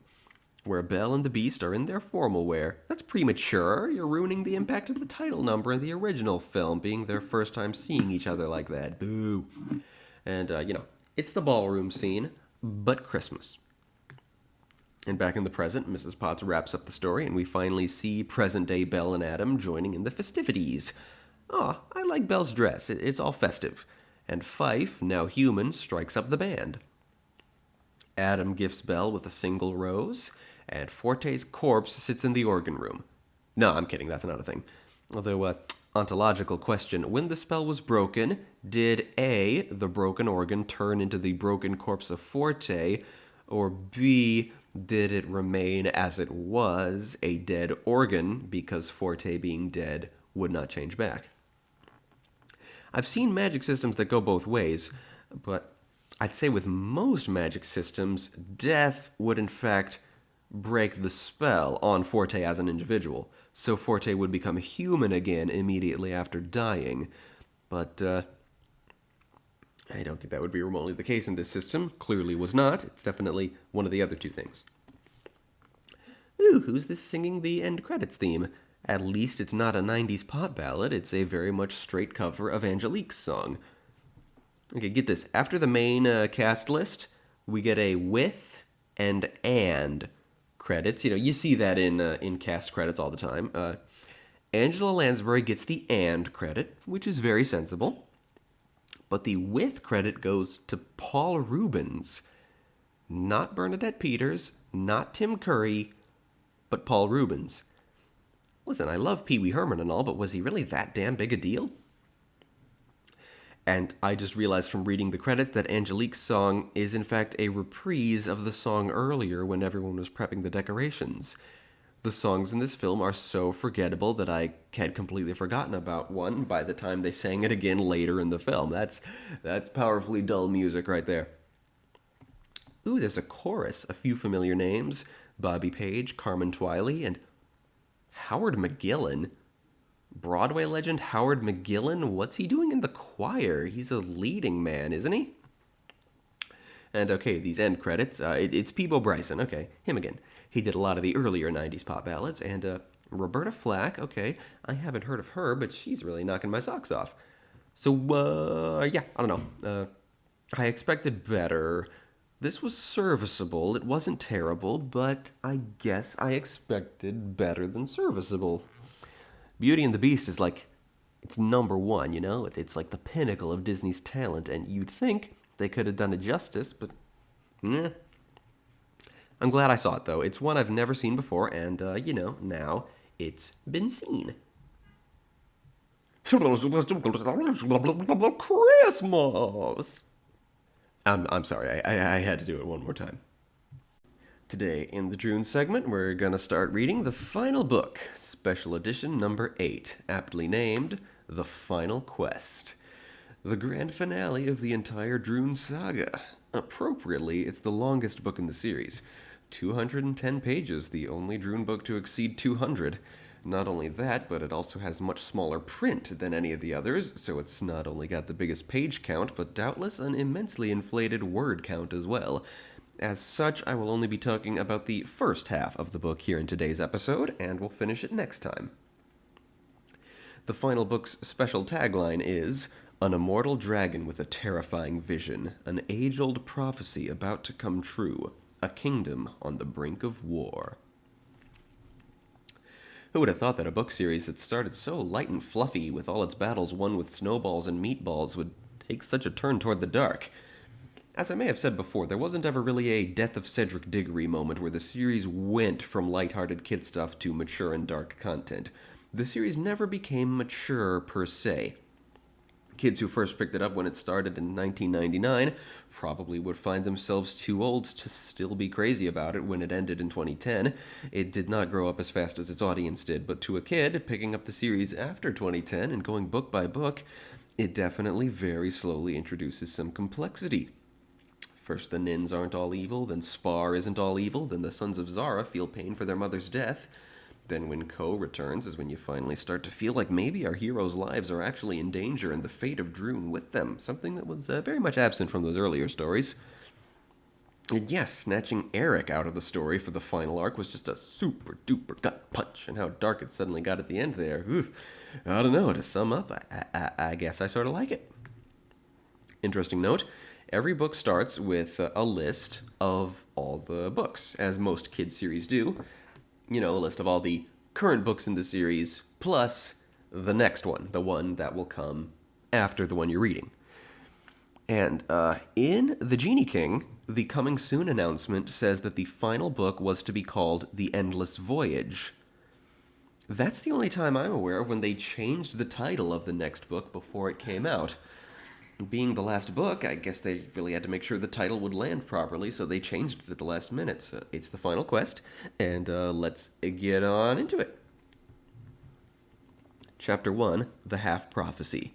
where Belle and the Beast are in their formal wear. That's premature. You're ruining the impact of the title number in the original film, being their first time seeing each other like that. Boo. And, it's the ballroom scene, but Christmas. And back in the present, Mrs. Potts wraps up the story, and we finally see present-day Belle and Adam joining in the festivities. Ah, I like Belle's dress. It's all festive. And Fife, now human, strikes up the band. Adam gifts Belle with a single rose, and Forte's corpse sits in the organ room. No, I'm kidding, that's not a thing. Although, ontological question, when the spell was broken, did A, the broken organ turn into the broken corpse of Forte, or B, did it remain as it was, a dead organ, because Forte being dead would not change back? I've seen magic systems that go both ways, but I'd say with most magic systems, death would in fact break the spell on Forte as an individual, so Forte would become human again immediately after dying. But I don't think that would be remotely the case in this system. Clearly was not. It's definitely one of the other two things. Ooh, who's this singing the end credits theme? At least it's not a 90s pop ballad. It's a very much straight cover of Angelique's song. Okay, get this. After the main cast list, we get a with and credits. You know, you see that in cast credits all the time. Angela Lansbury gets the and credit, which is very sensible. But the with credit goes to Paul Rubens. Not Bernadette Peters, not Tim Curry, but Paul Rubens. Listen, I love Pee Wee Herman and all, but was he really that damn big a deal? And I just realized from reading the credits that Angelique's song is in fact a reprise of the song earlier when everyone was prepping the decorations. The songs in this film are so forgettable that I had completely forgotten about one by the time they sang it again later in the film. That's powerfully dull music right there. Ooh, there's a chorus, a few familiar names: Bobby Page, Carmen Twiley, and Howard McGillen. Broadway legend Howard McGillen? What's he doing in the choir? He's a leading man, isn't he? And okay, these end credits, it's Peebo Bryson, okay, him again. He did a lot of the earlier 90s pop ballads, and Roberta Flack, okay, I haven't heard of her, but she's really knocking my socks off. So, yeah, I don't know. I expected better. This was serviceable. It wasn't terrible, but I guess I expected better than serviceable. Beauty and the Beast is like, it's number one, you know? It's like the pinnacle of Disney's talent, and you'd think they could have done it justice, but eh. I'm glad I saw it, though. It's one I've never seen before, and, you know, now it's been seen. Christmas! I'm sorry, I had to do it one more time. Today, in the Droon segment, we're going to start reading the final book, special edition number 8, aptly named The Final Quest. The grand finale of the entire Droon saga. Appropriately, it's the longest book in the series. 210 pages, the only Droon book to exceed 200. Not only that, but it also has much smaller print than any of the others, so it's not only got the biggest page count, but doubtless an immensely inflated word count as well. As such, I will only be talking about the first half of the book here in today's episode, and we'll finish it next time. The final book's special tagline is, "An immortal dragon with a terrifying vision, an age-old prophecy about to come true, a kingdom on the brink of war." Who would have thought that a book series that started so light and fluffy with all its battles won with snowballs and meatballs would take such a turn toward the dark? As I may have said before, there wasn't ever really a Death of Cedric Diggory moment where the series went from lighthearted kid stuff to mature and dark content. The series never became mature per se. Kids who first picked it up when it started in 1999 probably would find themselves too old to still be crazy about it when it ended in 2010. It did not grow up as fast as its audience did, but to a kid picking up the series after 2010 and going book by book, it definitely very slowly introduces some complexity. First, the Nins aren't all evil, then Spar isn't all evil, then the sons of Zara feel pain for their mother's death. Then when Ko returns is when you finally start to feel like maybe our heroes' lives are actually in danger and the fate of Droon with them, something that was very much absent from those earlier stories. And yes, snatching Eric out of the story for the final arc was just a super-duper gut punch, and how dark it suddenly got at the end there. Oof. I don't know, to sum up, I guess I sort of like it. Interesting note, Every book starts with a list of all the books, as most kids' series do. You know, a list of all the current books in the series, plus the next one, the one that will come after the one you're reading. And in The Genie King, the coming soon announcement says that the final book was to be called The Endless Voyage. That's the only time I'm aware of when they changed the title of the next book before it came out. Being the last book, I guess they really had to make sure the title would land properly, so they changed it at the last minute. So it's the final quest, and let's get on into it. Chapter 1, The Half Prophecy.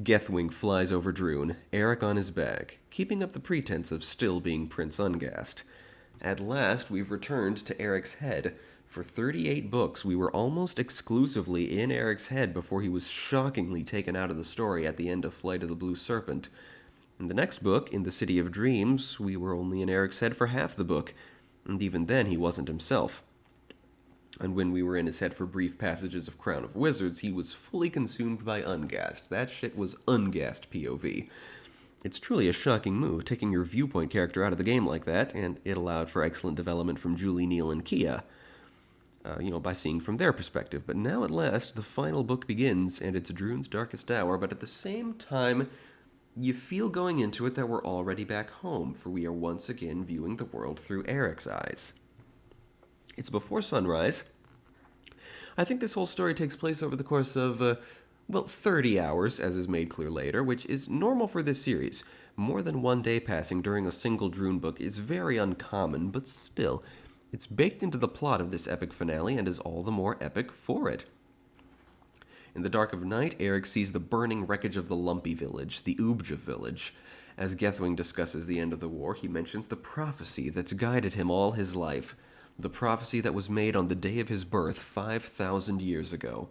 Gethwing flies over Droon, Eric on his back, keeping up the pretense of still being Prince Ungast. At last, we've returned to Eric's head. For 38 books, we were almost exclusively in Eric's head before he was shockingly taken out of the story at the end of Flight of the Blue Serpent. In the next book, In the City of Dreams, we were only in Eric's head for half the book, and even then he wasn't himself. And when we were in his head for brief passages of Crown of Wizards, he was fully consumed by Ungast. That shit was Ungast POV. It's truly a shocking move, taking your viewpoint character out of the game like that, and it allowed for excellent development from Julie, Neil, and Kia. By seeing from their perspective. But now at last, the final book begins, and it's Droon's darkest hour, but at the same time, you feel going into it that we're already back home, for we are once again viewing the world through Eric's eyes. It's before sunrise. I think this whole story takes place over the course of, 30 hours, as is made clear later, which is normal for this series. More than one day passing during a single Droon book is very uncommon, but still, it's baked into the plot of this epic finale and is all the more epic for it. In the dark of night, Eric sees the burning wreckage of the Lumpy village, the Oobja village. As Gethwing discusses the end of the war, he mentions the prophecy that's guided him all his life. The prophecy that was made on the day of his birth 5,000 years ago.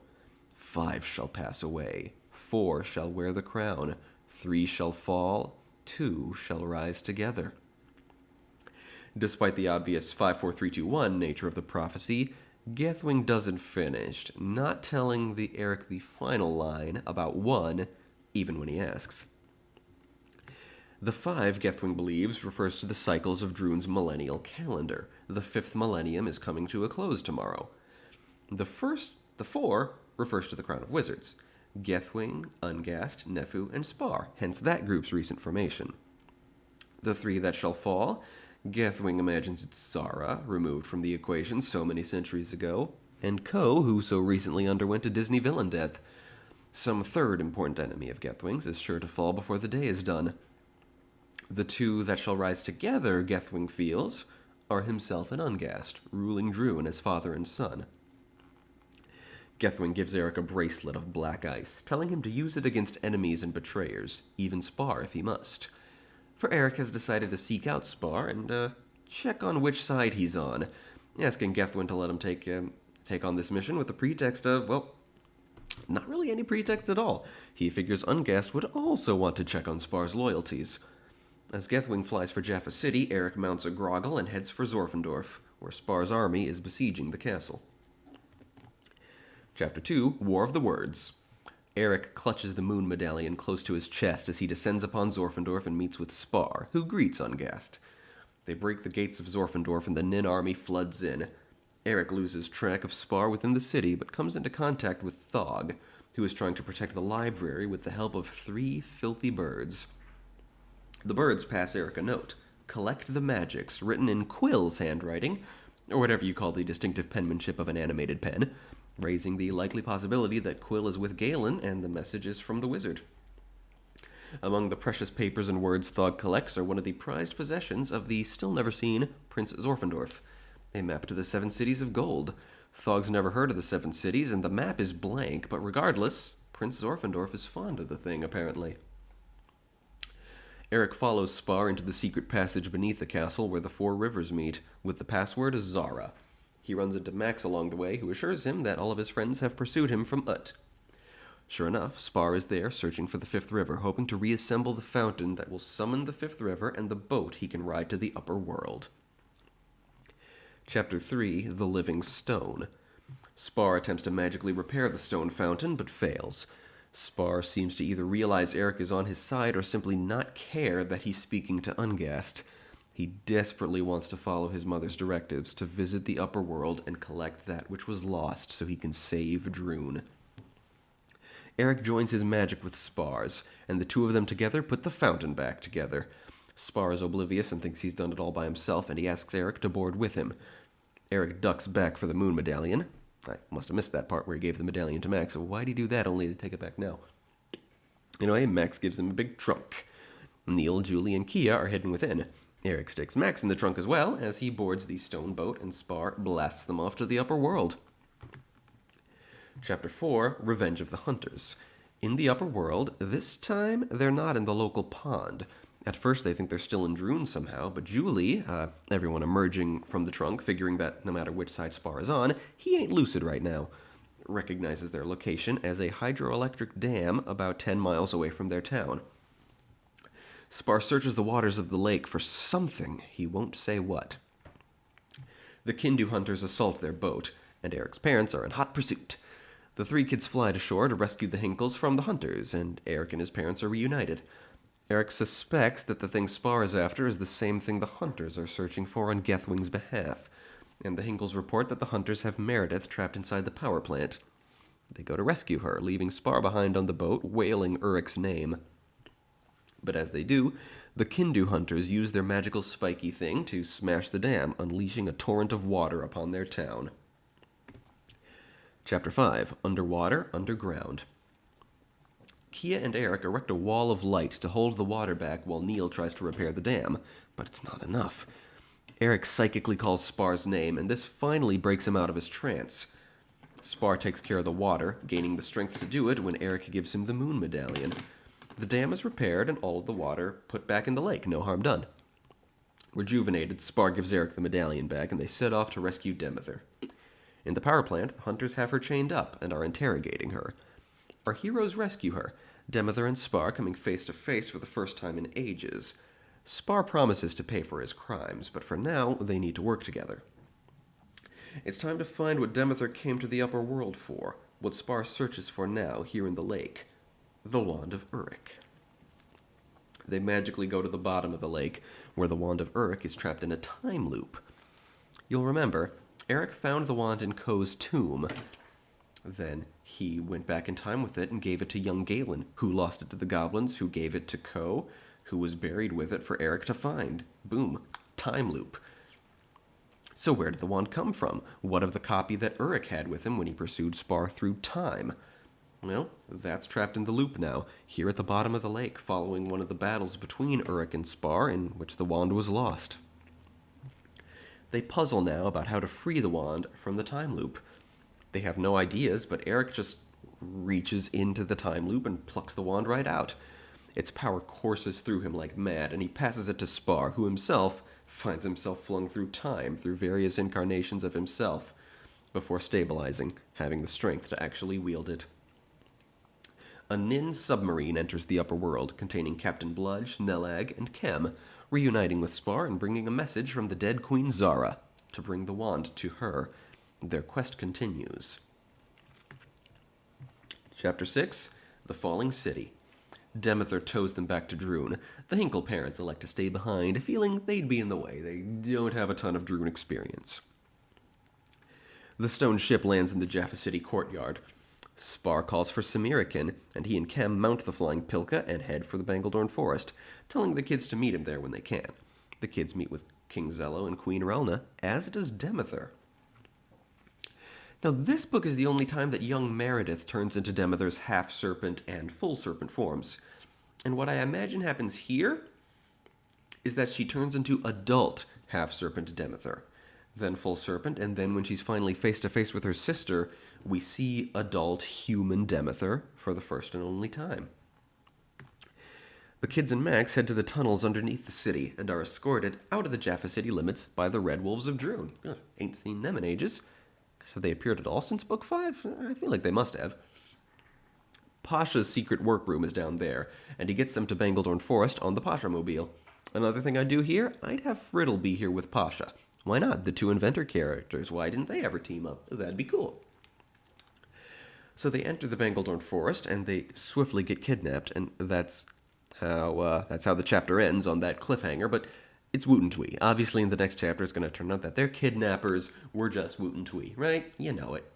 5 shall pass away, 4 shall wear the crown, 3 shall fall, 2 shall rise together. Despite the obvious 5, 4, 3, 2, 1 nature of the prophecy, Gethwing doesn't finish, not telling Eric the final line about 1, even when he asks. The 5, Gethwing believes, refers to the cycles of Droon's millennial calendar. The 5th millennium is coming to a close tomorrow. The 4, refers to the Crown of Wizards. Gethwing, Ungast, Nefu, and Spar, hence that group's recent formation. The 3 that shall fall, Gethwing imagines it's Zara, removed from the equation so many centuries ago, and Ko, who so recently underwent a Disney villain death. Some third important enemy of Gethwing's is sure to fall before the day is done. The 2 that shall rise together, Gethwing feels, are himself and Ungast, ruling Droon as father and son. Gethwing gives Eric a bracelet of black ice, telling him to use it against enemies and betrayers, even Spar if he must. For Eric has decided to seek out Spar and check on which side he's on, asking Gethwing to let him take on this mission with the pretext of, not really any pretext at all. He figures Ungast would also want to check on Spar's loyalties. As Gethwing flies for Jaffa City, Eric mounts a Groggle and heads for Zorfendorf, where Spar's army is besieging the castle. Chapter 2, War of the Words. Eric clutches the moon medallion close to his chest as he descends upon Zorfendorf and meets with Spar, who greets Ungast. They break the gates of Zorfendorf and the Nin army floods in. Eric loses track of Spar within the city, but comes into contact with Thog, who is trying to protect the library with the help of 3 filthy birds. The birds pass Eric a note. Collect the magics, written in Quill's handwriting, or whatever you call the distinctive penmanship of an animated pen, raising the likely possibility that Quill is with Galen and the message is from the wizard. Among the precious papers and words Thog collects are one of the prized possessions of the still-never-seen Prince Zorfendorf, a map to the 7 cities of gold. Thog's never heard of the 7 cities, and the map is blank, but regardless, Prince Zorfendorf is fond of the thing, apparently. Eric follows Spar into the secret passage beneath the castle where the 4 rivers meet, with the password Zara. He runs into Max along the way, who assures him that all of his friends have pursued him from Ut. Sure enough, Spar is there, searching for the 5th river, hoping to reassemble the fountain that will summon the 5th river and the boat he can ride to the upper world. Chapter 3, The Living Stone. Spar attempts to magically repair the stone fountain, but fails. Spar seems to either realize Eric is on his side or simply not care that he's speaking to Ungast. He desperately wants to follow his mother's directives to visit the upper world and collect that which was lost so he can save Droon. Eric joins his magic with Spar's, and the two of them together put the fountain back together. Spar is oblivious and thinks he's done it all by himself, and he asks Eric to board with him. Eric ducks back for the moon medallion. I must have missed that part where he gave the medallion to Max, so why'd he do that only to take it back now? Anyway, Max gives him a big trunk. Neil, Julie, and Kia are hidden within. Eric sticks Max in the trunk as well, as he boards the stone boat and Spar blasts them off to the upper world. Chapter 4, Revenge of the Hunters. In the upper world, this time they're not in the local pond. At first they think they're still in Droon somehow, but Julie, everyone emerging from the trunk, figuring that no matter which side Spar is on, he ain't lucid right now, recognizes their location as a hydroelectric dam about 10 miles away from their town. Spar searches the waters of the lake for something, he won't say what. The Kindu hunters assault their boat, and Eric's parents are in hot pursuit. The three kids fly to shore to rescue the Hinkles from the hunters, and Eric and his parents are reunited. Eric suspects that the thing Spar is after is the same thing the hunters are searching for on Gethwing's behalf, and the Hinkles report that the hunters have Meredith trapped inside the power plant. They go to rescue her, leaving Spar behind on the boat, wailing Eric's name. But as they do, the Kindu hunters use their magical spiky thing to smash the dam, unleashing a torrent of water upon their town. Chapter 5, Underwater, Underground. Kia and Eric erect a wall of light to hold the water back while Neil tries to repair the dam, but it's not enough. Eric psychically calls Spar's name, and this finally breaks him out of his trance. Spar takes care of the water, gaining the strength to do it when Eric gives him the moon medallion. The dam is repaired and all of the water put back in the lake, no harm done. Rejuvenated, Spar gives Eric the medallion back, and they set off to rescue Demether. In the power plant, the hunters have her chained up and are interrogating her. Our heroes rescue her, Demether and Spar coming face to face for the first time in ages. Spar promises to pay for his crimes, but for now, they need to work together. It's time to find what Demether came to the upper world for, what Spar searches for now here in the lake. The Wand of Uruk. They magically go to the bottom of the lake, where the Wand of Uruk is trapped in a time loop. You'll remember, Eric found the wand in Ko's tomb. Then he went back in time with it and gave it to young Galen, who lost it to the goblins, who gave it to Ko, who was buried with it for Eric to find. Boom. Time loop. So where did the wand come from? What of the copy that Uruk had with him when he pursued Spar through time? Well, that's trapped in the loop now, here at the bottom of the lake, following one of the battles between Uruk and Spar, in which the wand was lost. They puzzle now about how to free the wand from the time loop. They have no ideas, but Eric just reaches into the time loop and plucks the wand right out. Its power courses through him like mad, and he passes it to Spar, who himself finds himself flung through time, through various incarnations of himself, before stabilizing, having the strength to actually wield it. A Nin submarine enters the upper world, containing Captain Bludge, Nelag, and Kem, reuniting with Spar and bringing a message from the dead Queen Zara to bring the wand to her. Their quest continues. Chapter 6, The Falling City. Demether tows them back to Droon. The Hinkle parents elect to stay behind, feeling they'd be in the way. They don't have a ton of Droon experience. The stone ship lands in the Jaffa City courtyard. Spar calls for Samirakin, and he and Kem mount the flying Pilka and head for the Bangledorn Forest, telling the kids to meet him there when they can. The kids meet with King Zello and Queen Relna, as does Demether. Now, this book is the only time that young Meredith turns into Demether's half-serpent and full-serpent forms. And what I imagine happens here is that she turns into adult half-serpent Demether, then full-serpent, and then when she's finally face-to-face with her sister, we see adult human Demether for the first and only time. The kids and Max head to the tunnels underneath the city and are escorted out of the Jaffa City limits by the Red Wolves of Droon. Ain't seen them in ages. Have they appeared at all since Book 5? I feel like they must have. Pasha's secret workroom is down there, and he gets them to Bangledorn Forest on the Pasha-mobile. Another thing I'd do here, I'd have Friddle be here with Pasha. Why not? The two inventor characters, why didn't they ever team up? That'd be cool. So they enter the Bangledorn forest, and they swiftly get kidnapped, and that's how the chapter ends on that cliffhanger, but it's Woot and Twee. Obviously, in the next chapter, it's going to turn out that their kidnappers were just Woot and Twee, right? You know it.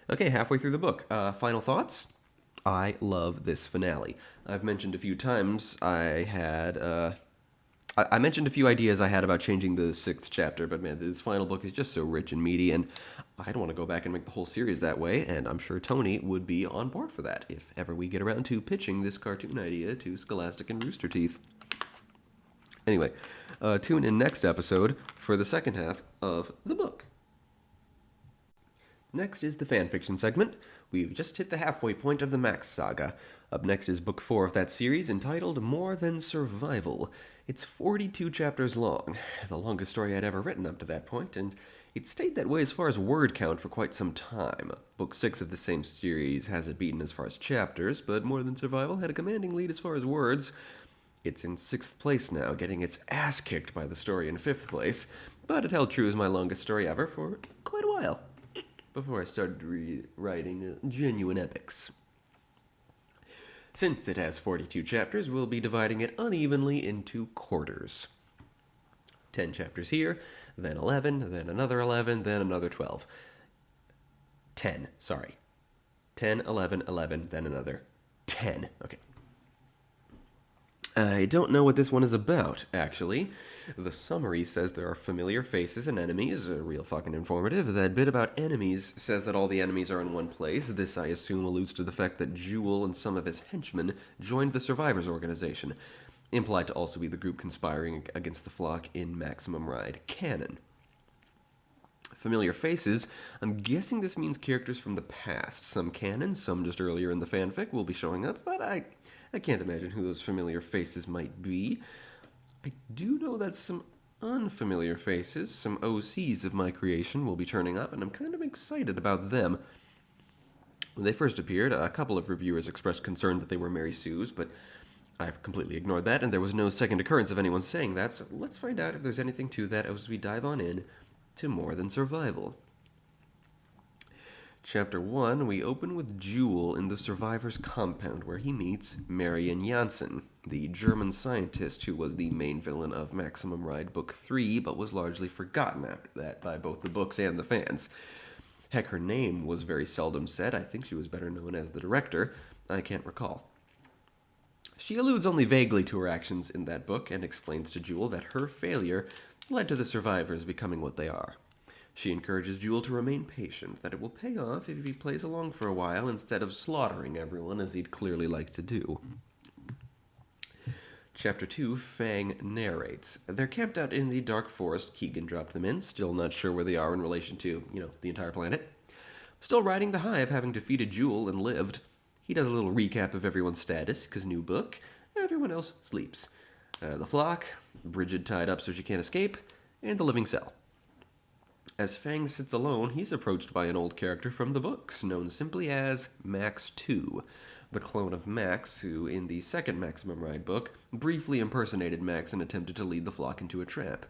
Okay, halfway through the book. Final thoughts? I love this finale. I've mentioned a few times I mentioned a few ideas I had about changing the 6th chapter, but man, this final book is just so rich and meaty, and I don't want to go back and make the whole series that way, and I'm sure Tony would be on board for that if ever we get around to pitching this cartoon idea to Scholastic and Rooster Teeth. Anyway, tune in next episode for the second half of the book. Next is the fanfiction segment. We've just hit the halfway point of the Max saga. Up next is book 4 of that series, entitled More Than Survival. It's 42 chapters long, the longest story I'd ever written up to that point, and it stayed that way as far as word count for quite some time. Book 6 of the same series has it beaten as far as chapters, but More Than Survival had a commanding lead as far as words. It's in 6th place now, getting its ass kicked by the story in 5th place, but it held true as my longest story ever for quite a while, before I started writing genuine epics. Since it has 42 chapters, we'll be dividing it unevenly into quarters. 10 chapters here, then 11, then another 11, then another 12. 10, 11, 11, then another 10. Okay. I don't know what this one is about, actually. The summary says there are familiar faces and enemies, real fucking informative. That bit about enemies says that all the enemies are in one place. This, I assume, alludes to the fact that Jewel and some of his henchmen joined the Survivors Organization, implied to also be the group conspiring against the flock in Maximum Ride canon. Familiar faces, I'm guessing this means characters from the past. Some canon, some just earlier in the fanfic will be showing up, but I can't imagine who those familiar faces might be. I do know that some unfamiliar faces, some OCs of my creation, will be turning up, and I'm kind of excited about them. When they first appeared, a couple of reviewers expressed concern that they were Mary Sue's, but I've completely ignored that, and there was no second occurrence of anyone saying that, so let's find out if there's anything to that as we dive on in to More Than Survival. Chapter 1, we open with Jewel in the Survivor's compound, where he meets Marion Janssen, the German scientist who was the main villain of Maximum Ride Book 3, but was largely forgotten after that by both the books and the fans. Heck, her name was very seldom said. I think she was better known as the director. I can't recall. She alludes only vaguely to her actions in that book and explains to Jewel that her failure led to the survivors becoming what they are. She encourages Jewel to remain patient, that it will pay off if he plays along for a while instead of slaughtering everyone as he'd clearly like to do. Chapter 2, Fang narrates. They're camped out in the dark forest Keegan dropped them in, still not sure where they are in relation to, the entire planet. Still riding the high of having defeated Jewel and lived. He does a little recap of everyone's status, because new book, everyone else sleeps. The flock, Bridget tied up so she can't escape, and the living cell. As Fang sits alone, he's approached by an old character from the books, known simply as Max 2, the clone of Max, who, in the second Maximum Ride book, briefly impersonated Max and attempted to lead the flock into a trap,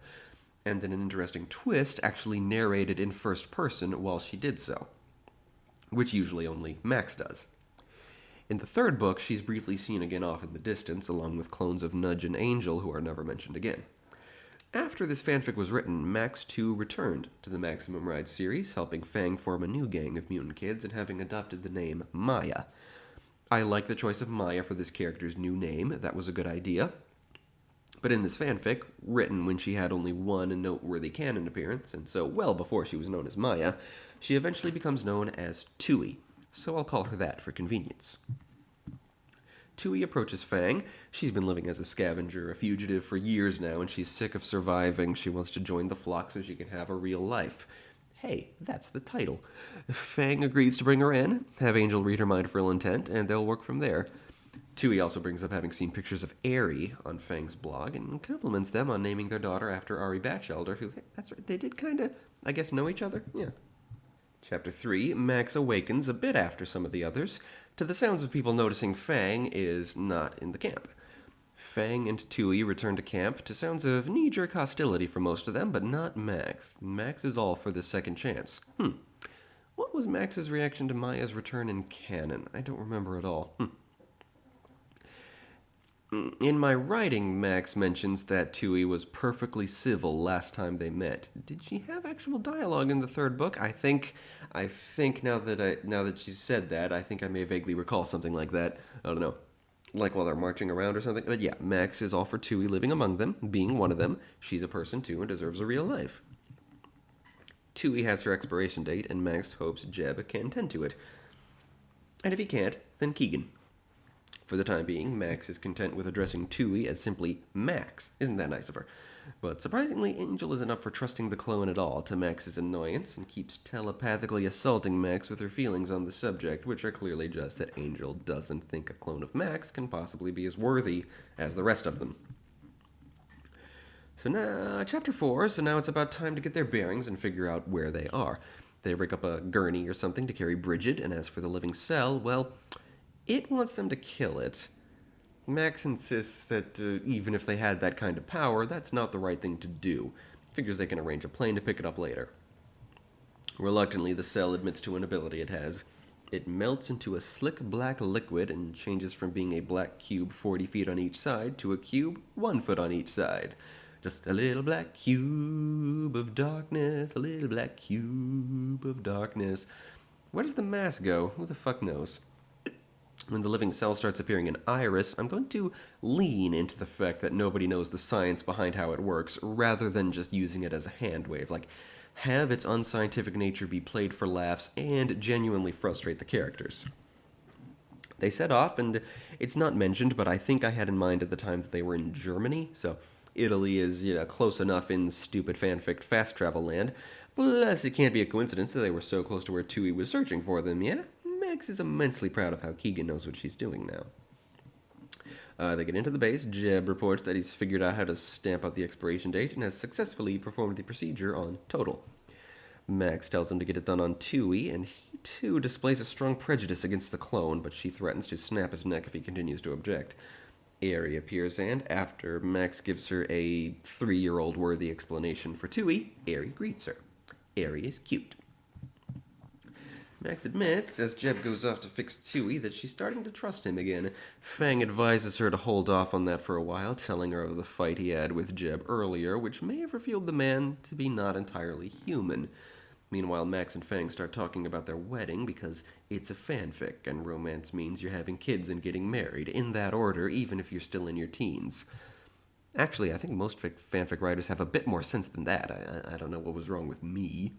and in an interesting twist, actually narrated in first person while she did so, which usually only Max does. In the third book, she's briefly seen again off in the distance, along with clones of Nudge and Angel, who are never mentioned again. After this fanfic was written, Max 2 returned to the Maximum Ride series, helping Fang form a new gang of mutant kids and having adopted the name Maya. I like the choice of Maya for this character's new name. That was a good idea. But in this fanfic, written when she had only one noteworthy canon appearance, and so well before she was known as Maya, she eventually becomes known as Tui, so I'll call her that for convenience. Tui approaches Fang. She's been living as a scavenger, a fugitive for years now, and she's sick of surviving. She wants to join the flock so she can have a real life. Hey, that's the title. Fang agrees to bring her in, have Angel read her mind for ill intent, and they'll work from there. Tui also brings up having seen pictures of Ari on Fang's blog, and compliments them on naming their daughter after Ari Batchelder, who, hey, that's right, they did kinda, I guess, know each other? Yeah. Chapter 3, Max awakens a bit after some of the others, to the sounds of people noticing Fang is not in the camp. Fang and Tui return to camp to sounds of knee-jerk hostility for most of them, but not Max. Max is all for this second chance. What was Max's reaction to Maya's return in canon? I don't remember at all. In my writing, Max mentions that Tui was perfectly civil last time they met. Did she have actual dialogue in the third book? I think now that she said that, I think I may vaguely recall something like that. I don't know, like while they're marching around or something. But yeah, Max is all for Tui living among them, being one of them. She's a person too and deserves a real life. Tui has her expiration date, and Max hopes Jeb can tend to it. And if he can't, then Keegan. For the time being, Max is content with addressing Tui as simply Max. Isn't that nice of her? But surprisingly, Angel isn't up for trusting the clone at all, to Max's annoyance, and keeps telepathically assaulting Max with her feelings on the subject, which are clearly just that Angel doesn't think a clone of Max can possibly be as worthy as the rest of them. So now, chapter 4, so now it's about time to get their bearings and figure out where they are. They rig up a gurney or something to carry Bridget, and as for the living cell, well, it wants them to kill it. Max insists that even if they had that kind of power, that's not the right thing to do. Figures they can arrange a plane to pick it up later. Reluctantly, the cell admits to an ability it has. It melts into a slick black liquid and changes from being a black cube 40 feet on each side to a cube 1 foot on each side. Just a little black cube of darkness, a little black cube of darkness. Where does the mass go? Who the fuck knows? When the living cell starts appearing in Iris, I'm going to lean into the fact that nobody knows the science behind how it works, rather than just using it as a hand wave. Like, have its unscientific nature be played for laughs and genuinely frustrate the characters. They set off, and it's not mentioned, but I think I had in mind at the time that they were in Germany, so Italy is, close enough in stupid fanfic fast travel land. Plus, it can't be a coincidence that they were so close to where Tui was searching for them, yeah? Max is immensely proud of how Keegan knows what she's doing now. They get into the base. Jeb reports that he's figured out how to stamp out the expiration date and has successfully performed the procedure on Total. Max tells him to get it done on Tui, and he too displays a strong prejudice against the clone, but she threatens to snap his neck if he continues to object. Aerie appears, and after Max gives her a 3-year-old worthy explanation for Tui, Aerie greets her. Aerie is cute. Max admits, as Jeb goes off to fix Tui, that she's starting to trust him again. Fang advises her to hold off on that for a while, telling her of the fight he had with Jeb earlier, which may have revealed the man to be not entirely human. Meanwhile, Max and Fang start talking about their wedding because it's a fanfic, and romance means you're having kids and getting married, in that order, even if you're still in your teens. Actually, I think most fanfic writers have a bit more sense than that. I don't know what was wrong with me.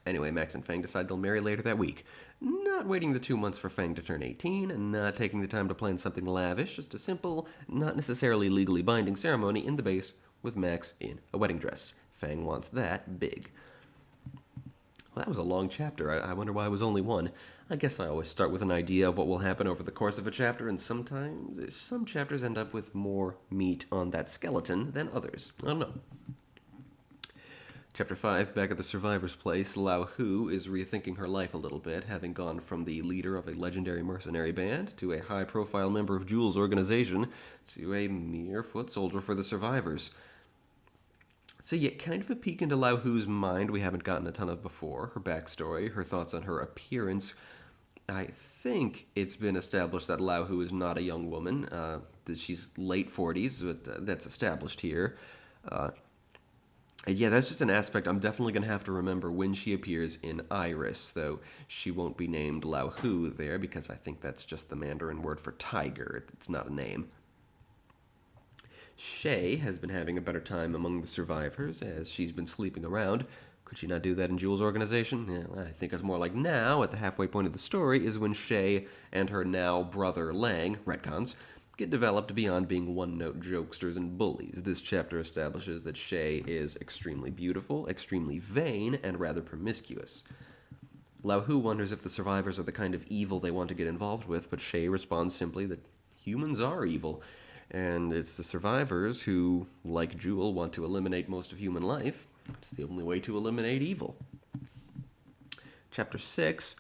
Anyway, Max and Fang decide they'll marry later that week. Not waiting the 2 months for Fang to turn 18, and not taking the time to plan something lavish, just a simple, not necessarily legally binding ceremony in the base with Max in a wedding dress. Fang wants that big. Well, that was a long chapter. I wonder why it was only one. I guess I always start with an idea of what will happen over the course of a chapter, and sometimes some chapters end up with more meat on that skeleton than others. I don't know. Chapter 5, back at the survivor's place, Lao Hu is rethinking her life a little bit, having gone from the leader of a legendary mercenary band to a high-profile member of Jules' organization to a mere foot soldier for the survivors. So yeah, kind of a peek into Lao Hu's mind we haven't gotten a ton of before, her backstory, her thoughts on her appearance. I think it's been established that Lao Hu is not a young woman, that she's late 40s, but that's established here. Yeah, that's just an aspect I'm definitely going to have to remember when she appears in Iris, though she won't be named Lao Hu there because I think that's just the Mandarin word for tiger. It's not a name. Shay has been having a better time among the survivors as she's been sleeping around. Could she not do that in Jules' organization? Yeah, I think it's more like now, at the halfway point of the story, is when Shay and her now brother Lang, retcons, get developed beyond being one-note jokesters and bullies. This chapter establishes that Shay is extremely beautiful, extremely vain, and rather promiscuous. Lao Hu wonders if the survivors are the kind of evil they want to get involved with, but Shay responds simply that humans are evil, and it's the survivors who, like Jewel, want to eliminate most of human life. It's the only way to eliminate evil. Chapter 6.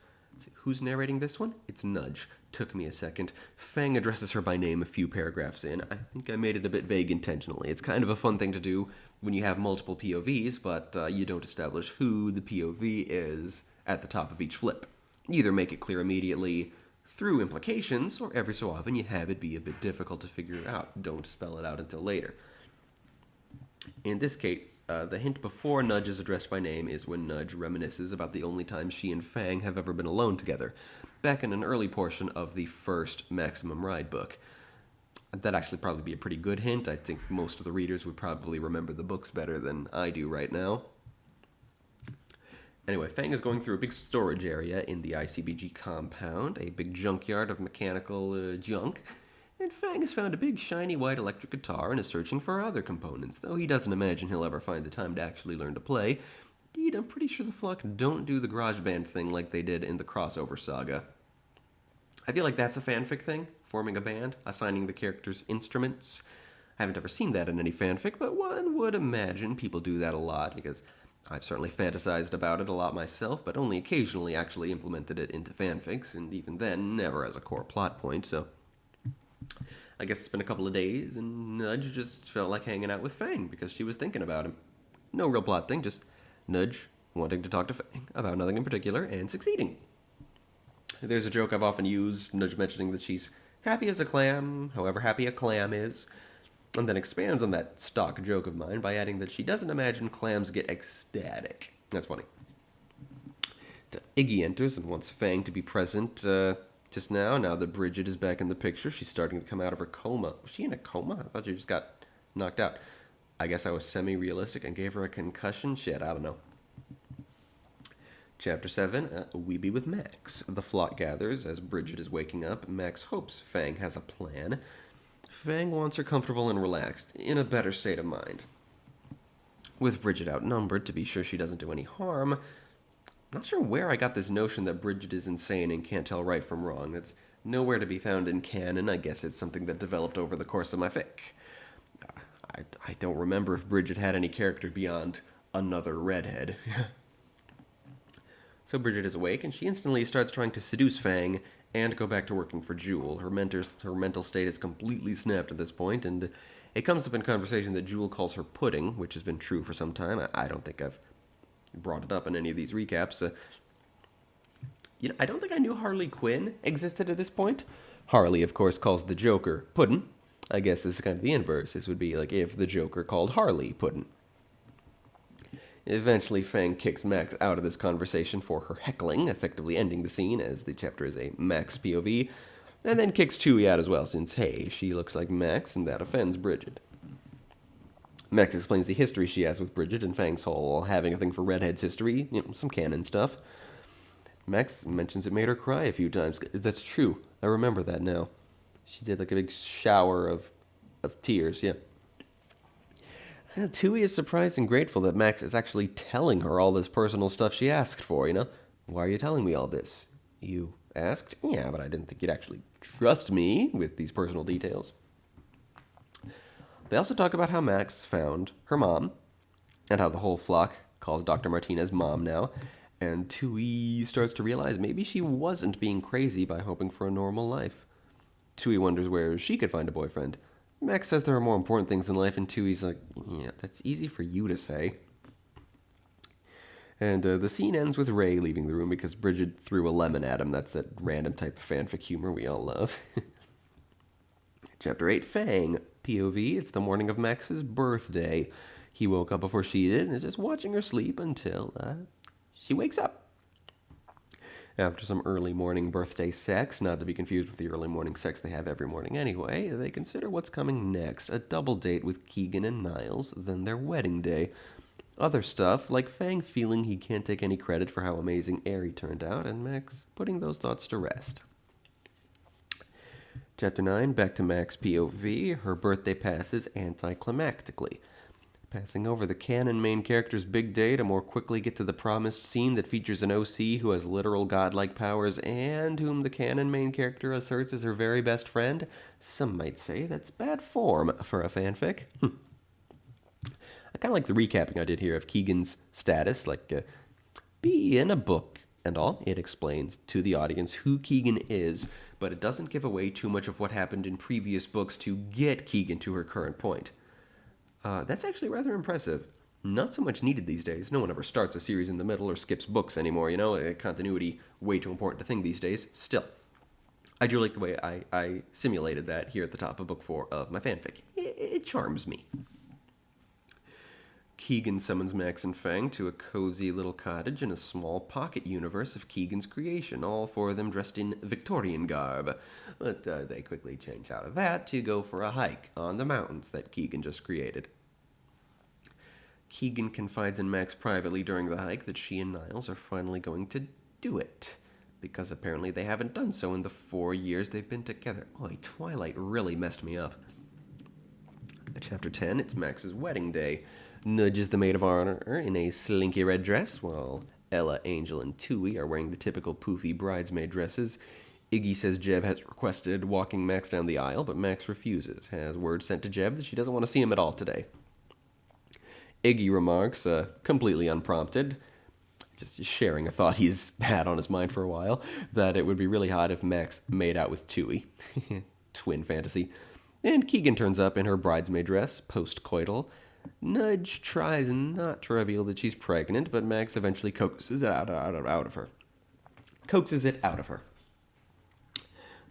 Who's narrating this one? It's Nudge. Took me a second. Fang addresses her by name a few paragraphs in. I think I made it a bit vague intentionally. It's kind of a fun thing to do when you have multiple POVs, but you don't establish who the POV is at the top of each flip. Either make it clear immediately through implications, or every so often you have it be a bit difficult to figure out. Don't spell it out until later. In this case, the hint before Nudge is addressed by name is when Nudge reminisces about the only time she and Fang have ever been alone together, back in an early portion of the first Maximum Ride book. That'd actually probably be a pretty good hint. I think most of the readers would probably remember the books better than I do right now. Anyway, Fang is going through a big storage area in the ICBG compound, a big junkyard of mechanical junk, and Fang has found a big shiny white electric guitar and is searching for other components, though he doesn't imagine he'll ever find the time to actually learn to play. Indeed, I'm pretty sure the Flock don't do the garage band thing like they did in the crossover saga. I feel like that's a fanfic thing, forming a band, assigning the characters instruments. I haven't ever seen that in any fanfic, but one would imagine people do that a lot, because I've certainly fantasized about it a lot myself, but only occasionally actually implemented it into fanfics, and even then, never as a core plot point, so I guess it's been a couple of days, and Nudge just felt like hanging out with Fang because she was thinking about him. No real plot thing, just Nudge wanting to talk to Fang about nothing in particular, and succeeding. There's a joke I've often used, Nudge mentioning that she's happy as a clam, however happy a clam is, and then expands on that stock joke of mine by adding that she doesn't imagine clams get ecstatic. That's funny. Iggy enters and wants Fang to be present just now that Bridget is back in the picture. She's starting to come out of her coma. Was she in a coma? I thought she just got knocked out. I guess I was semi-realistic and gave her a concussion. Shit, I don't know. Chapter 7, We Be With Max. The Flock gathers as Bridget is waking up. Max hopes Fang has a plan. Fang wants her comfortable and relaxed, in a better state of mind. With Bridget outnumbered, to be sure she doesn't do any harm. I'm not sure where I got this notion that Bridget is insane and can't tell right from wrong. That's nowhere to be found in canon. I guess it's something that developed over the course of my fic. I don't remember if Bridget had any character beyond another redhead. So Bridget is awake, and she instantly starts trying to seduce Fang and go back to working for Jewel. Her mental state is completely snapped at this point, and it comes up in conversation that Jewel calls her Pudding, which has been true for some time. I don't think I've brought it up in any of these recaps. I don't think I knew Harley Quinn existed at this point. Harley, of course, calls the Joker Puddin'. I guess this is kind of the inverse. This would be like if the Joker called Harley Puddin'. Eventually, Fang kicks Max out of this conversation for her heckling, effectively ending the scene, as the chapter is a Max POV, and then kicks Chewie out as well, since, hey, she looks like Max, and that offends Bridget. Max explains the history she has with Bridget and Fang's whole having a thing for redheads history, some canon stuff. Max mentions it made her cry a few times. That's true. I remember that now. She did like a big shower of tears, yeah. Tui is surprised and grateful that Max is actually telling her all this personal stuff she asked for, Why are you telling me all this? You asked? Yeah, but I didn't think you'd actually trust me with these personal details. They also talk about how Max found her mom, and how the whole flock calls Dr. Martinez Mom now, and Tui starts to realize maybe she wasn't being crazy by hoping for a normal life. Tui wonders where she could find a boyfriend. Max says there are more important things in life, and Tui's like, yeah, that's easy for you to say. And the scene ends with Ray leaving the room because Bridget threw a lemon at him. That's that random type of fanfic humor we all love. Chapter 8, Fang. POV, it's the morning of Max's birthday. He woke up before she did and is just watching her sleep until she wakes up. After some early morning birthday sex, not to be confused with the early morning sex they have every morning anyway, they consider what's coming next, a double date with Keegan and Niles, then their wedding day. Other stuff, like Fang feeling he can't take any credit for how amazing Aerie turned out, and Max putting those thoughts to rest. Chapter 9, back to Max POV, her birthday passes anticlimactically. Passing over the canon main character's big day to more quickly get to the promised scene that features an OC who has literal godlike powers and whom the canon main character asserts is her very best friend, some might say that's bad form for a fanfic. I kind of like the recapping I did here of Keegan's status, be in a book and all. It explains to the audience who Keegan is, but it doesn't give away too much of what happened in previous books to get Keegan to her current point. That's actually rather impressive. Not so much needed these days. No one ever starts a series in the middle or skips books anymore, Continuity, way too important a thing these days. Still, I do like the way I simulated that here at the top of book 4 of my fanfic. It charms me. Keegan summons Max and Fang to a cozy little cottage in a small pocket universe of Keegan's creation, all four of them dressed in Victorian garb. But they quickly change out of that to go for a hike on the mountains that Keegan just created. Keegan confides in Max privately during the hike that she and Niles are finally going to do it, because apparently they haven't done so in the 4 years they've been together. Boy, Twilight really messed me up. Chapter 10, it's Max's wedding day. Nudge is the maid of honor in a slinky red dress, while Ella, Angel, and Tui are wearing the typical poofy bridesmaid dresses. Iggy says Jeb has requested walking Max down the aisle, but Max refuses, has word sent to Jeb that she doesn't want to see him at all today. Iggy remarks, completely unprompted, just sharing a thought he's had on his mind for a while, that it would be really hot if Max made out with Tui. Twin fantasy. And Keegan turns up in her bridesmaid dress, post-coital. Nudge tries not to reveal that she's pregnant, but Max eventually coaxes it out of her.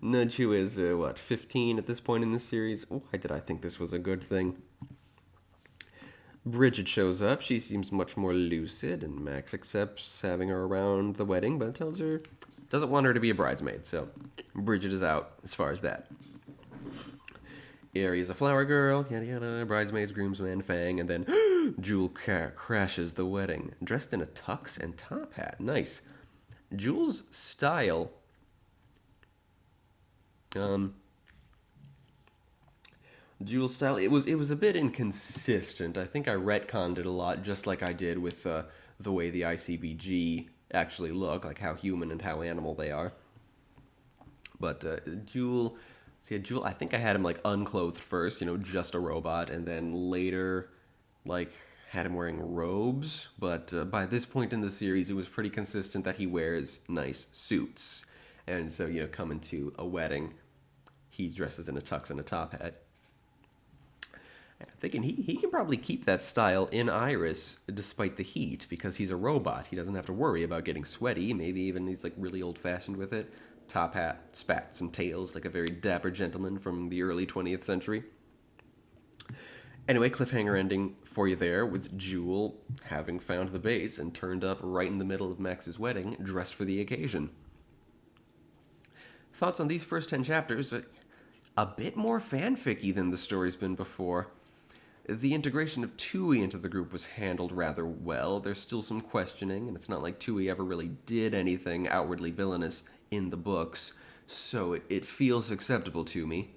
Nudge, who is, 15 at this point in the series? Why did I think this was a good thing? Bridget shows up. She seems much more lucid, and Max accepts having her around the wedding, but tells her doesn't want her to be a bridesmaid, so Bridget is out as far as that. Aries a flower girl, yada yada, bridesmaids, groomsmen, Fang, and then Jewel crashes the wedding, dressed in a tux and top hat. Nice. Jewel's style, it was a bit inconsistent. I think I retconned it a lot, just like I did with the way the ICBG actually look, like how human and how animal they are. But Jewel, I think I had him like unclothed first, just a robot, and then later, had him wearing robes. But by this point in the series, it was pretty consistent that he wears nice suits. And so, coming to a wedding, he dresses in a tux and a top hat. I'm thinking he can probably keep that style in Iris despite the heat, because he's a robot. He doesn't have to worry about getting sweaty. Maybe even he's really old-fashioned with it. Top hat, spats, and tails, like a very dapper gentleman from the early 20th century. Anyway, cliffhanger ending for you there, with Jewel having found the base and turned up right in the middle of Max's wedding, dressed for the occasion. Thoughts on these first 10 chapters? A bit more fanficky than the story's been before. The integration of Tui into the group was handled rather well. There's still some questioning, and it's not like Tui ever really did anything outwardly villainous in the books, so it feels acceptable to me.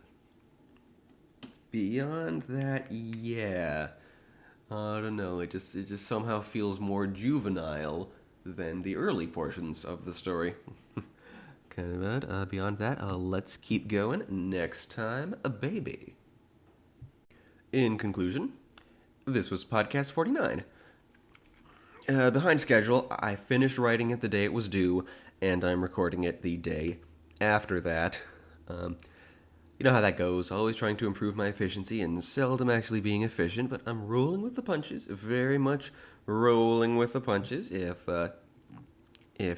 Beyond that, yeah. I don't know, it just somehow feels more juvenile than the early portions of the story. Kind of bad. Beyond that, let's keep going. Next time, a baby. In conclusion, this was podcast 49. Behind schedule, I finished writing it the day it was due, and I'm recording it the day after that. You know how that goes, always trying to improve my efficiency and seldom actually being efficient, but I'm rolling with the punches, very much rolling with the punches. If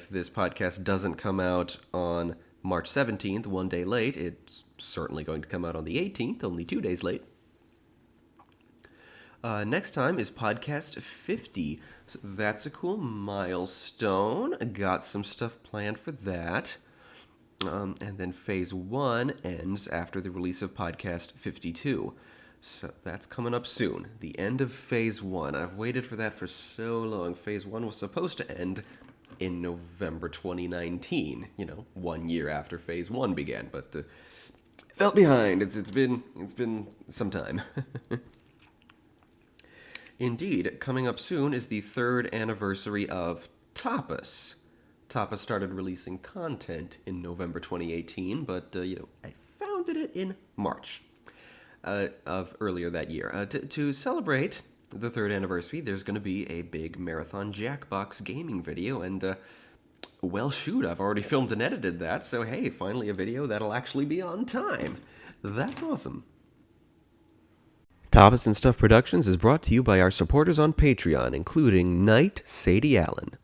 this podcast doesn't come out on March 17th, one day late, it's certainly going to come out on the 18th, only 2 days late. Next time is podcast 50. So that's a cool milestone. Got some stuff planned for that. And then phase 1 ends after the release of podcast 52. So that's coming up soon. The end of phase 1. I've waited for that for so long. Phase 1 was supposed to end in November 2019. 1 year after phase 1 began. But felt behind. It's been some time. Indeed, coming up soon is the 3rd anniversary of TAPAS. TAPAS started releasing content in November 2018, but, I founded it in March of earlier that year. To celebrate the 3rd anniversary, there's going to be a big marathon Jackbox gaming video, and, well, shoot, I've already filmed and edited that, so hey, finally a video that'll actually be on time. That's awesome. Tapas and Stuff Productions is brought to you by our supporters on Patreon, including Knight Sadie Allen.